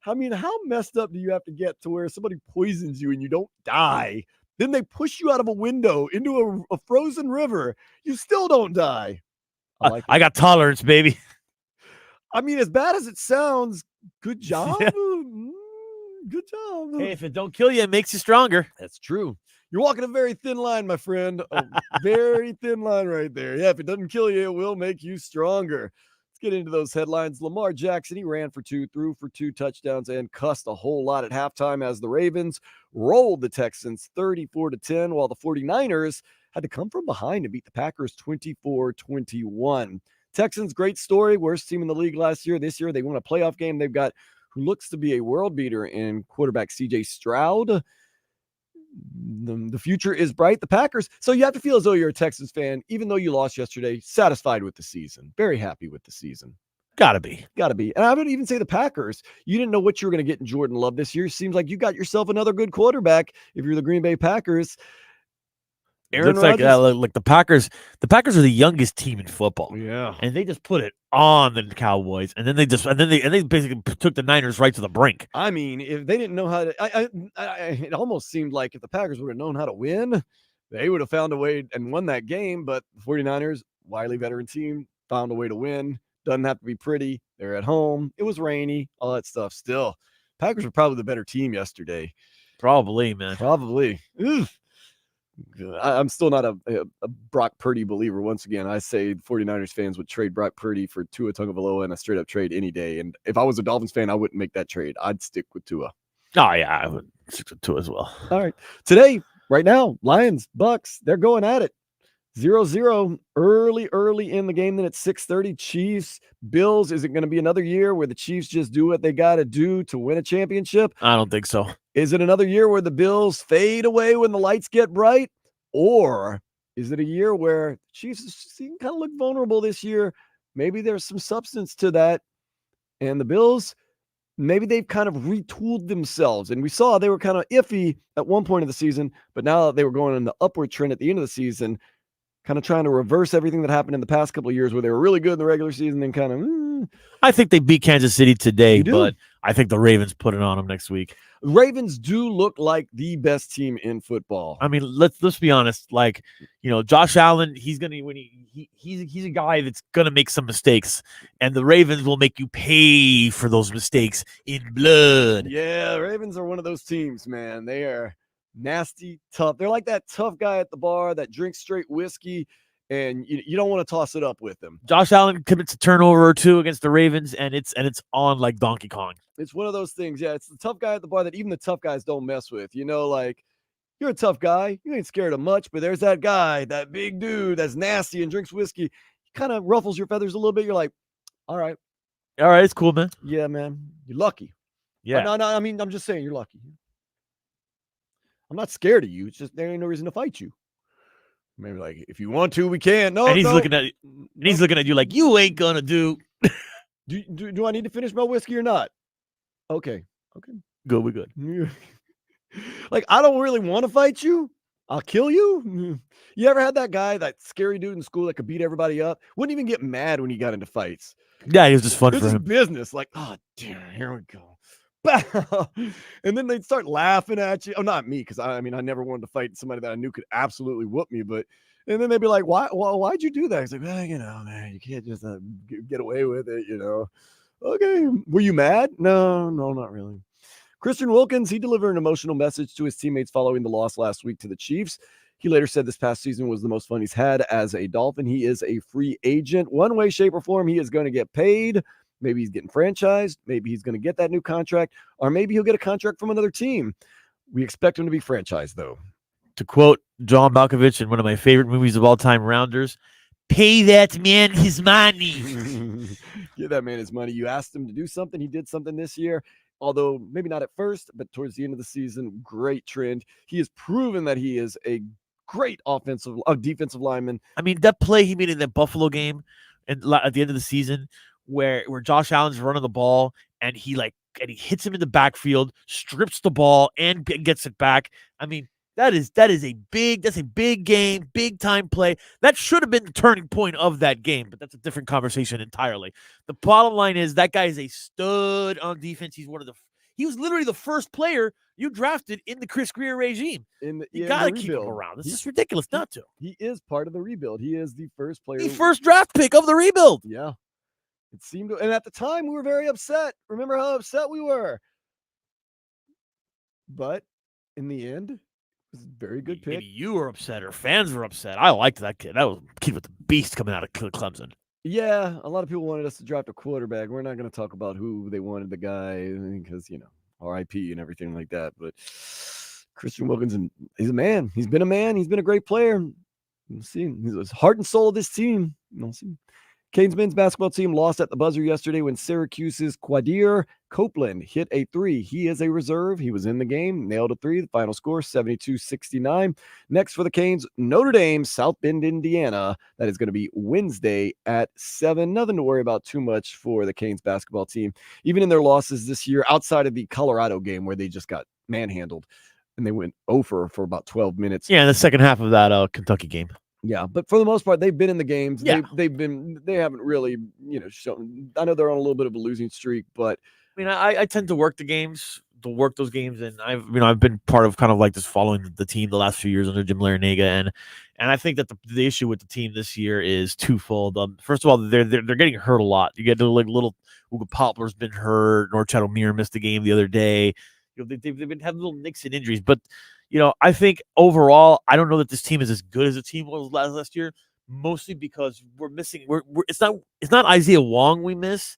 I mean, how messed up do you have to get to where somebody poisons you and you don't die? Then they push you out of a window into a frozen river. You still don't die. I got tolerance, baby. I mean, as bad as it sounds, good job. Yeah. Good job. Hey, if it don't kill you, it makes you stronger. That's true. You're walking a very thin line, my friend. A very thin line right there. Yeah, if it doesn't kill you, it will make you stronger. Let's get into those headlines. Lamar Jackson, he ran for 2, threw for 2 touchdowns, and cussed a whole lot at halftime as the Ravens rolled the Texans 34-10, while the 49ers had to come from behind to beat the Packers 24-21. Texans, great story. Worst team in the league last year. This year, they won a playoff game. They've got who looks to be a world beater in quarterback C.J. Stroud. The future is bright. The Packers. So you have to feel as though you're a Texans fan, even though you lost yesterday, satisfied with the season. Very happy with the season. Gotta be. And I would even say the Packers. You didn't know what you were going to get in Jordan Love this year. Seems like you got yourself another good quarterback if you're the Green Bay Packers. Looks like the Packers. The Packers are the youngest team in football. Yeah, and they just put it on the Cowboys, and then they basically took the Niners right to the brink. I mean, if they didn't know how to, it almost seemed like if the Packers would have known how to win, they would have found a way and won that game. But the 49ers, wily veteran team, found a way to win. Doesn't have to be pretty. They're at home. It was rainy, all that stuff. Still, Packers were probably the better team yesterday. Probably, man. Probably. Ugh. I'm still not a Brock Purdy believer. Once again, I say 49ers fans would trade Brock Purdy for Tua Tagovailoa in a straight-up trade any day. And if I was a Dolphins fan, I wouldn't make that trade. I'd stick with Tua. Oh, yeah, I would stick with Tua as well. All right. Today, right now, Lions, Bucks, they're going at it. 0-0 early in the game. Then it's 6:30. Chiefs, Bills. Is it going to be another year where the Chiefs just do what they got to do to win a championship? I don't think so. Is it another year where the Bills fade away when the lights get bright? Or is it a year where the Chiefs seem kind of look vulnerable this year? Maybe there's some substance to that. And the Bills, maybe they've kind of retooled themselves. And we saw they were kind of iffy at one point of the season, but now they were going in the upward trend at the end of the season, kind of trying to reverse everything that happened in the past couple of years where they were really good in the regular season and kind of I think they beat Kansas City today, You do? but I think the Ravens put it on them next week. Ravens do look like the best team in football. I mean, let's be honest. Like, Josh Allen, he's gonna when he's a guy that's gonna make some mistakes, and the Ravens will make you pay for those mistakes in blood. Yeah, Ravens are one of those teams, man. They are nasty, tough. They're like that tough guy at the bar that drinks straight whiskey, and you don't want to toss it up with them. Josh Allen commits a turnover or two against the Ravens, and it's on like Donkey Kong. It's one of those things. Yeah, it's the tough guy at the bar that even the tough guys don't mess with. Like you're a tough guy. You ain't scared of much, but there's that guy, that big dude that's nasty and drinks whiskey. He kind of ruffles your feathers a little bit. You're like, all right, it's cool, man. Yeah, man. You're lucky. Yeah. No, I mean, I'm just saying you're lucky. I'm not scared of you. It's just there ain't no reason to fight you. Maybe like if you want to, we can. No, and he's no. looking at you like you ain't gonna do. Do I need to finish my whiskey or not? Okay. Good, we good. Like I don't really want to fight you. I'll kill you. You ever had that guy, that scary dude in school that could beat everybody up? Wouldn't even get mad when he got into fights. Yeah, it was just fun It was for his him. business. Like, oh, dear, here we go. And then they'd start laughing at you. Oh, not me, because I never wanted to fight somebody that I knew could absolutely whoop me. And then they'd be like, why'd you do that? He's like, well, man, you can't just get away with it, Okay. Were you mad? No, not really. Christian Wilkins, he delivered an emotional message to his teammates following the loss last week to the Chiefs. He later said this past season was the most fun he's had as a Dolphin. He is a free agent. One way, shape, or form, he is going to get paid. Maybe he's getting franchised. Maybe he's going to get that new contract. Or maybe he'll get a contract from another team. We expect him to be franchised, though. To quote John Malkovich in one of my favorite movies of all time, Rounders, pay that man his money. Give that man his money. You asked him to do something. He did something this year. Although maybe not at first, but towards the end of the season, great trend. He has proven that he is a great defensive lineman. I mean, that play he made in that Buffalo game and at the end of the season where Josh Allen's running the ball and he hits him in the backfield, strips the ball and gets it back. I mean, that's a big game, big time play. That should have been the turning point of that game, but that's a different conversation entirely. The bottom line is that guy is a stud on defense. He was literally the first player you drafted in the Chris Greer regime. You got to keep him around. This is ridiculous not to. He is part of the rebuild. He is the first player. The first draft pick of the rebuild. Yeah. It seemed to, and at the time we were very upset. Remember how upset we were? But in the end, it was a very good pick. Maybe you were upset or fans were upset. I liked that kid. That was a kid with the beast coming out of Clemson. Yeah, a lot of people wanted us to draft a quarterback. We're not going to talk about who they wanted the guy because, RIP and everything like that. But Christian Wilkins, he's a man. He's been a man. He's been a great player. We'll see. He's the heart and soul of this team. We'll see. Canes men's basketball team lost at the buzzer yesterday when Syracuse's Quadir Copeland hit a three. He is a reserve. He was in the game, nailed a three. The final score, 72-69. Next for the Canes, Notre Dame, South Bend, Indiana. That is going to be Wednesday at 7. Nothing to worry about too much for the Canes basketball team. Even in their losses this year, outside of the Colorado game where they just got manhandled and they went over for about 12 minutes. Yeah, in the second half of that Kentucky game. Yeah, but for the most part, they've been in the games. Yeah. They haven't really, shown. I know they're on a little bit of a losing streak, but I mean, I tend to work those games, and I've been part of kind of like this following the team the last few years under Jim Larinaga, and I think that the issue with the team this year is twofold. First of all, they're getting hurt a lot. You get little Uga Poplar's been hurt. Norchad O'Meara missed the game the other day. They've been having little nicks and injuries, but. I think overall, I don't know that this team is as good as the team was last year, mostly because we're missing. It's not Isaiah Wong we miss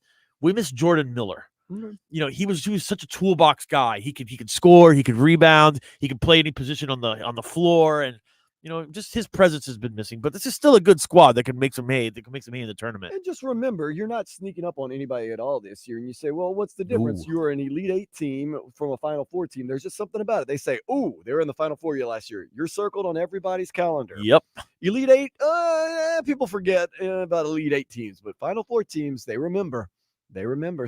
Jordan Miller. Mm-hmm. He was such a toolbox guy. He could score, he could rebound, he could play any position on the floor, and just his presence has been missing. But this is still a good squad that can make some hay. That can make some hay in the tournament. And just remember, you're not sneaking up on anybody at all this year. And you say, well, what's the difference? Ooh. You're an Elite Eight team from a Final Four team. There's just something about it. They say, ooh, they were in the Final Four last year. You're circled on everybody's calendar. Yep. Elite Eight, people forget about Elite Eight teams, but Final Four teams, they remember.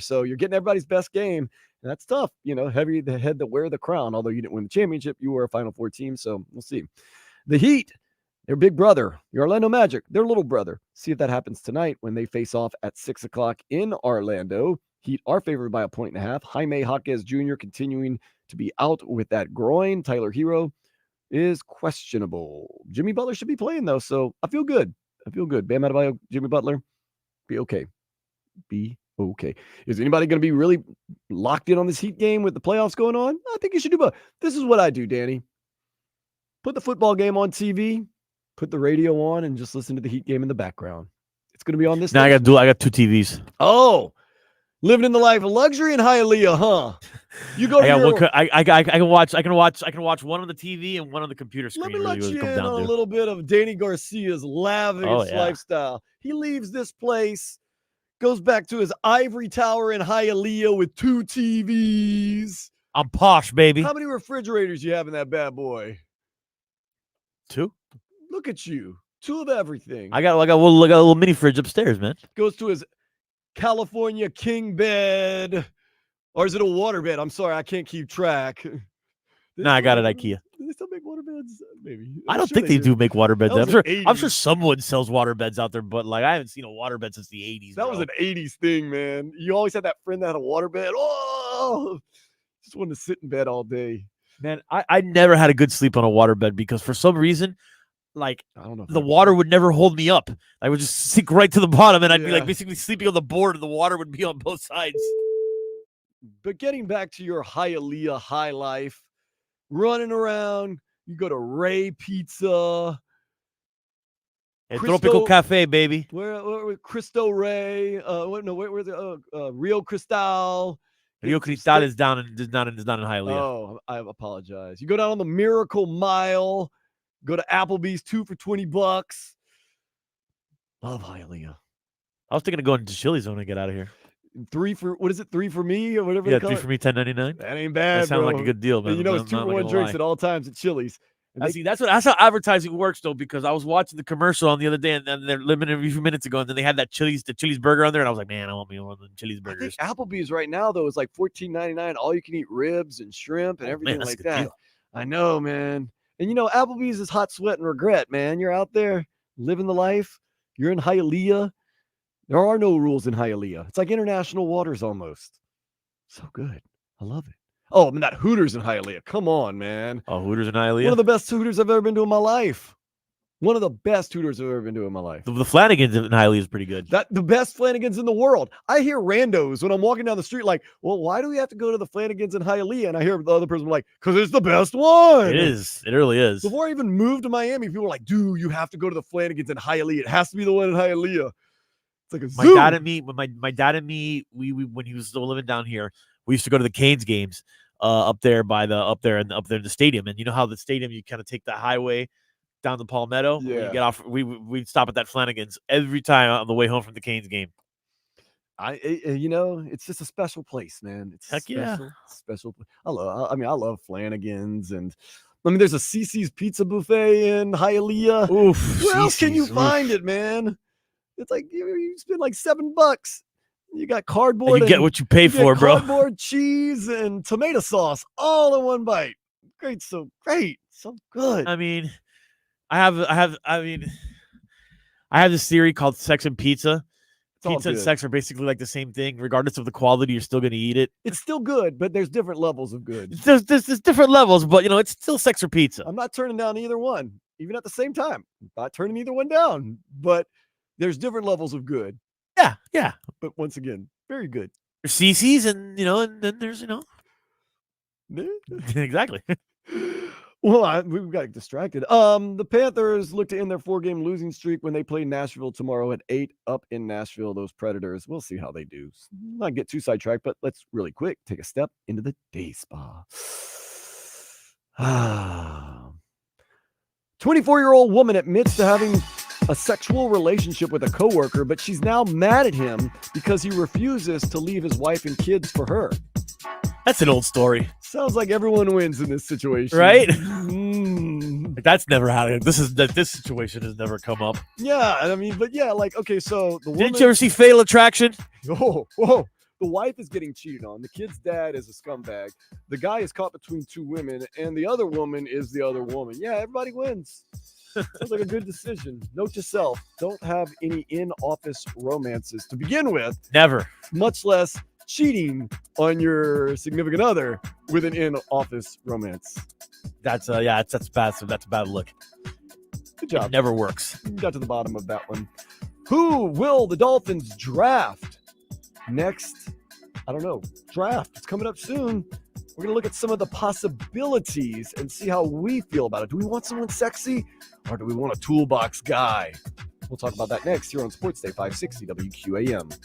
So you're getting everybody's best game. And that's tough. Heavy the head that wear the crown. Although you didn't win the championship, you were a Final Four team. So we'll see. The Heat, Their big brother, the Orlando Magic, their little brother. See if that happens tonight when they face off at 6 o'clock in Orlando. Heat are favored by 1.5. Jaime Jaquez Jr. continuing to be out with that groin. Tyler Hero is questionable. Jimmy Butler should be playing, though, so I feel good. Bam Adebayo, Jimmy Butler, be okay. Be okay. Is anybody going to be really locked in on this Heat game with the playoffs going on? I think you should do both. This is what I do, Danny. Put the football game on TV, put the radio on, and just listen to the Heat game in the background. It's going to be on this. Now I got two TVs. Oh, living in the life of luxury in Hialeah, huh? You go. I can watch one on the TV and one on the computer screen. Let me let you in on a little bit of Danny Garcia's lavish lifestyle. He leaves this place, goes back to his ivory tower in Hialeah with 2 TVs. I'm posh, baby. How many refrigerators you have in that bad boy? 2. Look at you. 2 of everything. I got a little mini fridge upstairs, man. Goes to his California king bed. Or is it a water bed? I'm sorry, I can't keep track. No, I got it IKEA. Do they still make water beds? Maybe. I don't think they do make water beds. I'm I'm sure someone sells water beds out there, but like I haven't seen a water bed since the 80s. That was an 80s thing, man. You always had that friend that had a water bed. Oh, just wanted to sit in bed all day. Man, I never had a good sleep on a water bed because for some reason, like I don't know, the water would never hold me up. I would just sink right to the bottom, and I'd be like basically sleeping on the board, and the water would be on both sides. But getting back to your Hialeah high life, running around, you go to Ray Pizza. Tropical Cafe, baby. Where Cristo Ray? Where's the Rio Cristal? Rio Cristal is not in Hialeah. Oh, I apologize. You go down on the Miracle Mile. Go to Applebee's, 2 for $20. Love Hialeah. I was thinking of going to Chili's when I get out of here. 3 for what is it? 3 for me or whatever. Yeah, they call 3 it? for me, $10.99. That ain't bad. That sounds like a good deal, man. And it's 2 for 1 drinks at all times at Chili's. That's how advertising works, though, because I was watching the commercial on the other day, and then they're limited a few minutes ago, and then they had the Chili's burger on there, and I was like, man, I want me one of the Chili's burgers. I think Applebee's right now though is like $14.99, all you can eat ribs and shrimp and everything like that. Deal. I know, man. And Applebee's is hot sweat and regret, man. You're out there living the life. You're in Hialeah. There are no rules in Hialeah. It's like international waters almost. So good. I love it. Oh, I mean, that Hooters in Hialeah. Come on, man. Oh, Hooters in Hialeah? One of the best Hooters I've ever been to in my life. One of the best Hooters I've ever been to in my life. The Flanagan's in Hialeah is pretty good. The best Flanagan's in the world. I hear randos when I'm walking down the street like, well, why do we have to go to the Flanagan's in Hialeah? And I hear the other person like, because it's the best one. It is. It really is. Before I even moved to Miami, people were like, dude, you have to go to the Flanagan's in Hialeah. It has to be the one in Hialeah. It's like a zoo. My dad and me, we when he was still living down here, we used to go to the Canes games up there in the stadium. And you know how the stadium, you kind of take the highway down the Palmetto. Yeah. When you get off, we'd stop at that Flanagan's every time on the way home from the Canes game. It's just a special place, man. It's Heck yeah. Special. I love Flanagan's, and there's a CC's Pizza Buffet in Hialeah. Oof. Where else can you find it, man? It's like you spend like $7. You got cardboard. And you get what you pay for, bro. Cardboard, cheese, and tomato sauce all in one bite. Great, so good. I mean, I have this theory called sex and pizza. Pizza and sex are basically like the same thing. Regardless of the quality, you're still going to eat it. It's still good, but there's different levels of good. There's different levels, but it's still sex or pizza. I'm not turning down either one, even at the same time. I'm not turning either one down, but there's different levels of good. Yeah. But once again, very good. There's CC's and then there's exactly. Well, we got distracted. The Panthers look to end their 4-game losing streak when they play Nashville tomorrow at 8 up in Nashville. Those Predators, we'll see how they do. Not get too sidetracked, but let's really quick take a step into the day spa. 24-year-old woman admits to having a sexual relationship with a coworker, but she's now mad at him because he refuses to leave his wife and kids for her. That's an old story. Sounds like everyone wins in this situation, right? That's never happened. This situation has never come up. Yeah, okay. So the woman. Didn't you ever see Fatal Attraction? Whoa! The wife is getting cheated on. The kid's dad is a scumbag. The guy is caught between 2 women, and the other woman is the other woman. Yeah, everybody wins. Sounds like a good decision. Note to self: don't have any in-office romances to begin with, Never. much less cheating on your significant other with an in-office romance. That's that's bad. So that's a bad look. Good job. It never works. Got to the bottom of that one. Who will the Dolphins draft next? I don't know. Draft. It's coming up soon. We're going to look at some of the possibilities and see how we feel about it. Do we want someone sexy or do we want a toolbox guy? We'll talk about that next here on Sports Day 560 WQAM.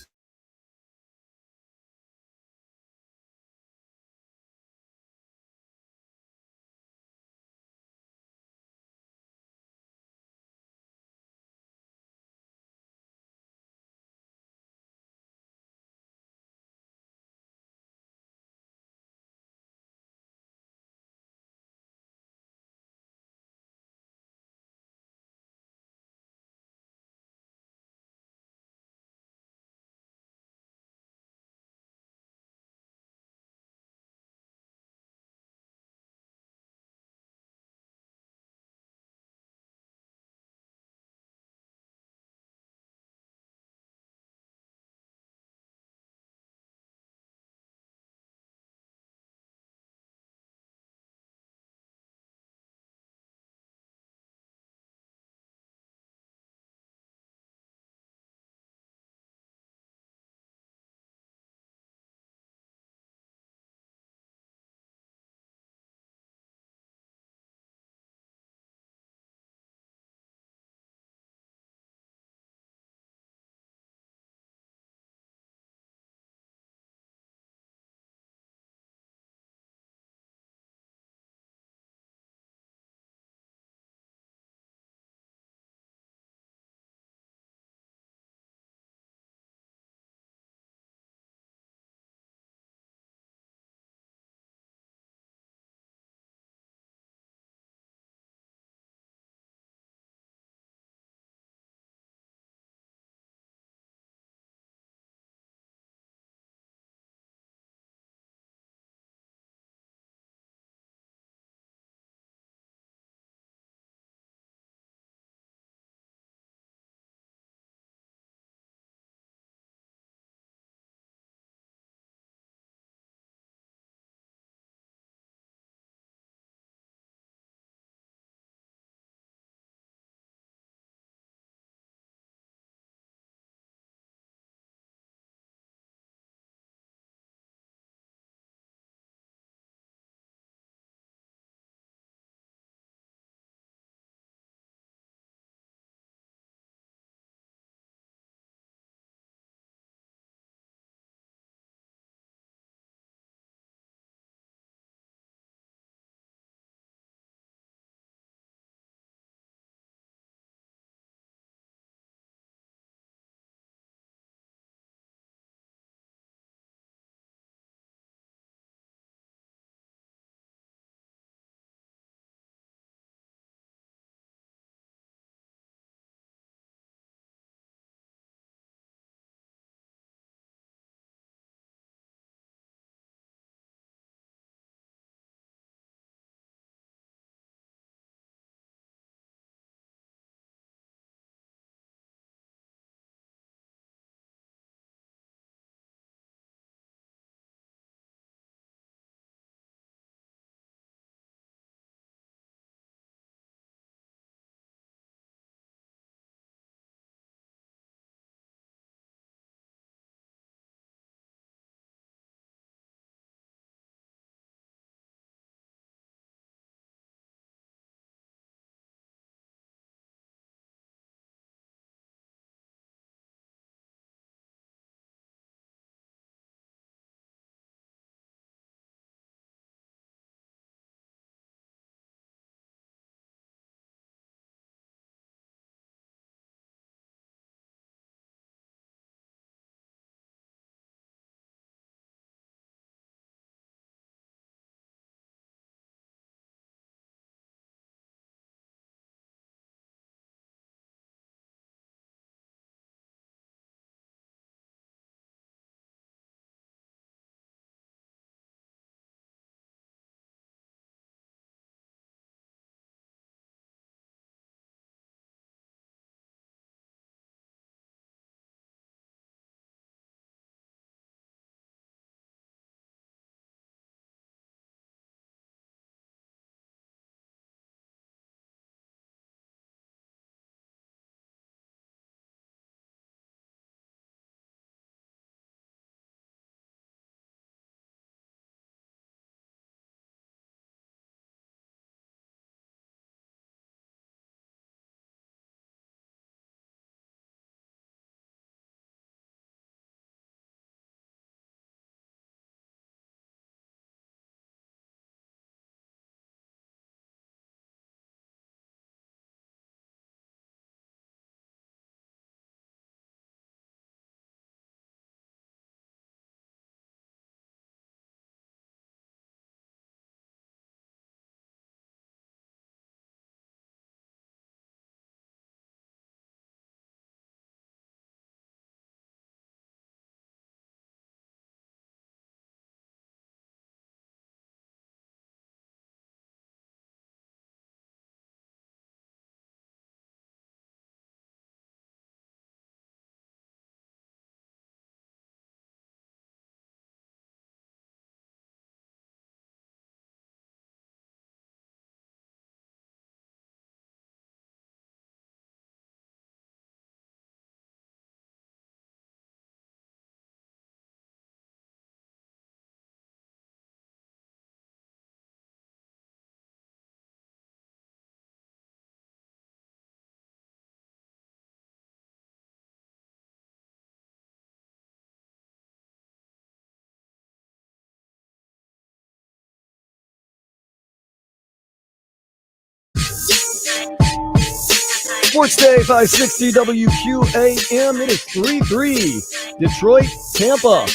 Sports Day 560 WQAM. It is 3-3. Detroit, Tampa.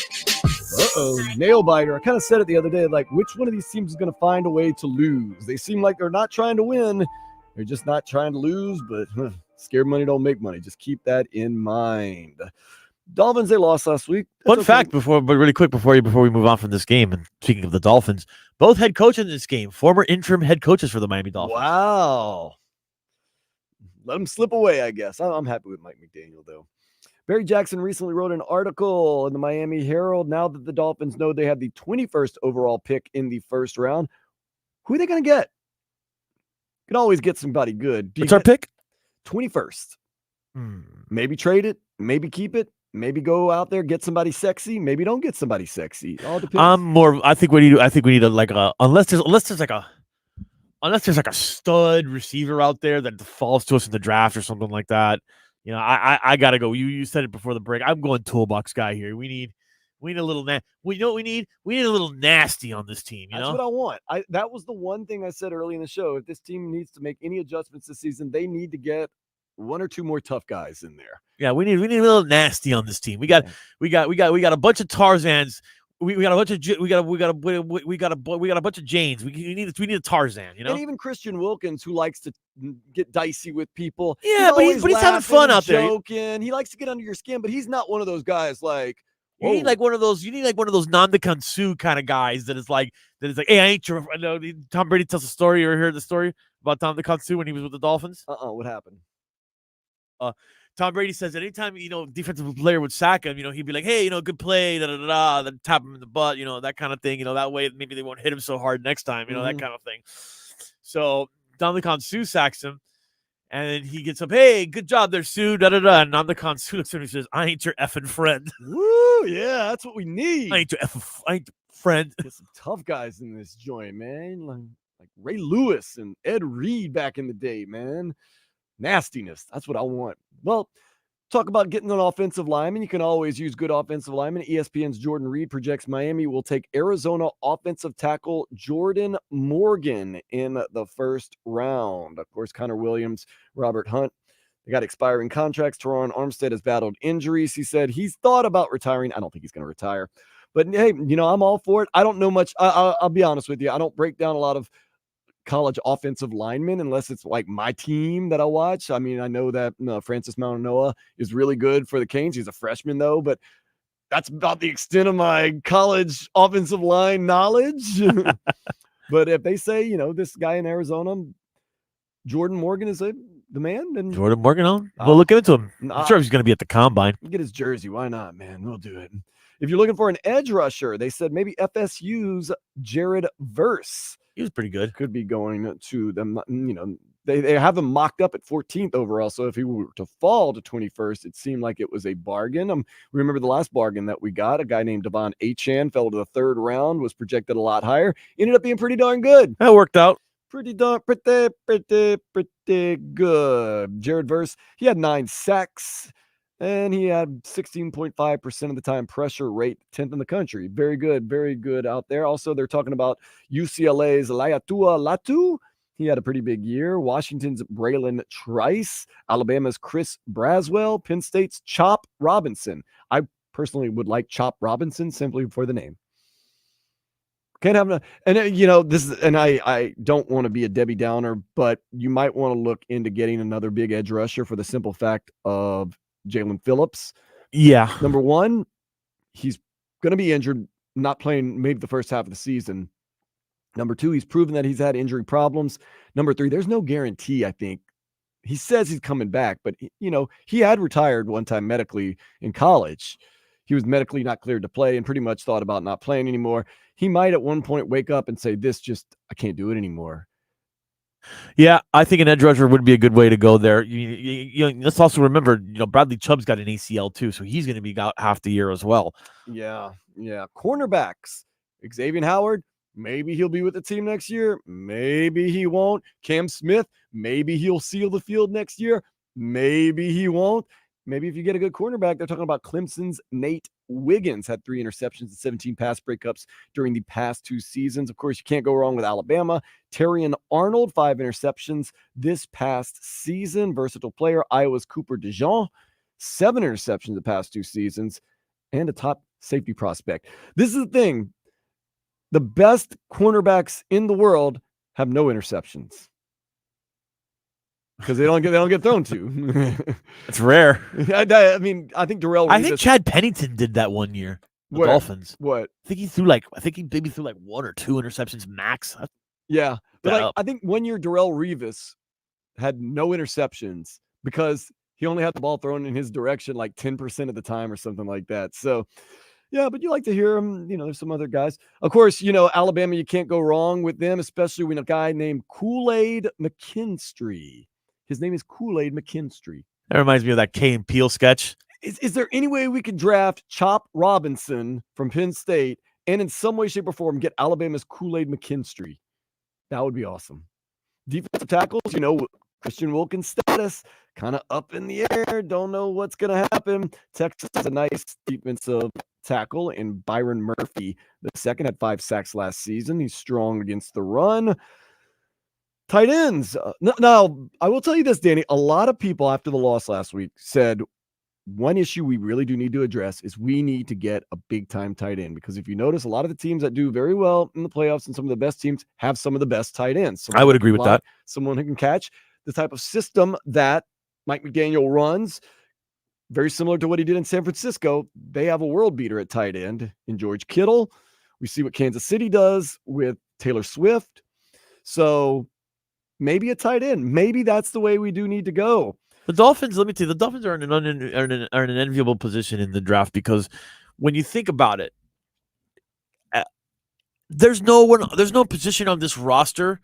Nail biter. I kind of said it the other day, like, which one of these teams is going to find a way to lose? They seem like they're not trying to win. They're just not trying to lose, but scared money don't make money. Just keep that in mind. Dolphins, they lost last week. Fun fact really quick before we move on from this game, and speaking of the Dolphins, both head coaches in this game, former interim head coaches for the Miami Dolphins. Wow. Let them slip away, I guess. I'm happy with Mike McDaniel, though. Barry Jackson recently wrote an article in the Miami Herald. Now that the Dolphins know they have the 21st overall pick in the first round, who are they going to get? You can always get somebody good. What's our pick? 21st. Maybe trade it. Maybe keep it. Maybe go out there, get somebody sexy. Maybe don't get somebody sexy. It all depends. I think we need unless there's like a stud receiver out there that falls to us in the draft or something like that. You know, I gotta go. You said it before the break. I'm going toolbox guy here. We need a little we know what we need? We need a little nasty on this team. That's what I want. That was the one thing I said early in the show. If this team needs to make any adjustments this season, they need to get one or two more tough guys in there. Yeah, we need a little nasty on this team. We got a bunch of Tarzans. We got a bunch of Janes. We need a Tarzan, you know. And even Christian Wilkins, who likes to get dicey with people. Yeah, but he's having fun out there. Joking. He likes to get under your skin, but he's not one of those guys like. You need like one of those Namdekan Suh kind of guys that is like, hey, I ain't your. No, Tom Brady tells a story. You ever heard the story about Namdekan Suh when he was with the Dolphins? What happened? Tom Brady says that anytime, defensive player would sack him, he'd be like, hey, good play, then tap him in the butt, that kind of thing. That way maybe they won't hit him so hard next time, that kind of thing. So Namdekan Suh sacks him, and then he gets up, hey, good job there, Suh, And Namdekan Suh looks at him and says, I ain't your effing friend. Woo, yeah, that's what we need. I ain't your friend. Get some tough guys in this joint, man. Like Ray Lewis and Ed Reed back in the day, man. Nastiness. That's what I want. Well, talk about getting an offensive lineman. You can always use good offensive linemen. ESPN's Jordan Reed projects Miami will take Arizona offensive tackle Jordan Morgan in the first round. Of course, Connor Williams, Robert Hunt, they got expiring contracts. Teron Armstead has battled injuries. He said he's thought about retiring. I don't think he's going to retire. But, hey, I'm all for it. I don't know much. I'll be honest with you. I don't break down a lot of college offensive linemen unless it's like my team that I watch. I mean, I know that Francis Mauigoa is really good for the Canes. He's a freshman though, but that's about the extent of my college offensive line knowledge. But if they say, this guy in Arizona, Jordan Morgan is the man, then Jordan Morgan, we'll look into him. I'm sure he's going to be at the combine. Get his jersey. Why not, man? We'll do it. If you're looking for an edge rusher, they said maybe FSU's Jared Verse. He was pretty good. Could be going to them. They have him mocked up at 14th overall. So if he were to fall to 21st, it seemed like it was a bargain. Remember the last bargain that we got? A guy named Devon Achane fell to the third round, was projected a lot higher. Ended up being pretty darn good. That worked out. Pretty good. Jared Verse, he had 9 sacks. And he had 16.5% of the time pressure rate, 10th in the country. Very good out there. Also, they're talking about UCLA's Laiatua Latu. He had a pretty big year. Washington's Braylon Trice. Alabama's Chris Braswell. Penn State's Chop Robinson. I personally would like Chop Robinson simply for the name. Can't have I don't want to be a Debbie Downer, but you might want to look into getting another big edge rusher for the simple fact of Jalen Phillips. Yeah. Number one, he's going to be injured, not playing maybe the first half of the season. Number two, he's proven that he's had injury problems. Number three, there's no guarantee, I think. He says he's coming back, but, he had retired one time medically in college. He was medically not cleared to play and pretty much thought about not playing anymore. He might at one point wake up and say, I can't do it anymore. Yeah, I think an edge rusher would be a good way to go there. Let's also remember, Bradley Chubb's got an ACL too, so he's going to be out half the year as well. Yeah. Cornerbacks, Xavier Howard, maybe he'll be with the team next year. Maybe he won't. Cam Smith, maybe he'll seal the field next year. Maybe he won't. maybe if you get a good cornerback, they're talking about Clemson's Nate Wiggins had 3 interceptions and 17 pass breakups during the past 2 seasons. Of course, you can't go wrong with Alabama. Terrion Arnold, 5 interceptions this past season. Versatile player. Iowa's Cooper DeJean, 7 interceptions the past 2 seasons, and a top safety prospect. This is the thing. The best cornerbacks in the world have no interceptions because they don't get thrown to. It's rare. I mean, I think Darrell. I think Chad Pennington did that one year. The Dolphins. What? I think he maybe threw like 1 or 2 interceptions max. Yeah, but I think one year Darrell Revis had no interceptions because he only had the ball thrown in his direction like 10% of the time or something like that. So, yeah, but you like to hear him. There's some other guys. Of course, Alabama, you can't go wrong with them, especially when a guy named Kool-Aid McKinstry. His name is Kool-Aid McKinstry. That reminds me of that Key and Peele sketch. Is there any way we could draft Chop Robinson from Penn State and in some way, shape, or form get Alabama's Kool-Aid McKinstry? That would be awesome. Defensive tackles, Christian Wilkins' status kind of up in the air. Don't know what's going to happen. Texas has a nice defensive tackle in Byron Murphy. The second had 5 sacks last season. He's strong against the run. Tight ends. Now, I will tell you this, Danny. A lot of people after the loss last week said one issue we really do need to address is we need to get a big-time tight end because if you notice, a lot of the teams that do very well in the playoffs and some of the best teams have some of the best tight ends. I would agree with that. Someone who can catch the type of system that Mike McDaniel runs, very similar to what he did in San Francisco. They have a world beater at tight end in George Kittle. We see what Kansas City does with Taylor Swift. So maybe a tight end. Maybe that's the way we do need to go. The Dolphins, let me tell you, the Dolphins are in an enviable position in the draft because when you think about it, there's no position on this roster,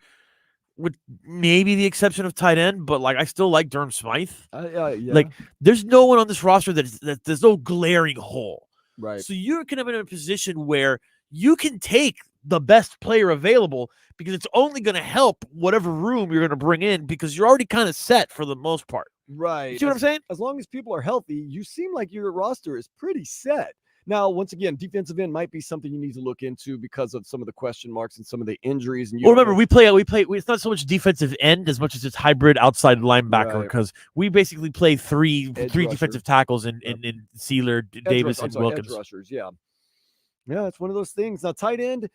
with maybe the exception of tight end, but I still like Durham Smythe. Yeah. There's no one on this roster that there's no glaring hole. Right. So you're kind of in a position where you can take the best player available because it's only going to help whatever room you're going to bring in because you're already kind of set for the most part. Right. You see what I'm saying? As long as people are healthy, you seem like your roster is pretty set. Now, once again, defensive end might be something you need to look into because of some of the question marks and some of the injuries. And remember, we play. It's not so much defensive end as much as it's hybrid outside linebacker because we basically play three defensive tackles in Sealer, Davis, and Wilkins. Edge rushers, yeah, it's one of those things. Now, tight end.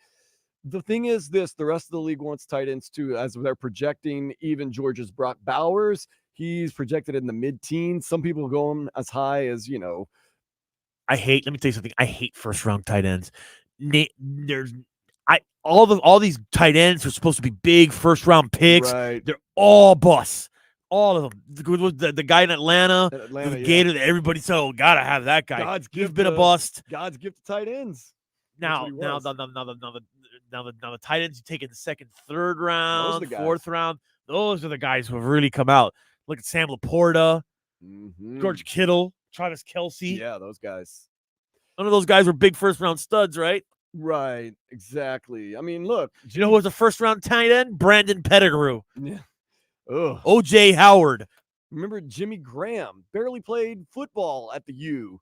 The thing is this: the rest of the league wants tight ends too, as they're projecting. Even Georgia's Brock Bowers, he's projected in the mid-teens. Some people go him as high as let me tell you something. I hate first round tight ends. All these tight ends are supposed to be big first round picks. Right. They're all busts. All of them. The guy in Atlanta, the Gator that everybody said, gotta have that guy. He's been a bust. God's gift to tight ends. Now the tight ends you take in the second, third round, fourth round. Those are the guys who have really come out. Look at Sam Laporta, George Kittle, Travis Kelce. Yeah, those guys. None of those guys were big first round studs, right? Right, exactly. I mean, look. Do you know who was a first round tight end? Brandon Pettigrew. Yeah. O.J. Howard. Remember Jimmy Graham? Barely played football at the U.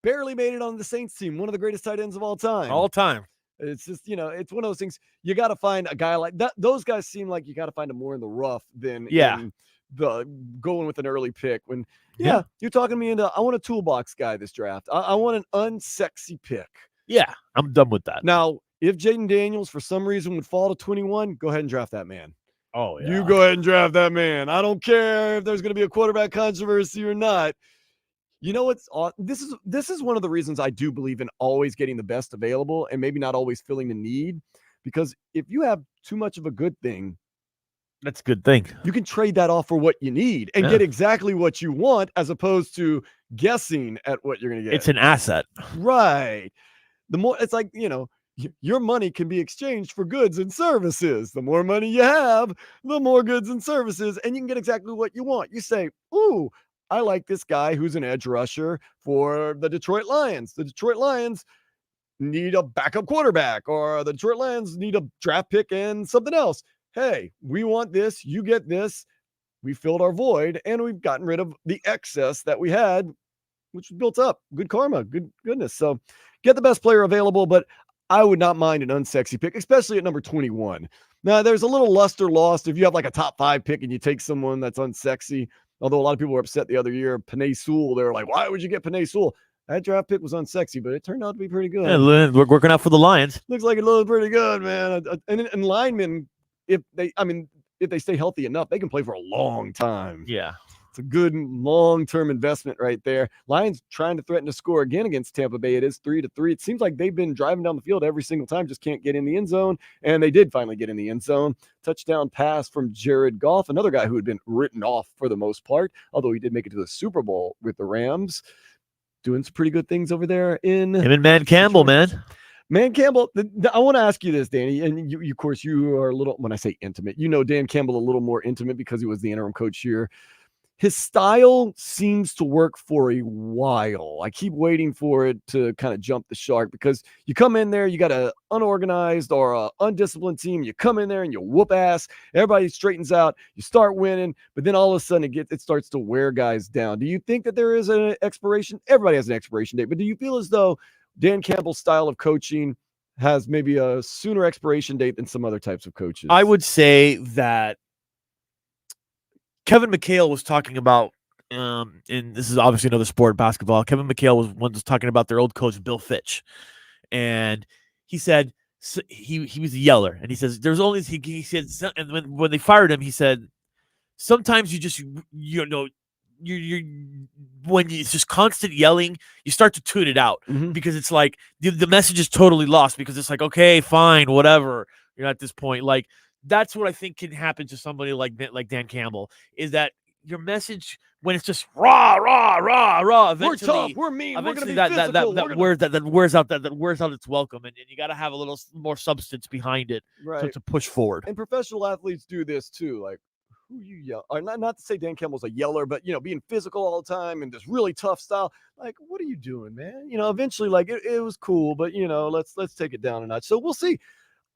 Barely made it on the Saints team. One of the greatest tight ends of all time. All time. It's just, it's one of those things. You got to find a guy like that. Those guys seem like you got to find them more in the rough than in the going with an early pick. When you're talking me into, I want a toolbox guy this draft. I want an unsexy pick. Yeah, I'm done with that. Now, if Jaden Daniels for some reason would fall to 21, go ahead and draft that man. Oh, yeah. You go ahead and draft that man. I don't care if there's going to be a quarterback controversy or not. You know what's this is one of the reasons I do believe in always getting the best available and maybe not always filling the need, because if you have too much of a good thing, that's a good thing. You can trade that off for what you need and get exactly what you want as opposed to guessing at what you're going to get. It's an asset. Right. The more it's like, your money can be exchanged for goods and services. The more money you have, the more goods and services, and you can get exactly what you want. You say, ooh, I like this guy who's an edge rusher for the Detroit Lions. The Detroit Lions need a backup quarterback, or the Detroit Lions need a draft pick and something else. Hey, we want this. You get this. we filled our void and we've gotten rid of the excess that we had, which was built up. Good karma, goodness. So get the best player available, but I would not mind an unsexy pick, especially at number 21. Now, there's a little luster lost if you have like a top 5 pick and you take someone that's unsexy. Although a lot of people were upset the other year, Penei Sewell, they were like, why would you get Penei Sewell? That draft pick was unsexy, but it turned out to be pretty good. Yeah, we're working out for the Lions. Looks like it looks pretty good, man. And linemen, if they stay healthy enough, they can play for a long time. Yeah. It's a good long-term investment right there. Lions trying to threaten to score again against Tampa Bay. It is 3-3. It seems like they've been driving down the field every single time, just can't get in the end zone. And they did finally get in the end zone. Touchdown pass from Jared Goff, another guy who had been written off for the most part, although he did make it to the Super Bowl with the Rams. Doing some pretty good things over there in him and Man Campbell, man. Man Campbell, I want to ask you this, Danny, and you, of course, you are a little, when I say intimate, you know Dan Campbell a little more intimate because he was the interim coach here. His style seems to work for a while. I keep waiting for it to kind of jump the shark because you come in there, you got an unorganized or a undisciplined team. You come in there and you whoop ass. Everybody straightens out. You start winning, but then all of a sudden it starts to wear guys down. Do you think that there is an expiration? Everybody has an expiration date, but do you feel as though Dan Campbell's style of coaching has maybe a sooner expiration date than some other types of coaches? I would say that Kevin McHale was talking about, and this is obviously another sport, basketball. Kevin McHale was talking about their old coach, Bill Fitch. And he said, he was a yeller. And he says, there's only, he said, and when they fired him, he said, sometimes you just, you're when it's just constant yelling, you start to tune it out because it's like the message is totally lost because it's like, okay, fine, whatever. You're at this point, like, that's what I think can happen to somebody like Dan Campbell is that your message when it's just rah, eventually, we're tough, we're mean, we're gonna be that physical, wears out its welcome, and you got to have a little more substance behind it right. to push forward. And professional athletes do this too, like who you yell, or not to say Dan Campbell's a yeller, but being physical all the time and this really tough style. Like, what are you doing, man? Eventually, like it was cool, but let's take it down a notch. So we'll see.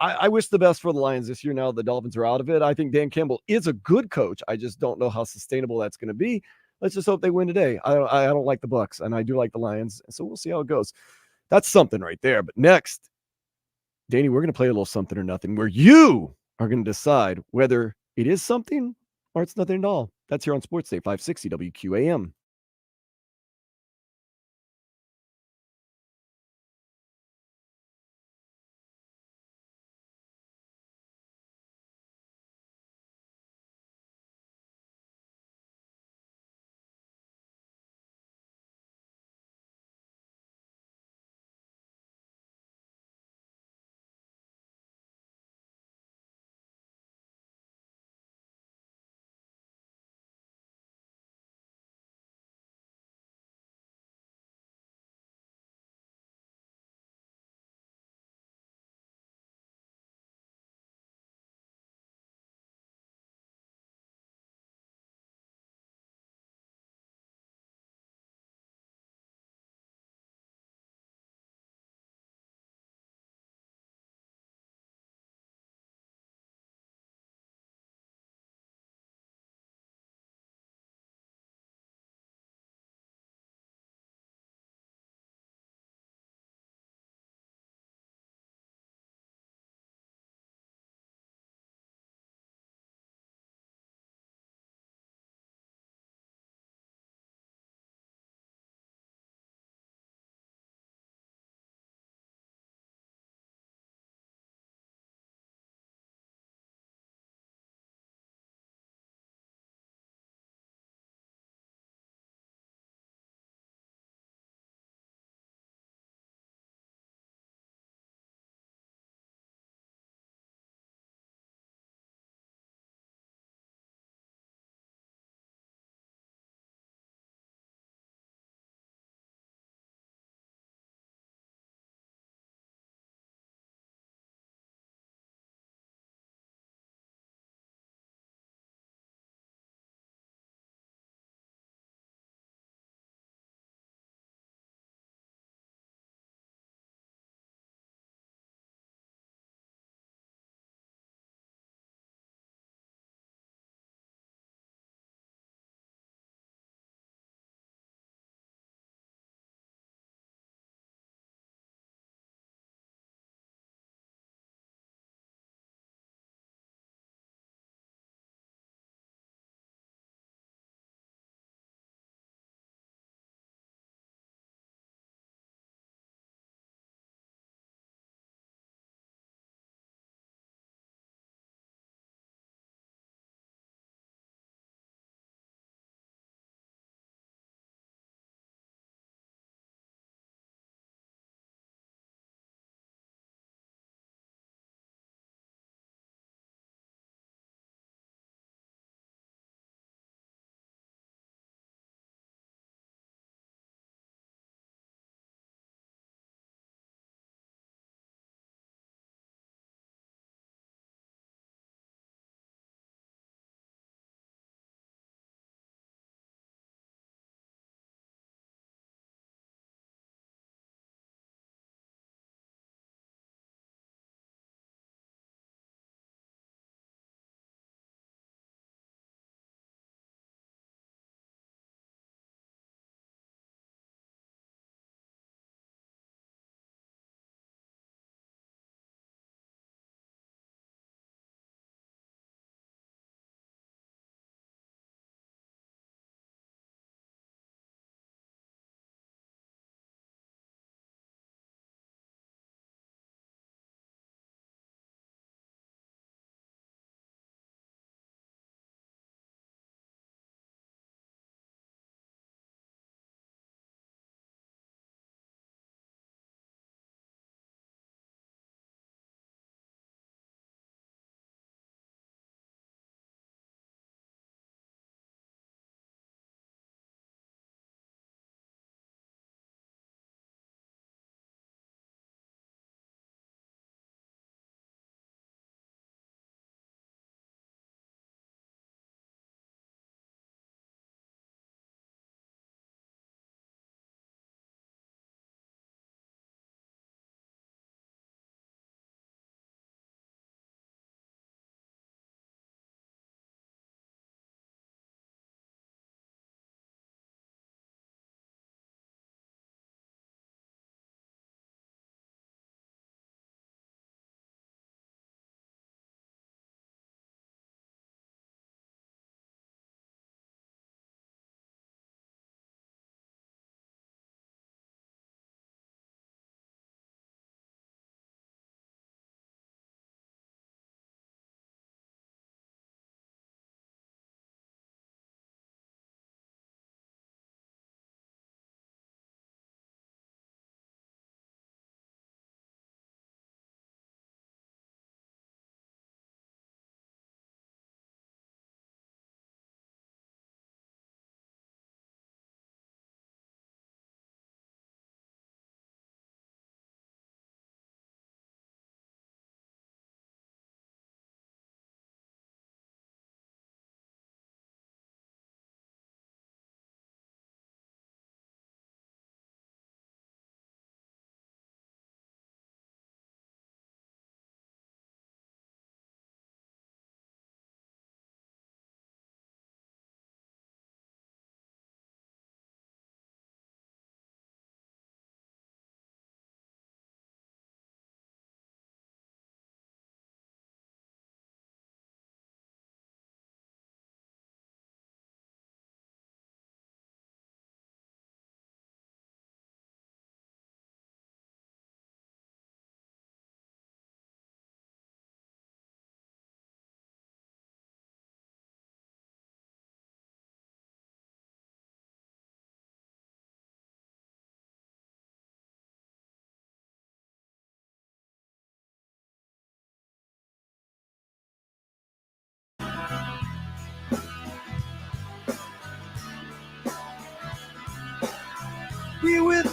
I wish the best for the Lions this year now the Dolphins are out of it. I think Dan Campbell is a good coach. I just don't know how sustainable that's going to be. Let's just hope they win today. I don't like the Bucs, and I do like the Lions, so we'll see how it goes. That's something right there. But next, Danny, we're going to play a little something or nothing where you are going to decide whether it is something or it's nothing at all. That's here on Sports Day 560 WQAM.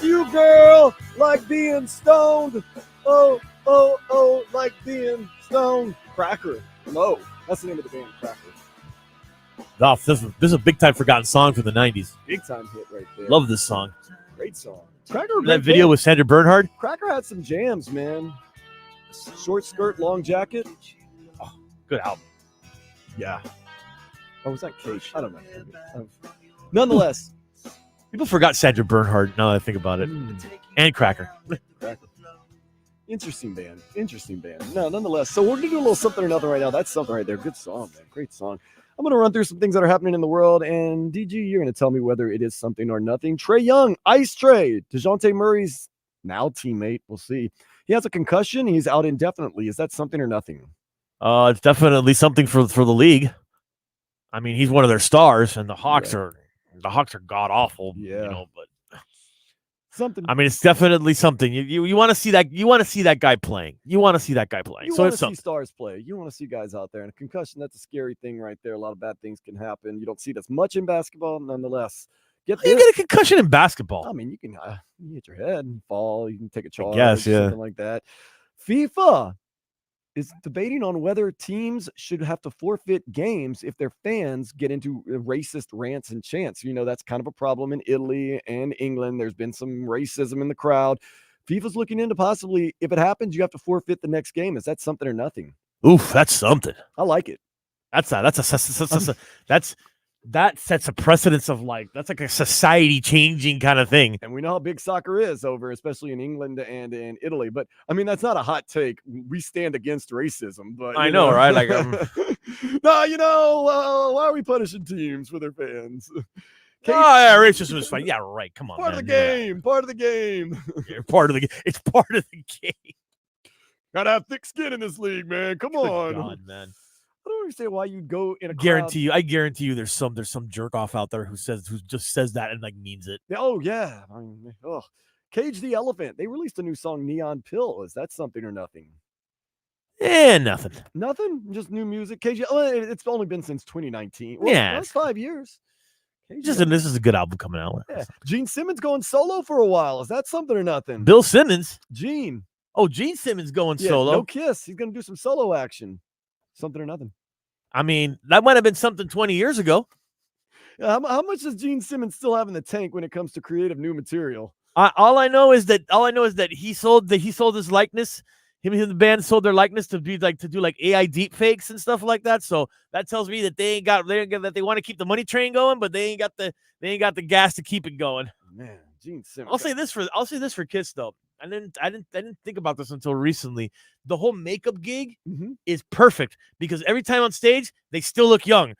you, girl, like being stoned. Oh, oh, oh, like being stoned. Cracker. No, that's the name of the band, Cracker. Oh, this is a big time forgotten song from the 90s. Big time hit right there. Love this song. Great song. Cracker. That video with Sandra Bernhard. Cracker had some jams, man. Short skirt, long jacket. Oh, good album. Yeah. Or was that Cage? I don't know. Nonetheless. People forgot Sandra Bernhard now that I think about it. And Cracker. Cracker. Interesting band. No, nonetheless. So we're going to do a little something or nothing right now. That's something right there. Good song, man. Great song. I'm going to run through some things that are happening in the world. And DG, you're going to tell me whether it is something or nothing. Trae Young, Ice Trae, DeJounte Murray's now teammate. We'll see. He has a concussion. He's out indefinitely. Is that something or nothing? It's definitely something for the league. I mean, he's one of their stars, and the Hawks are god awful. Yeah. You know, but something. I mean, it's definitely something. You want to see that. You want to see that guy playing. You want to see that guy playing. You So want it's to see something. stars play. You want to see guys out there. And a concussion, that's a scary thing right there. A lot of bad things can happen. You don't see it as much in basketball, nonetheless. You get a concussion in basketball. I mean, you can you hit your head and fall. You can take a charge. guess, yeah. Something like that. FIFA is debating on whether teams should have to forfeit games if their fans get into racist rants and chants. You know, that's kind of a problem in Italy and England. There's been some racism in the crowd. FIFA's looking into possibly, if it happens, you have to forfeit the next game. Is that something or nothing? Oof, that's something. I like it. That sets a precedence of that's like a society changing kind of thing. And we know how big soccer is over, especially in England and in Italy. But I mean, that's not a hot take. We stand against racism. But I know, right? Like, no, why are we punishing teams for their fans? Oh yeah, racism is fine. Yeah, right. Come on, Part man. of the game. Part of the game. Yeah, part of the game. It's part of the game. Gotta have thick skin in this league, man. Come on, God, man. I don't understand why you'd go in a I guarantee you there's some jerk off out there who just says that and means it. Oh yeah. I mean, Cage the Elephant. They released a new song, Neon Pill. Is that something or nothing? Nothing. Nothing? Just new music. Cage, it's only been since 2019. Well, Yeah. that's 5 years. This is a good album coming out. Yeah. Gene Simmons going solo for a while. Is that something or nothing? Bill Simmons. Gene. Oh, Gene Simmons going Yeah, solo. No Kiss. He's going to do some solo action. Something or nothing. I mean, that might have been something 20 years ago. How much does Gene Simmons still have in the tank when it comes to creative new material? All I know is that he sold his likeness. Him and the band sold their likeness to do AI deep fakes and stuff like that. So that tells me that they want to keep the money train going, but they ain't got the gas to keep it going. Man, Gene Simmons. I'll say this for Kiss though. I didn't think about this until recently. The whole makeup gig is perfect because every time on stage they still look young.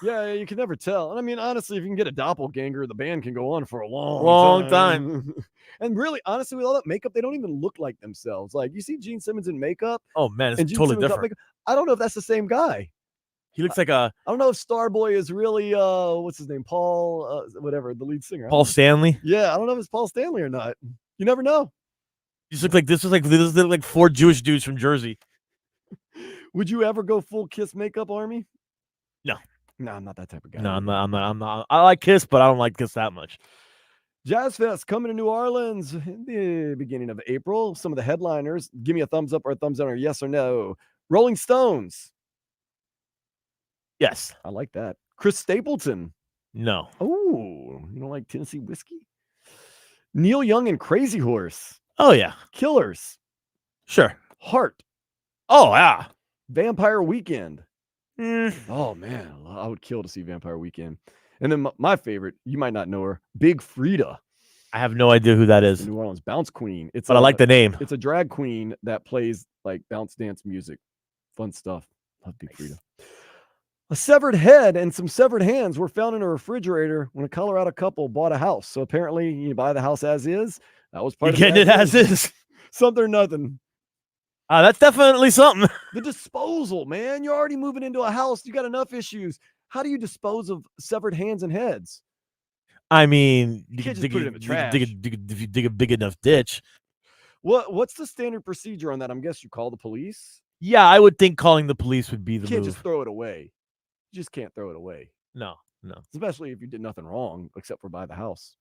Yeah, you can never tell. And I mean, honestly, if you can get a doppelganger, the band can go on for a long time. And really, honestly, with all that makeup, they don't even look like themselves. Like you see Gene Simmons in makeup. Oh man, it's and Gene totally Simmons different. makeup, I don't know if that's the same guy. He looks like I don't know if Starboy is really what's his name, Paul, whatever, the lead singer. Paul Stanley. Yeah, I don't know if it's Paul Stanley or not. You never know. This is like four Jewish dudes from Jersey. Would you ever go full Kiss makeup army? No. No, I'm not that type of guy. No, I'm not. I like Kiss, but I don't like Kiss that much. Jazz Fest coming to New Orleans in the beginning of April. Some of the headliners. Give me a thumbs up or a thumbs down or yes or no. Rolling Stones. Yes. I like that. Chris Stapleton. No. Oh, you don't like Tennessee whiskey? Neil Young and Crazy Horse. Oh, yeah. Killers. Sure. Heart. Oh, yeah. Vampire Weekend. Oh, man. I would kill to see Vampire Weekend. And then my favorite, you might not know her, Big Frida. I have no idea who that is. New Orleans Bounce Queen. But I like the name. It's a drag queen that plays like bounce dance music. Fun stuff. Love Big Frida. A severed head and some severed hands were found in a refrigerator when a Colorado couple bought a house. So apparently you buy the house as is. That was part of getting it as is. Something or nothing. That's definitely something. The disposal, man. You're already moving into a house. You got enough issues. How do you dispose of severed hands and heads? I mean, you can't just put it in the trash. If you dig a big enough ditch. What's the standard procedure on that? I'm guessing you call the police. Yeah, I would think calling the police would be the move. You can't move. just throw it away. You just can't throw it away. No. Especially if you did nothing wrong except for buy the house.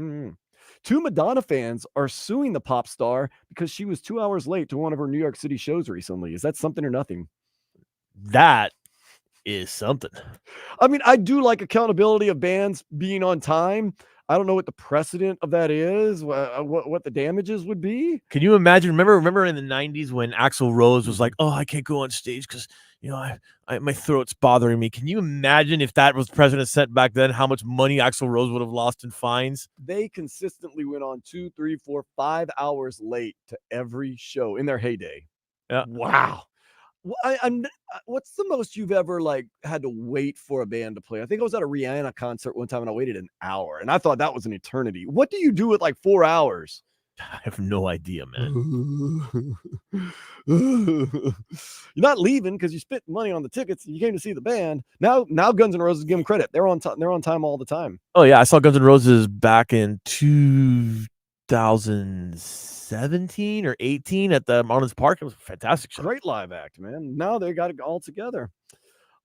Mhm. Two Madonna fans are suing the pop star because she was 2 hours late to one of her New York City shows recently. Is that something or nothing? That is something. I mean, I do like accountability of bands being on time. I don't know what the precedent of that is, what the damages would be. Can you imagine? Remember in the '90s when Axl Rose was like, "Oh, I can't go on stage because my throat's bothering me." Can you imagine if that was President set back then? How much money Axl Rose would have lost in fines? They consistently went on 2, 3, 4, 5 hours late to every show in their heyday. Yeah. Wow. What's the most you've ever had to wait for a band to play? I think I was at a Rihanna concert one time and I waited an hour, and I thought that was an eternity. What do you do with 4 hours? I have no idea, man. You're not leaving because you spent money on the tickets. You came to see the band. Now Guns N' Roses, give them credit. They're on time. They're on time all the time. Oh yeah, I saw Guns N' Roses back in 2017 or 18 at the Marlins Park. It was a fantastic show. Great live act, man. Now they got it all together.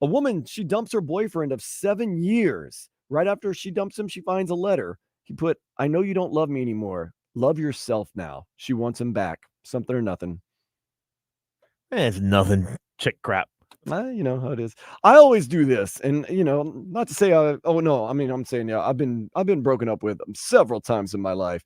A woman, she dumps her boyfriend of 7 years. Right after she dumps him, she finds a letter. He put, "I know you don't love me anymore. Love yourself now." She wants him back. Something or nothing. It's nothing. Chick crap. You know how it is. I always do this, and not to say I'm saying I've been broken up with several times in my life.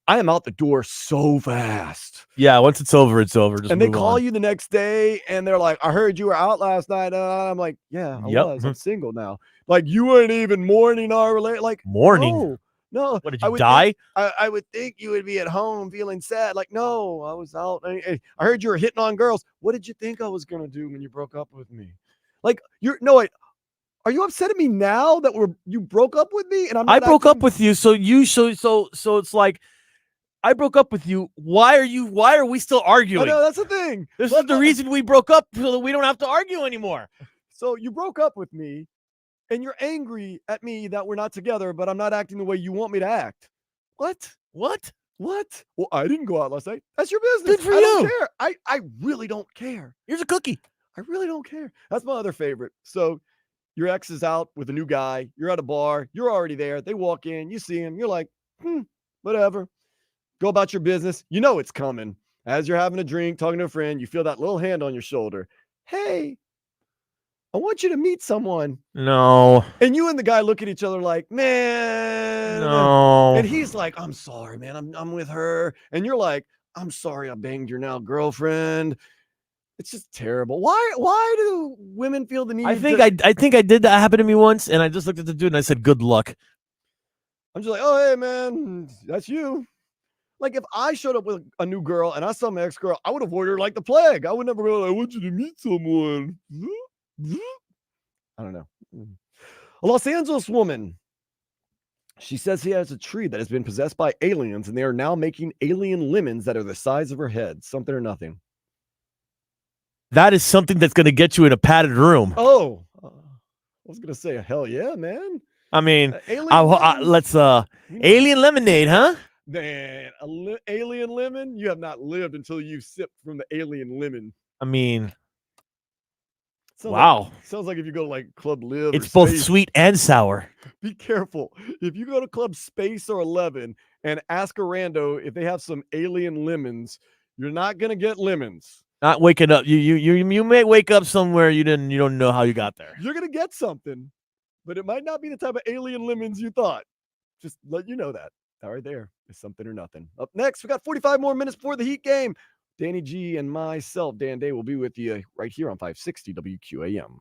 I am out the door so fast. Yeah, once it's over, it's over. Just and they move call on. you the next day, and they're like, "I heard you were out last night." I'm like, "Yeah, I Yep. was. I'm single now." Like, you weren't even mourning our relationship. Like, Mourning? No. What, did you die? I would think you would be at home feeling sad. Like, no, I was out. I heard you were hitting on girls. What did you think I was gonna do when you broke up with me? Like, are you upset at me now that you broke up with me? And I broke up with you, so it's like, I broke up with you. Why are we still arguing? I know, that's the thing. This is the reason we broke up, so that we don't have to argue anymore. So you broke up with me, and you're angry at me that we're not together, but I'm not acting the way you want me to act. What? Well, I didn't go out last night. That's your business. Good for I don't you. care. I really don't care. Here's a cookie. I really don't care. That's my other favorite. So your ex is out with a new guy. You're at a bar. You're already there. They walk in. You see him. You're like, whatever. Go about your business. You know it's coming. As you're having a drink, talking to a friend, you feel that little hand on your shoulder. "Hey, I want you to meet someone." No. And you and the guy look at each other like, "Man." No. And he's like, "I'm sorry, man. I'm with her." And you're like, "I'm sorry I banged your now girlfriend." It's just terrible. Why do women feel the need I think I did that happen to me once, and I just looked at the dude and I said, "Good luck." I'm just like, "Oh, hey, man, that's you." Like, if I showed up with a new girl and I saw my ex-girl, I would avoid her like the plague. I would never go, "I want you to meet someone." I don't know. A Los Angeles woman, she says she has a tree that has been possessed by aliens, and they are now making alien lemons that are the size of her head. Something or nothing. That is something that's going to get you in a padded room. Oh, I was going to say, hell yeah, man. I mean, Alien let's alien lemonade, huh? Man, alien lemon? You have not lived until you sipped from the alien lemon. I mean, wow. Sounds like if you go to Club Live, it's both sweet and sour. Be careful. If you go to Club Space or 11 and ask a rando if they have some alien lemons, you're not going to get lemons. Not waking up. You may wake up somewhere you don't know how you got there. You're going to get something, but it might not be the type of alien lemons you thought. Just let you know that. All right, there is something or nothing. Up next, we got 45 more minutes before the Heat game. Danny G and myself, Dan Day, will be with you right here on 560 WQAM.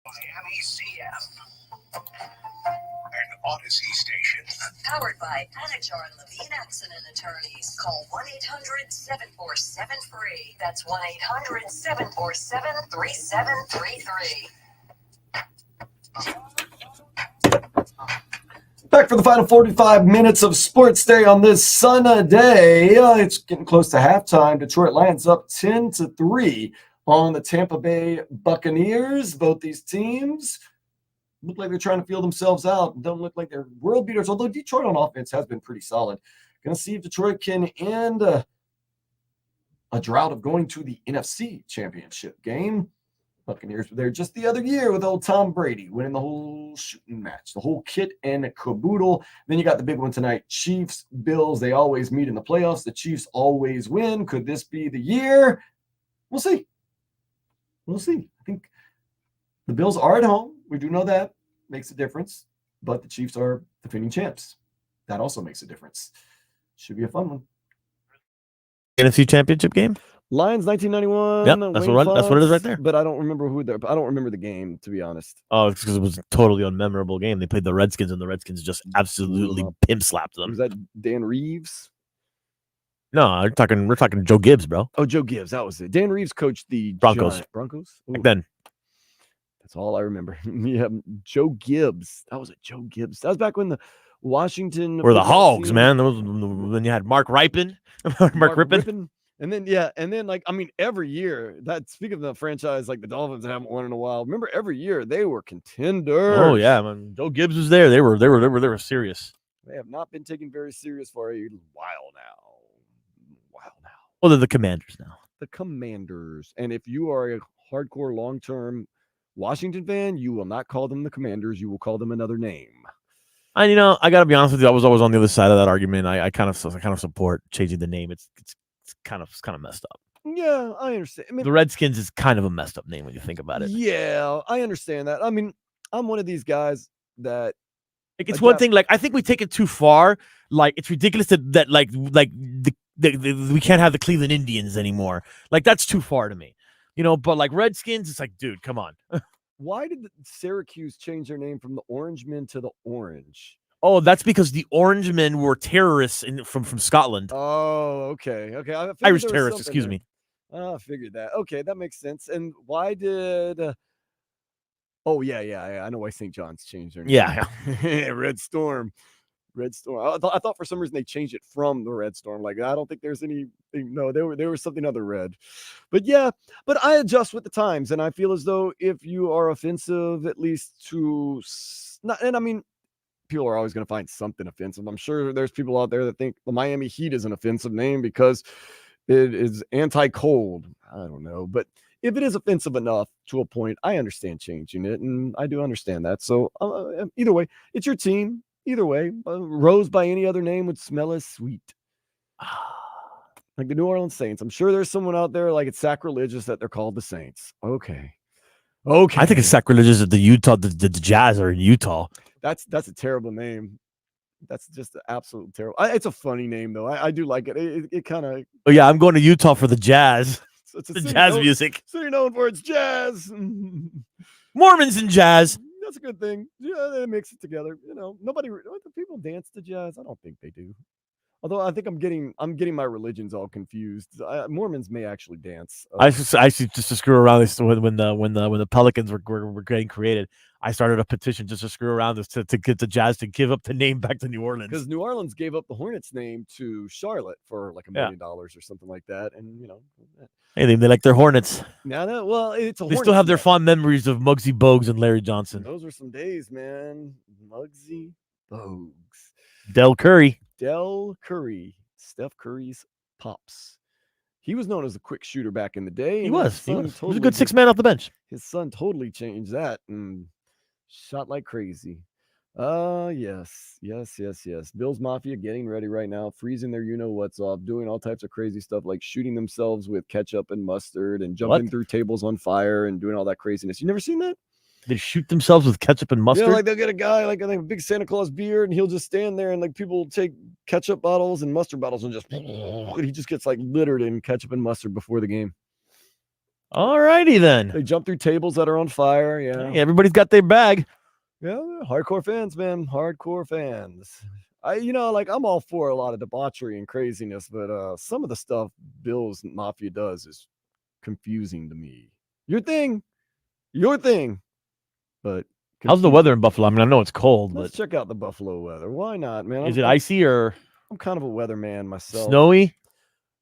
An Odyssey station. Powered by Anajar and Levine Accident Attorneys. Call 1-800-747-FREE. That's 1-800-747-3733. Back for the final 45 minutes of Sports Day on this Sunday. It's getting close to halftime. Detroit Lions up 10-3 on the Tampa Bay Buccaneers. Both these teams look like they're trying to feel themselves out. Don't look like they're world beaters, although Detroit on offense has been pretty solid. Going to see if Detroit can end a drought of going to the NFC Championship game. Buccaneers were there just the other year with old Tom Brady winning the whole shooting match, the whole kit and caboodle. Then you got the big one tonight, Chiefs, Bills. They always meet in the playoffs. The Chiefs always win. Could this be the year? We'll see. We'll see. I think the Bills are at home. We do know that makes a difference, but the Chiefs are defending champs. That also makes a difference. Should be a fun one. NFC Championship game? Lions 1991. Yep, that's what it is right there. But I don't remember I don't remember the game, to be honest. Oh, it's because it was a totally unmemorable game. They played the Redskins, and the Redskins just absolutely pimp slapped them. Was that Dan Reeves? No, we're talking Joe Gibbs, bro. Oh, Joe Gibbs, that was it. Dan Reeves coached the Broncos. Broncos? Ooh. Back then. That's all I remember. Yeah, Joe Gibbs. That was it, Joe Gibbs. That was back when the Washington Or the Hogs, man. That was when you had Mark Rippon. Mark Rippon. And then, every year, speaking of the franchise, like the Dolphins haven't won in a while. Remember, every year they were contenders. Oh yeah, man. Joe Gibbs was there. They were serious. They have not been taken very serious for a while now. Well, they're the Commanders now. The Commanders. And if you are a hardcore long-term Washington fan, you will not call them the Commanders. You will call them another name. And I gotta be honest with you, I was always on the other side of that argument. I kind of support changing the name. It's kind of messed up. Yeah, I understand. I mean, the Redskins is kind of a messed up name when you think about it. Yeah, I understand that. I mean, I'm one of these guys that it's one thing. Like I think we take it too far. Like it's ridiculous that we can't have the Cleveland Indians anymore. Like that's too far to me. But like Redskins, it's like, dude, come on. Why did Syracuse change their name from the Orangemen to the Orange? Oh, that's because the Orangemen were terrorists from Scotland. Oh, okay. Irish terrorists, excuse me. I figured that. Okay, that makes sense. And why did... Oh, yeah. I know why St. John's changed their name. Yeah. Red Storm. I thought for some reason they changed it from the Red Storm. Like, I don't think there's anything. No, there was something other red. But yeah, but I adjust with the times. And I feel as though if you are offensive, at least to... And I mean... People are always going to find something offensive. I'm sure there's people out there that think the Miami Heat is an offensive name because it is anti-cold. I don't know. But if it is offensive enough to a point, I understand changing it. And I do understand that. So either way, it's your team. Either way, Rose by any other name would smell as sweet. Like the New Orleans Saints. I'm sure there's someone out there like it's sacrilegious that they're called the Saints. Okay. I think it's sacrilegious that the Jazz are in Utah. That's a terrible name. That's just absolute terrible. It's a funny name though. I do like it. It kind of. Oh yeah, I'm going to Utah for the jazz. It's the jazz music. So you're known for its jazz. Mormons and jazz. That's a good thing. Yeah, they mix it together. Nobody. Do people dance to jazz? I don't think they do. Although I think I'm getting my religions all confused. Mormons may actually dance. I see just to screw around. When the Pelicans were getting created, I started a petition just to screw around to get the Jazz to give up the name back to New Orleans. Because New Orleans gave up the Hornets name to Charlotte for like $1 million or something like that, and hey, they like their Hornets. Yeah, well, it's a. They still have their fond memories of Muggsy Bogues and Larry Johnson. Those were some days, man. Muggsy Bogues, Del Curry, Steph Curry's pops. He was known as a quick shooter back in the day. He was a good 6-man off the bench. His son totally changed that and shot like crazy. Yes. Bills Mafia getting ready right now, freezing their what's off, doing all types of crazy stuff like shooting themselves with ketchup and mustard and jumping through tables on fire and doing all that craziness. You never seen that? They shoot themselves with ketchup and mustard? Yeah, like they'll get a guy like a big Santa Claus beard and he'll just stand there and like people will take ketchup bottles and mustard bottles and he just gets like littered in ketchup and mustard before the game. All righty then. They jump through tables that are on fire. Yeah. Hey, everybody's got their bag. Yeah, hardcore fans, man. Hardcore fans. I'm all for a lot of debauchery and craziness, but some of the stuff Bills Mafia does is confusing to me. Your thing. But how's the weather in Buffalo? I mean, I know it's cold, let's but check out the Buffalo weather. Why not, man? is it icy or I'm kind of a weatherman myself. snowy?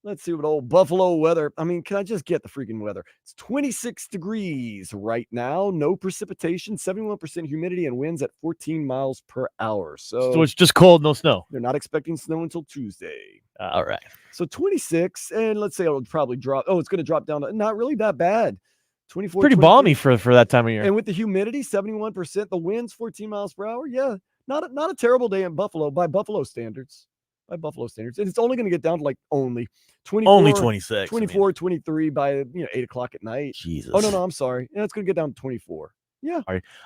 Let's see what old Buffalo weather. I mean, can I just get the freaking weather? It's 26 degrees right now. No precipitation, 71% humidity, and winds at 14 miles per hour. So it's just cold, no snow. They're not expecting snow until Tuesday. All right. So 26, and let's say it'll probably drop. Oh, it's going to drop down to not really that bad. 24. Pretty 23. balmy for that time of year. And with the humidity, 71%, the winds 14 miles per hour. Yeah, not a terrible day in Buffalo by Buffalo standards. And it's only going to get down to only 24, only 26, 24, 23 by 8 o'clock at night. Jesus. Oh no, I'm sorry. Yeah, it's going to get down to 24. Yeah.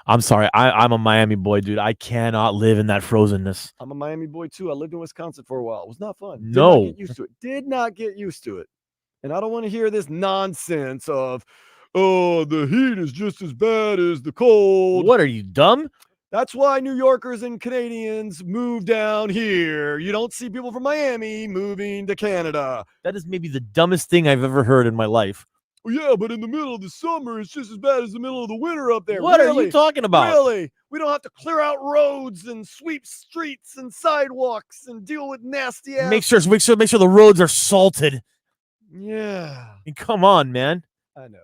I'm sorry. I'm a Miami boy, dude. I cannot live in that frozenness. I'm a Miami boy too. I lived in Wisconsin for a while. It was not fun. Did not get used to it. And I don't want to hear this nonsense of, oh, the heat is just as bad as the cold. What are you, dumb? That's why New Yorkers and Canadians move down here. You don't see people from Miami moving to Canada. That is maybe the dumbest thing I've ever heard in my life. Well, yeah, but in the middle of the summer, it's just as bad as the middle of the winter up there. What are you talking about? Really? We don't have to clear out roads and sweep streets and sidewalks and deal with nasty ass. Make sure the roads are salted. Yeah. I mean, come on, man. I know.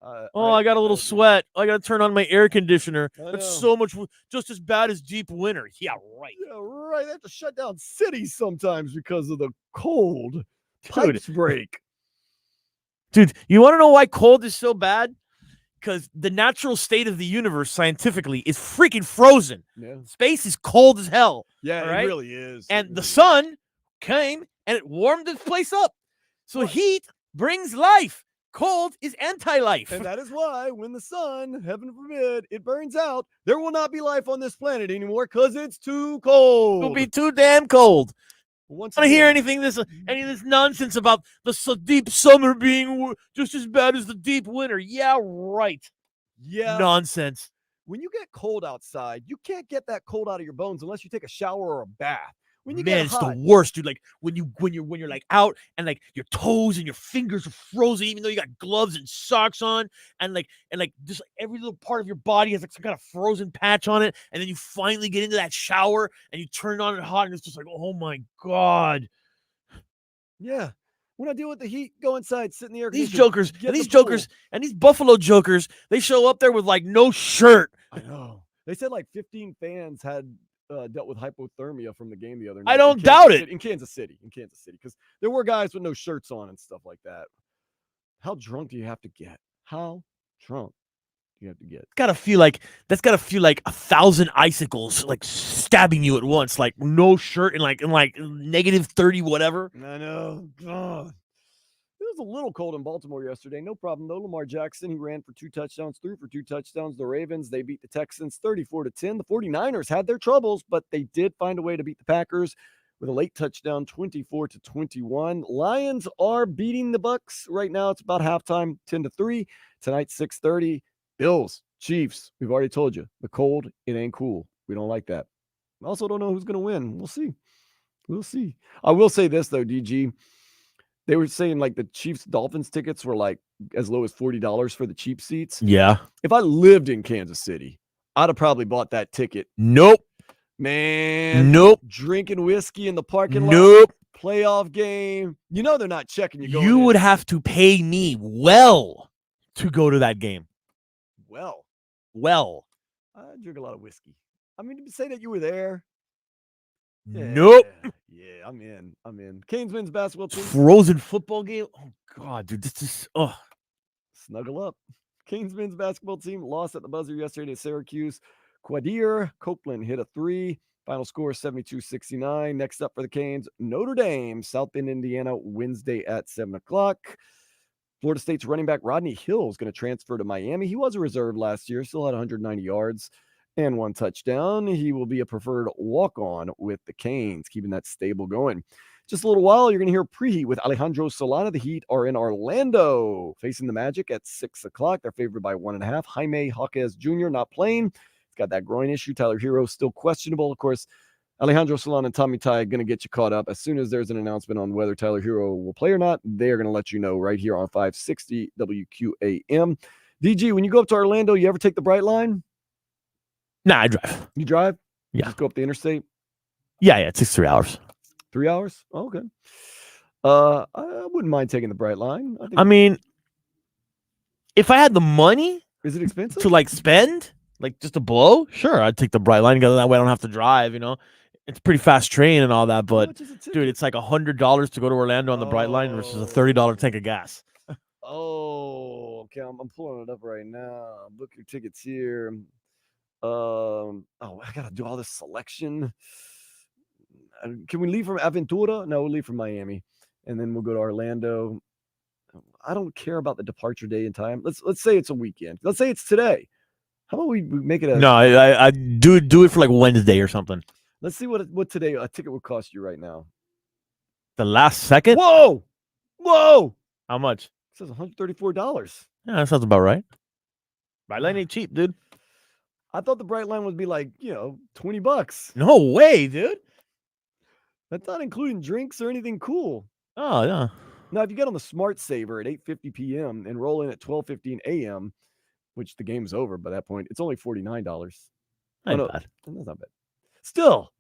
I got a little sweat. I got to turn on my air conditioner. I That's know. so much, just as bad as deep winter. Yeah, right. Yeah, right. They have to shut down cities sometimes because of the cold. Pipes break. Dude, you want to know why cold is so bad? Because the natural state of the universe scientifically is freaking frozen. Yeah. Space is cold as hell. Yeah, all right? It really is. And the sun came and it warmed this place up. So heat brings life. Cold is anti-life. And that is why when the sun, heaven forbid, it burns out, there will not be life on this planet anymore because it's too cold. It'll be too damn cold. Once I don't hear any of this nonsense about the deep summer being just as bad as the deep winter. Yeah, right. Yeah. Nonsense. When you get cold outside, you can't get that cold out of your bones unless you take a shower or a bath. When you Man, get it's hot, the worst, dude. Like when you're like out and like your toes and your fingers are frozen, even though you got gloves and socks on, and like just like every little part of your body has like some kind of frozen patch on it, and then you finally get into that shower and you turn it on and hot, and it's just like, oh my god. Yeah. When I deal with the heat, go inside, sit in the air These conditioner, jokers get and in these the pool. jokers and these Buffalo jokers, they show up there with like no shirt. I know. They said like 15 fans had dealt with hypothermia from the game the other night. I don't doubt it. In Kansas City, because there were guys with no shirts on and stuff like that. How drunk do you have to get? How drunk do you have to get? That's gotta feel like 1,000 icicles like stabbing you at once, like no shirt and like negative 30 whatever. I know. God. It was a little cold in Baltimore yesterday. No problem though. Lamar Jackson, he ran for 2 touchdowns, threw for 2 touchdowns. The Ravens, they beat the Texans 34-10. The 49ers had their troubles, but they did find a way to beat the Packers with a late touchdown, 24-21. Lions are beating the Bucks right now. It's about halftime, 10-3. Tonight, 6:30. Bills, Chiefs. We've already told you the cold, it ain't cool. We don't like that. I also don't know who's going to win. We'll see. I will say this though, DG. They were saying like the Chiefs Dolphins tickets were like as low as $40 for the cheap seats. Yeah. If I lived in Kansas City, I'd have probably bought that ticket. Nope. Man. Nope. Drinking whiskey in the parking lot. Nope. Playoff game. You know they're not checking you. You would have to pay me well to go to that game. Well. I drink a lot of whiskey. I mean, to say that you were there. Nope. Yeah, I'm in. Canes men's basketball team. Frozen football game. Oh God, dude, this is snuggle up. Canes men's basketball team lost at the buzzer yesterday to Syracuse. Quadir Copeland hit a 3. Final score 72-69. Next up for the Canes, Notre Dame, South Bend, Indiana, Wednesday at 7 o'clock. Florida State's running back Rodney Hill is going to transfer to Miami. He was a reserve last year, still had 190 yards and 1 touchdown. He will be a preferred walk-on with the Canes, keeping that stable going. Just a little while, you're going to hear Preheat with Alejandro Solana. The Heat are in Orlando, facing the Magic at 6 o'clock. They're favored by 1.5. Jaime Jaquez Jr. not playing. He's got that groin issue. Tyler Hero still questionable. Of course, Alejandro Solana and Tommy Ty going to get you caught up. As soon as there's an announcement on whether Tyler Hero will play or not, they're going to let you know right here on 560 WQAM. DG, when you go up to Orlando, you ever take the Bright Line? Nah, I drive. You drive? Yeah. Just go up the interstate? Yeah, it takes 3 hours. 3 hours? Oh, okay. I wouldn't mind taking the Bright Line. I mean, if I had the money, is it expensive to like spend, like just to blow? Sure, I'd take the Bright Line because that way I don't have to drive. You know, it's a pretty fast train and all that. But dude, it's like $100 to go to Orlando on the Bright Line versus a $30 tank of gas. Oh, okay. I'm pulling it up right now. Book your tickets here. I gotta do all this selection. Can we leave from Aventura? No, we'll leave from Miami, and then we'll go to Orlando. I don't care about the departure day and time. Let's say it's a weekend. Let's say it's today. How about we make it a No, I do it for like Wednesday or something. Let's see what today a ticket would cost you right now. The last second? Whoa! How much? It says $134. Yeah, that sounds about right. Bright Line ain't cheap, dude. I thought the Bright Line would be like, $20. No way, dude. That's not including drinks or anything cool. Oh, yeah. Now, if you get on the Smart Saver at 8:50 p.m. and roll in at 12:15 a.m., which the game's over by that point, it's only $49. Not no, bad. That's not bad. Still,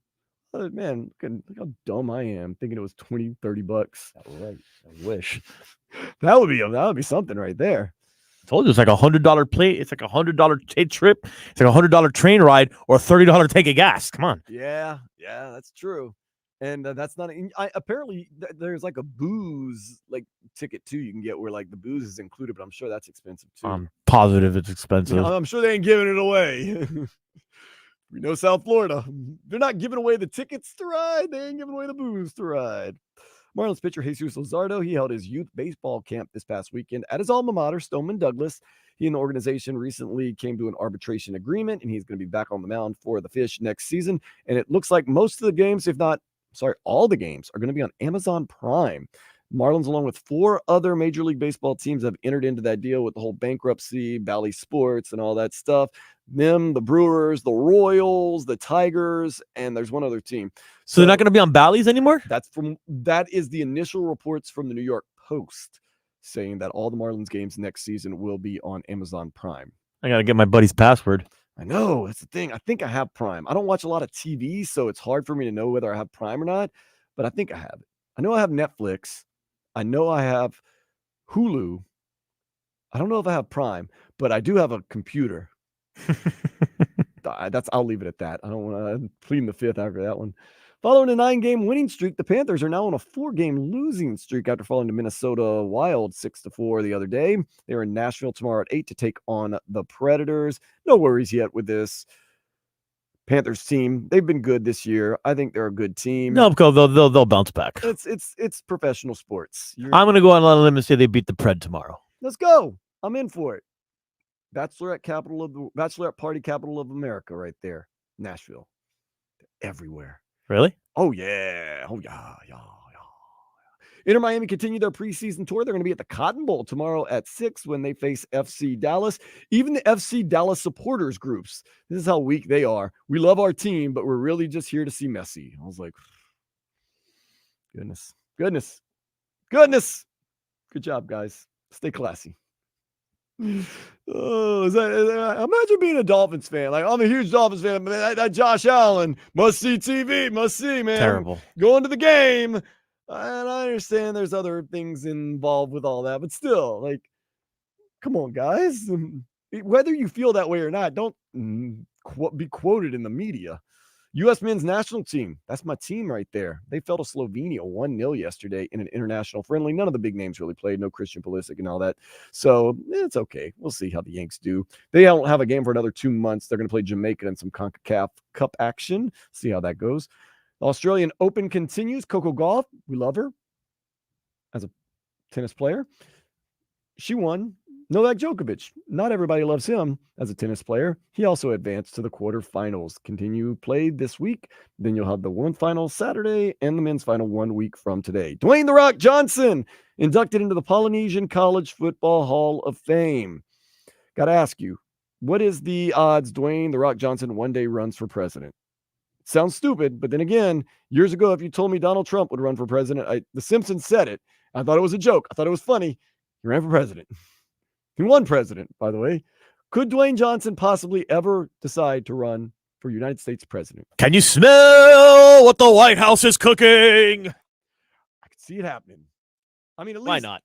man, look how dumb I am thinking it was $20-$30. Right. I wish. That would be something right there. I told you it's like $100 plate. It's like $100 trip. It's like $100 train ride or a $30 tank of gas. Come on. Yeah, that's true. And that's not apparently there's like a booze like ticket too you can get where like the booze is included, but I'm sure that's expensive too. I'm positive it's expensive. I'm sure they ain't giving it away. We know South Florida. They're not giving away the tickets to ride. They ain't giving away the booze to ride. Marlins pitcher Jesus Luzardo, he held his youth baseball camp this past weekend at his alma mater, Stoneman Douglas. He and the organization recently came to an arbitration agreement, and he's going to be back on the mound for the Fish next season. And it looks like most of the games, all the games are going to be on Amazon Prime. Marlins, along with 4 other Major League Baseball teams, have entered into that deal with the whole bankruptcy, Bally Sports, and all that stuff. Them, the Brewers, the Royals, the Tigers, and there's one other team. So they're not going to be on Bally's anymore? That is the initial reports from the New York Post saying that all the Marlins games next season will be on Amazon Prime. I got to get my buddy's password. I know. That's the thing. I think I have Prime. I don't watch a lot of TV, so it's hard for me to know whether I have Prime or not, but I think I have it. I know I have Netflix. I know I have Hulu. I don't know if I have Prime, but I do have a computer. I'll leave it at that. I don't want to plead the fifth after that one. Following a 9-game winning streak, the Panthers are now on a 4-game losing streak after falling to Minnesota Wild 6-4 the other day. They're in Nashville tomorrow at 8 to take on the Predators. No worries yet with this Panthers team. They've been good this year. I think they're a good team. No, because they'll bounce back. It's professional sports. I'm going to go on a limb and say they beat the Pred tomorrow. Let's go. I'm in for it. Bachelorette party capital of America right there. Nashville. They're everywhere. Really? Oh, yeah. Inter Miami continue their preseason tour. They're going to be at the Cotton Bowl tomorrow at 6 when they face FC Dallas. Even the FC Dallas supporters groups, this is how weak they are. We love our team, but we're really just here to see Messi. I was like, goodness. Good job, guys. Stay classy. Oh, imagine being a Dolphins fan. Like, I'm a huge Dolphins fan, but that Josh Allen, must see TV, must see, man. Terrible. Going to the game. And I understand there's other things involved with all that, but still, like, come on, guys. Whether you feel that way or not, don't be quoted in the media. U.S. men's national team. That's my team right there. They fell to Slovenia 1-0 yesterday in an international friendly. None of the big names really played. No Christian Pulisic and all that. So it's okay. We'll see how the Yanks do. They don't have a game for another 2 months. They're going to play Jamaica in some CONCACAF Cup action. See how that goes. The Australian Open continues. Coco Gauff, we love her as a tennis player. She won Novak Djokovic. Not everybody loves him as a tennis player. He also advanced to the quarterfinals. Continue played this week. Then you'll have the women's final Saturday and the men's final 1 week from today. Dwayne "The Rock" Johnson inducted into the Polynesian College Football Hall of Fame. Got to ask you, what is the odds Dwayne "The Rock" Johnson one day runs for president? Sounds stupid, but then again, years ago, if you told me Donald Trump would run for president, The Simpsons said it. I thought it was a joke. I thought it was funny. He ran for president. He won president, by the way. Could Dwayne Johnson possibly ever decide to run for United States president? Can you smell what the White House is cooking? I could see it happening. I mean, at least, Why not?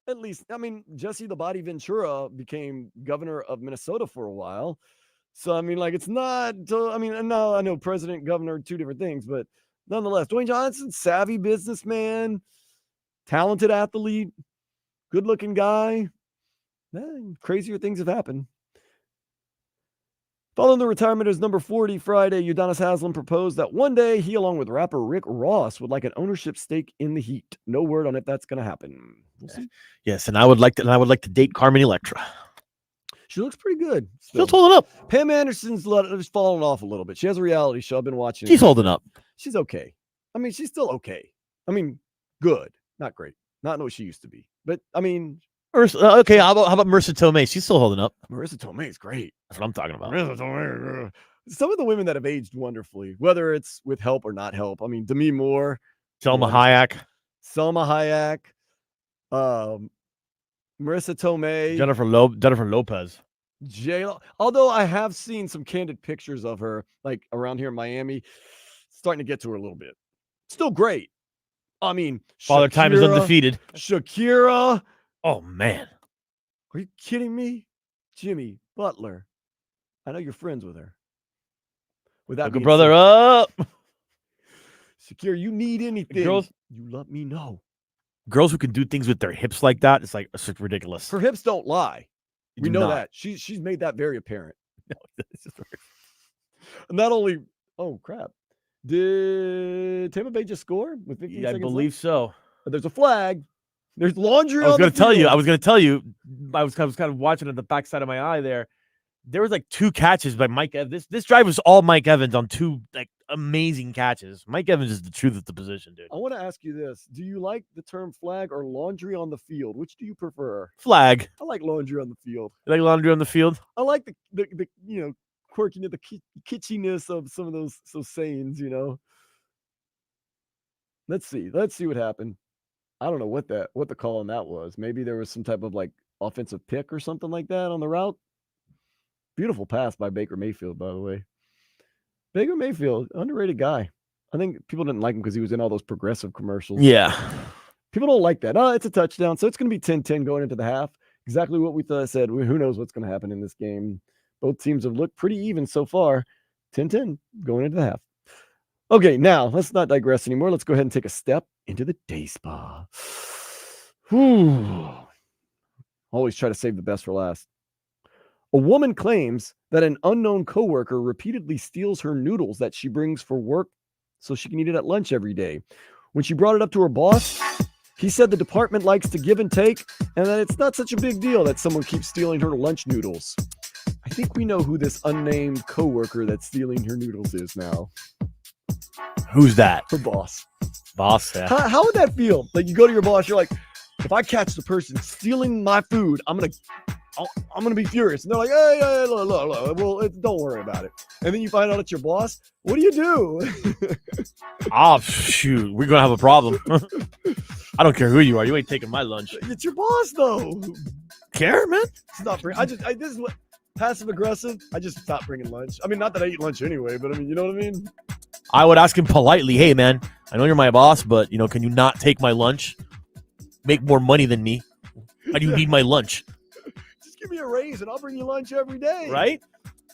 At least, I mean, Jesse the Body Ventura became governor of Minnesota for a while. So, I mean, like, it's not, I mean, no, I know president, governor, two different things, but nonetheless, Dwayne Johnson, savvy businessman, talented athlete, good-looking guy. Crazier things have happened. Following the retirement of his number 40 Friday, Udonis Haslem proposed that one day he, along with rapper Rick Ross, would like an ownership stake in the Heat. No word on if that's going to happen. We'll see. Yes, and I would like to date Carmen Electra. She looks pretty good. Still holding up. Pam Anderson's just fallen off a little bit. She has a reality show. I've been watching. She's holding up. She's okay. I mean, she's still okay. I mean, good, not great, not what she used to be. But I mean. Okay, how about Marissa Tomei? She's still holding up. Marissa Tomei is great. That's what I'm talking about. Marissa Tomei. Some of the women that have aged wonderfully, whether it's with help or not help. I mean, Demi Moore, Selma Hayek, Marissa Tomei, Jennifer Lopez. J-Lo. Although I have seen some candid pictures of her, like around here in Miami, starting to get to her a little bit. Still great. I mean, Father Time is undefeated. Shakira. Oh, man. Are you kidding me? Jimmy Butler. I know you're friends with her. With that, Look a brother up. Shakira, you need anything. Girls, you let me know. Girls who can do things with their hips like that, it's ridiculous. Her hips don't lie. We know not. that. She's made that very apparent. Not only, oh, crap. Did Tampa Bay just score with 15 seconds I believe left? so. There's a flag. There's laundry. I was going to tell you. I was kind of watching at the backside of my eye there. There was like 2 catches by Mike Evans. This drive was all Mike Evans on 2 like amazing catches. Mike Evans is the truth of the position, dude. I want to ask you this: do you like the term flag or laundry on the field? Which do you prefer? Flag. I like laundry on the field. You like laundry on the field? I like the quirkiness, the kitschiness of some of those sayings. Let's see what happened. I don't know what the call on that was. Maybe there was some type of like offensive pick or something like that on the route. Beautiful pass by Baker Mayfield, by the way. Baker Mayfield, underrated guy. I think people didn't like him because he was in all those progressive commercials. Yeah. People don't like that. Oh, it's a touchdown. So it's going to be 10-10 going into the half. Exactly what we said. Who knows what's going to happen in this game. Both teams have looked pretty even so far. 10-10 going into the half. Okay, now let's not digress anymore. Let's go ahead and take a step into the day spa. Whew. Always try to save the best for last. A woman claims that an unknown coworker repeatedly steals her noodles that she brings for work so she can eat it at lunch every day. When she brought it up to her boss, he said the department likes to give and take and that it's not such a big deal that someone keeps stealing her lunch noodles. I think we know who this unnamed coworker that's stealing her noodles is now. Who's that? Her boss. Boss, yeah. How would that feel? Like you go to your boss, you're like, if I catch the person stealing my food, I'm gonna be furious. And they're like, hey, look. Well, don't worry about it. And then you find out it's your boss. What do you do? Oh, shoot. We're gonna have a problem. I don't care who you are. You ain't taking my lunch. It's your boss, though. Care, man? It's not free. This is what passive aggressive. I just stopped bringing lunch. I mean, not that I eat lunch anyway, but I mean, you know what I mean? I would ask him politely, hey, man, I know you're my boss, but, can you not take my lunch? Make more money than me. How do you need my lunch? Just give me a raise and I'll bring you lunch every day. Right?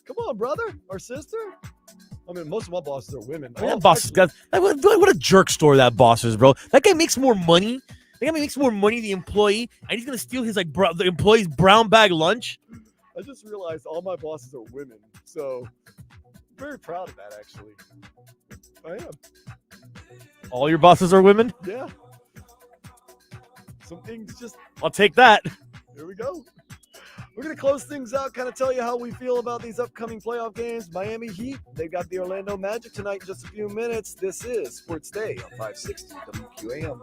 Come on, brother or sister. I mean, most of my bosses are women. That boss is what a jerk store that boss is, bro. That guy makes more money. That guy makes more money than the employee, and he's going to steal his the employee's brown bag lunch. I just realized all my bosses are women, so I'm very proud of that, actually. I am. All your bosses are women? Yeah. Some things just... I'll take that. Here we go. We're going to close things out, kind of tell you how we feel about these upcoming playoff games. Miami Heat, they've got the Orlando Magic tonight in just a few minutes. This is Sports Day on 560 WQAM.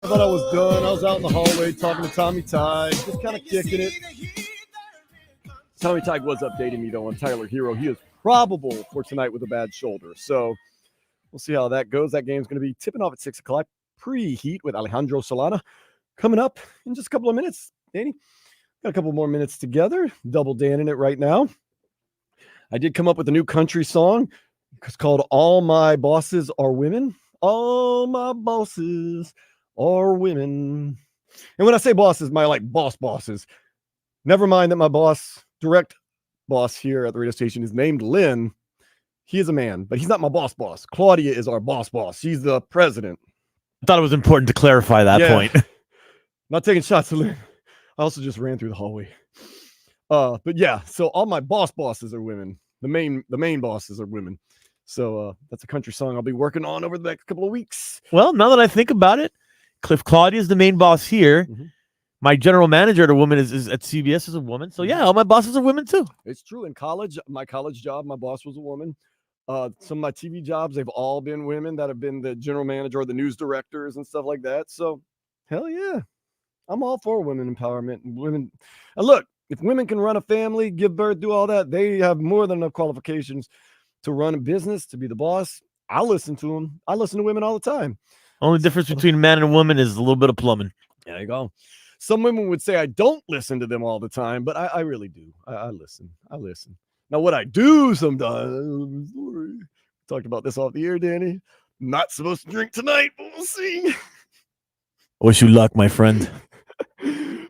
I thought I was done. I was out in the hallway talking to Tommy Tighe, just kind of kicking it. Tommy Tighe was updating me, though, on Tyler Hero. He is probable for tonight with a bad shoulder. So we'll see how that goes. That game's going to be tipping off at 6 o'clock. Preheat with Alejandro Solana coming up in just a couple of minutes. Danny, got a couple more minutes together. Double Dan in it right now. I did come up with a new country song. It's called All My Bosses Are Women. All my bosses are women. And when I say bosses, my like bosses. Never mind that my direct boss here at the radio station is named Lynn. He is a man, but he's not my boss. Claudia is our boss. She's the president. I thought it was important to clarify that point. Not taking shots at Lynn. I also just ran through the hallway. But yeah, so all my bosses are women. The main bosses are women. So that's a country song I'll be working on over the next couple of weeks. Well, now that I think about it, Cliff Claudia is the main boss here. Mm-hmm. My general manager, the woman is at CBS, is a woman. So yeah, all my bosses are women too. It's true. In college, my college job, my boss was a woman. Some of my TV jobs, they've all been women that have been the general manager or the news directors and stuff like that. So hell yeah, I'm all for women empowerment and women. And look, if women can run a family, give birth, do all that, they have more than enough qualifications to run a business, to be the boss. I listen to them. I listen to women all the time. Only difference between man and woman is a little bit of plumbing. There you go. Some women would say I don't listen to them all the time, but I really do. I listen. Now, what I do sometimes, talked about this off the air, Danny. Not supposed to drink tonight, but we'll see. Wish you luck, my friend.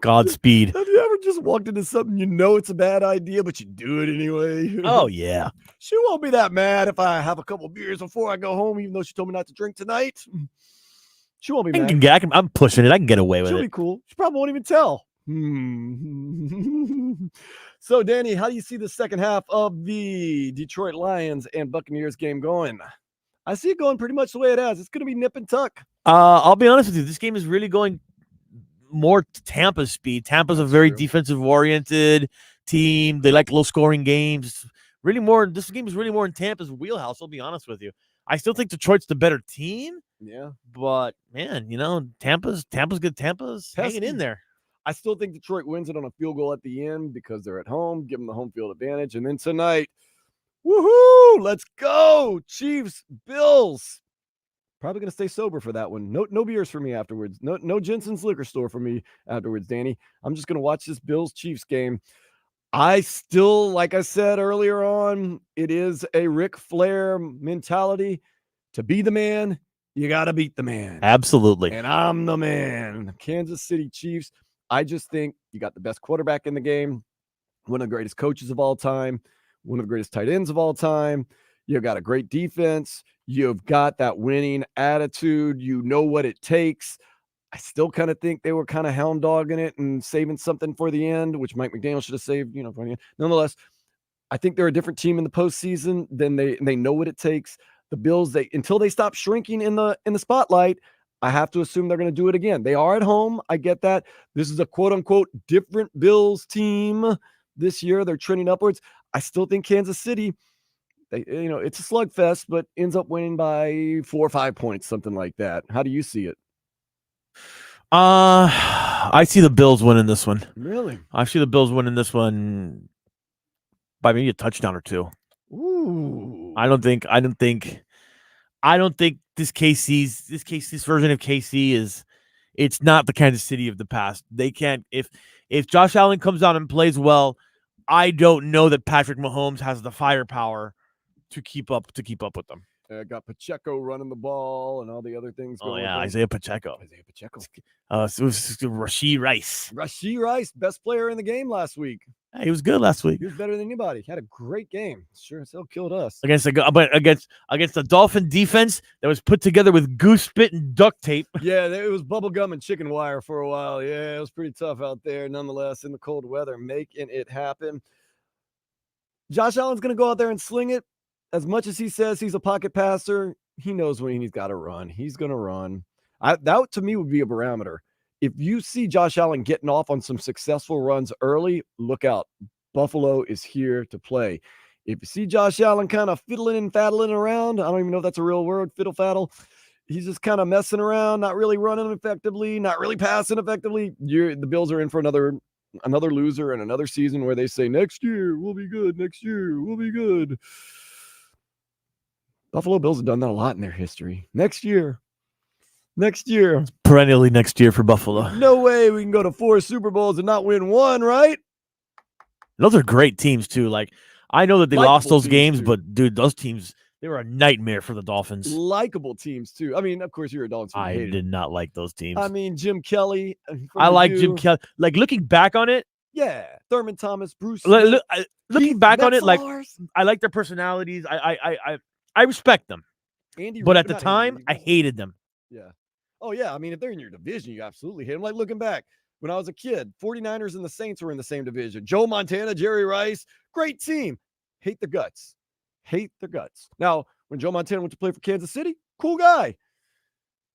Godspeed. Have you ever just walked into something you know it's a bad idea, but you do it anyway? Oh, yeah. She won't be that mad if I have a couple beers before I go home, even though she told me not to drink tonight. She won't be mad. I'm pushing it. I can get away with She'll it. be cool. She probably won't even tell. So, Danny, how do you see the second half of the Detroit Lions and Buccaneers game going? I see it going pretty much the way it has. It's going to be nip and tuck. I'll be honest with you. This game is really going more Tampa speed. Tampa's a very defensive-oriented team. They like low-scoring games. This game is really more in Tampa's wheelhouse, I'll be honest with you. I still think Detroit's the better team. Yeah. But, man, Tampa's good. Tampa's hanging in there. I still think Detroit wins it on a field goal at the end because they're at home, give them the home field advantage. And then tonight, woohoo, let's go. Chiefs, Bills. Probably going to stay sober for that one. No beers for me afterwards. No Jensen's liquor store for me afterwards, Danny. I'm just going to watch this Bills-Chiefs game. I still, like I said earlier on, it is a Ric Flair mentality. To be the man, you got to beat the man. Absolutely. And I'm the man. Kansas City Chiefs. I just think you got the best quarterback in the game, one of the greatest coaches of all time, one of the greatest tight ends of all time. You've got a great defense. You've got that winning attitude. You know what it takes. I still kind of think they were kind of hound dogging it and saving something for the end, which Mike McDaniel should have saved, for the end. Nonetheless, I think they're a different team in the postseason. Then they know what it takes. The Bills, until they stop shrinking in the spotlight, I have to assume they're going to do it again. They are at home. I get that. This is a quote-unquote different Bills team this year. They're trending upwards. I still think Kansas City, it's a slugfest, but ends up winning by 4 or 5 points, something like that. How do you see it? I see the Bills winning this one. Really? I see the Bills winning this one by maybe a touchdown or two. Ooh. I don't think this version of KC it's not the Kansas City of the past. They can't, if Josh Allen comes out and plays well, I don't know that Patrick Mahomes has the firepower to keep up with them. Got Pacheco running the ball and all the other things going on. Isaiah Pacheco. So it was Rashee Rice, best player in the game last week. He was good last week. He was better than anybody. He had a great game. Sure as hell killed us. Against the Dolphin defense that was put together with goose spit and duct tape. Yeah, it was bubble gum and chicken wire for a while. Yeah, it was pretty tough out there. Nonetheless, in the cold weather, making it happen. Josh Allen's going to go out there and sling it. As much as he says he's a pocket passer, he knows when he's got to run. He's going to run. That, to me, would be a barometer. If you see Josh Allen getting off on some successful runs early, look out. Buffalo is here to play. If you see Josh Allen kind of fiddling and faddling around, I don't even know if that's a real word, fiddle-faddle. He's just kind of messing around, not really running effectively, not really passing effectively. The Bills are in for another loser and another season where they say, next year we'll be good. Next year we'll be good. Buffalo Bills have done that a lot in their history. Next year. Perennially next year for Buffalo. No way we can go to 4 Super Bowls and not win one, right? Those are great teams, too. Like, I know that they lost those games, but, dude, those teams, they were a nightmare for the Dolphins. Likable teams, too. I mean, of course, you're a Dolphins fan. I did not like those teams. I mean, Jim Kelly. I like Jim Kelly. Like, looking back on it. Yeah. Thurman Thomas, Bruce. Looking back on it, like, I like their personalities. I respect them. But at the time, I hated them. Yeah. Oh, yeah. I mean, if they're in your division, you absolutely hate them. Like, looking back, when I was a kid, 49ers and the Saints were in the same division. Joe Montana, Jerry Rice, great team. Hate their guts. Now, when Joe Montana went to play for Kansas City, cool guy.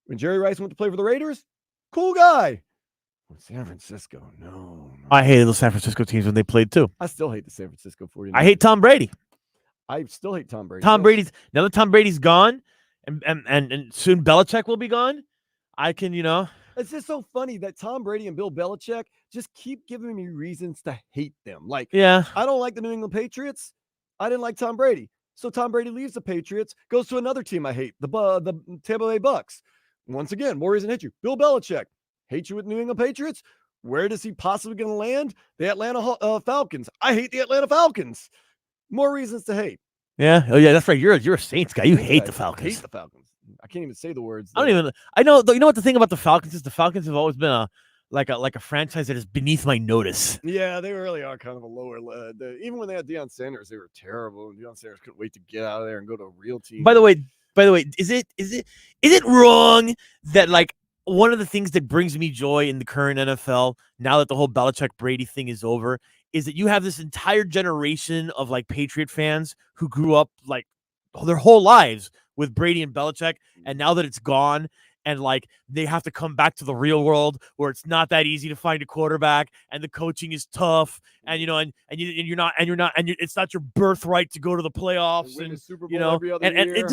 When Jerry Rice went to play for the Raiders, cool guy. When San Francisco, no. I hated those San Francisco teams when they played, too. I still hate the San Francisco 49ers. I hate Tom Brady. I still hate Tom Brady. Now that Tom Brady's gone, and soon Belichick will be gone, I can, It's just so funny that Tom Brady and Bill Belichick just keep giving me reasons to hate them. Like, yeah, I don't like the New England Patriots. I didn't like Tom Brady. So Tom Brady leaves the Patriots, goes to another team I hate, the Tampa Bay Bucks. Once again, more reason to hate you. Bill Belichick, hate you with New England Patriots. Where does he possibly going to land? The Atlanta Falcons. I hate the Atlanta Falcons. More reasons to hate. Yeah. Oh, yeah, that's right. You're a Saints guy. You hate the Falcons. I hate the Falcons. I can't even say the words. I know. You know what the thing about the Falcons is? The Falcons have always been a franchise that is beneath my notice. Yeah, they really are kind of a lower. Even when they had Deion Sanders, they were terrible. And Deion Sanders couldn't wait to get out of there and go to a real team. By the way, is it wrong that like one of the things that brings me joy in the current NFL now that the whole Belichick Brady thing is over is that you have this entire generation of like Patriot fans who grew up like their whole lives with Brady and Belichick, and now that it's gone, and like they have to come back to the real world where it's not that easy to find a quarterback, and the coaching is tough, and it's not your birthright to go to the playoffs, and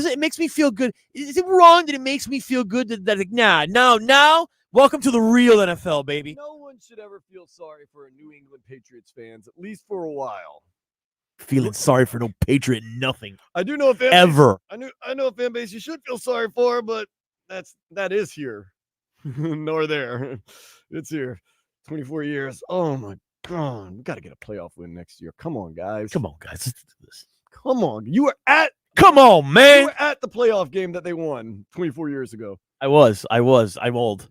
it makes me feel good. Is it wrong that it makes me feel good that like, now, welcome to the real NFL, baby. No one should ever feel sorry for a New England Patriots fans, at least for a while. Feeling sorry for no Patriot, nothing. I do know a fan ever. Base, I know a fan base you should feel sorry for, but that is here, nor there. It's here. 24 years. Oh my God, we got to get a playoff win next year. Come on, guys. Let's do this. Come on, Come on, man. You were at the playoff game that they won 24 years ago. I was. I'm old.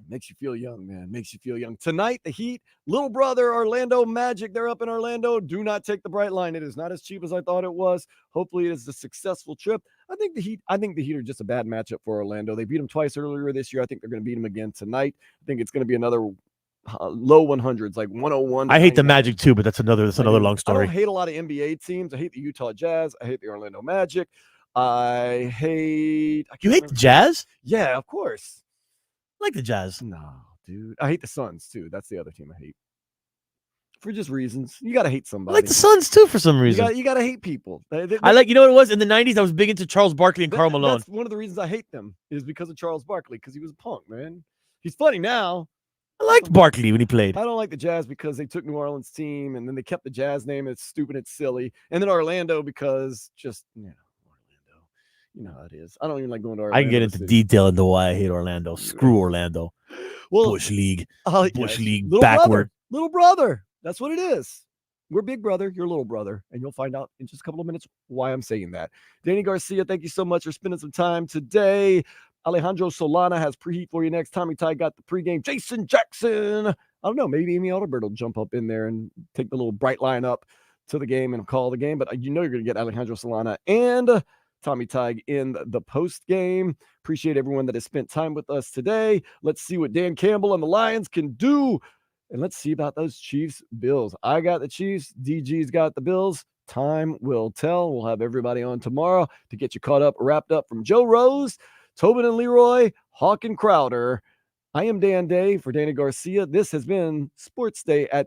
Makes you feel young, man. Makes you feel young. Tonight, the Heat, little brother, Orlando Magic. They're up in Orlando. Do not take the bright line. It is not as cheap as I thought it was. Hopefully, it is a successful trip. I think the Heat are just a bad matchup for Orlando. They beat them twice earlier this year. I think they're going to beat them again tonight. I think it's going to be another low 100s, like 101. I hate the Magic too, but that's another long story. I don't hate a lot of NBA teams. I hate the Utah Jazz. I hate the Orlando Magic. You hate the Jazz? Yeah, of course. I like the Jazz. No, dude. I hate the Suns, too. That's the other team I hate. For just reasons. You got to hate somebody. I like the Suns, too, for some reason. You got to hate people. I like, you know what it was? In the 90s, I was big into Charles Barkley and Karl Malone. That's one of the reasons I hate them is because of Charles Barkley, because he was a punk, man. He's funny now. I liked Barkley when he played. I don't like the Jazz because they took New Orleans team, and then they kept the Jazz name. It's stupid. It's silly. And then Orlando because just, Orlando. You know how it is. I don't even like going to Orlando. I can get into detail into why I hate Orlando. Screw Orlando. Well, Bush League. Bush League backward. Little brother. That's what it is. We're big brother. You're little brother. And you'll find out in just a couple of minutes why I'm saying that. Danny Garcia, thank you so much for spending some time today. Alejandro Solana has preheat for you next. Tommy Ty got the pregame. Jason Jackson. I don't know. Maybe Amy Alderbird will jump up in there and take the little bright line up to the game and call the game. But you know you're going to get Alejandro Solana and Tommy Tig in the post game. Appreciate everyone that has spent time with us today. Let's see what Dan Campbell and the Lions can do. And let's see about those Chiefs Bills. I got the Chiefs. DG's got the Bills. Time will tell. We'll have everybody on tomorrow to get you caught up, wrapped up from Joe Rose, Tobin and Leroy, Hawk and Crowder. I am Dan Day for Danny Garcia. This has been Sports Day at,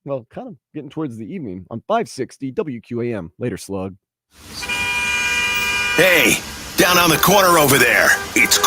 kind of getting towards the evening on 560 WQAM. Later, slug. Hey, down on the corner over there. It's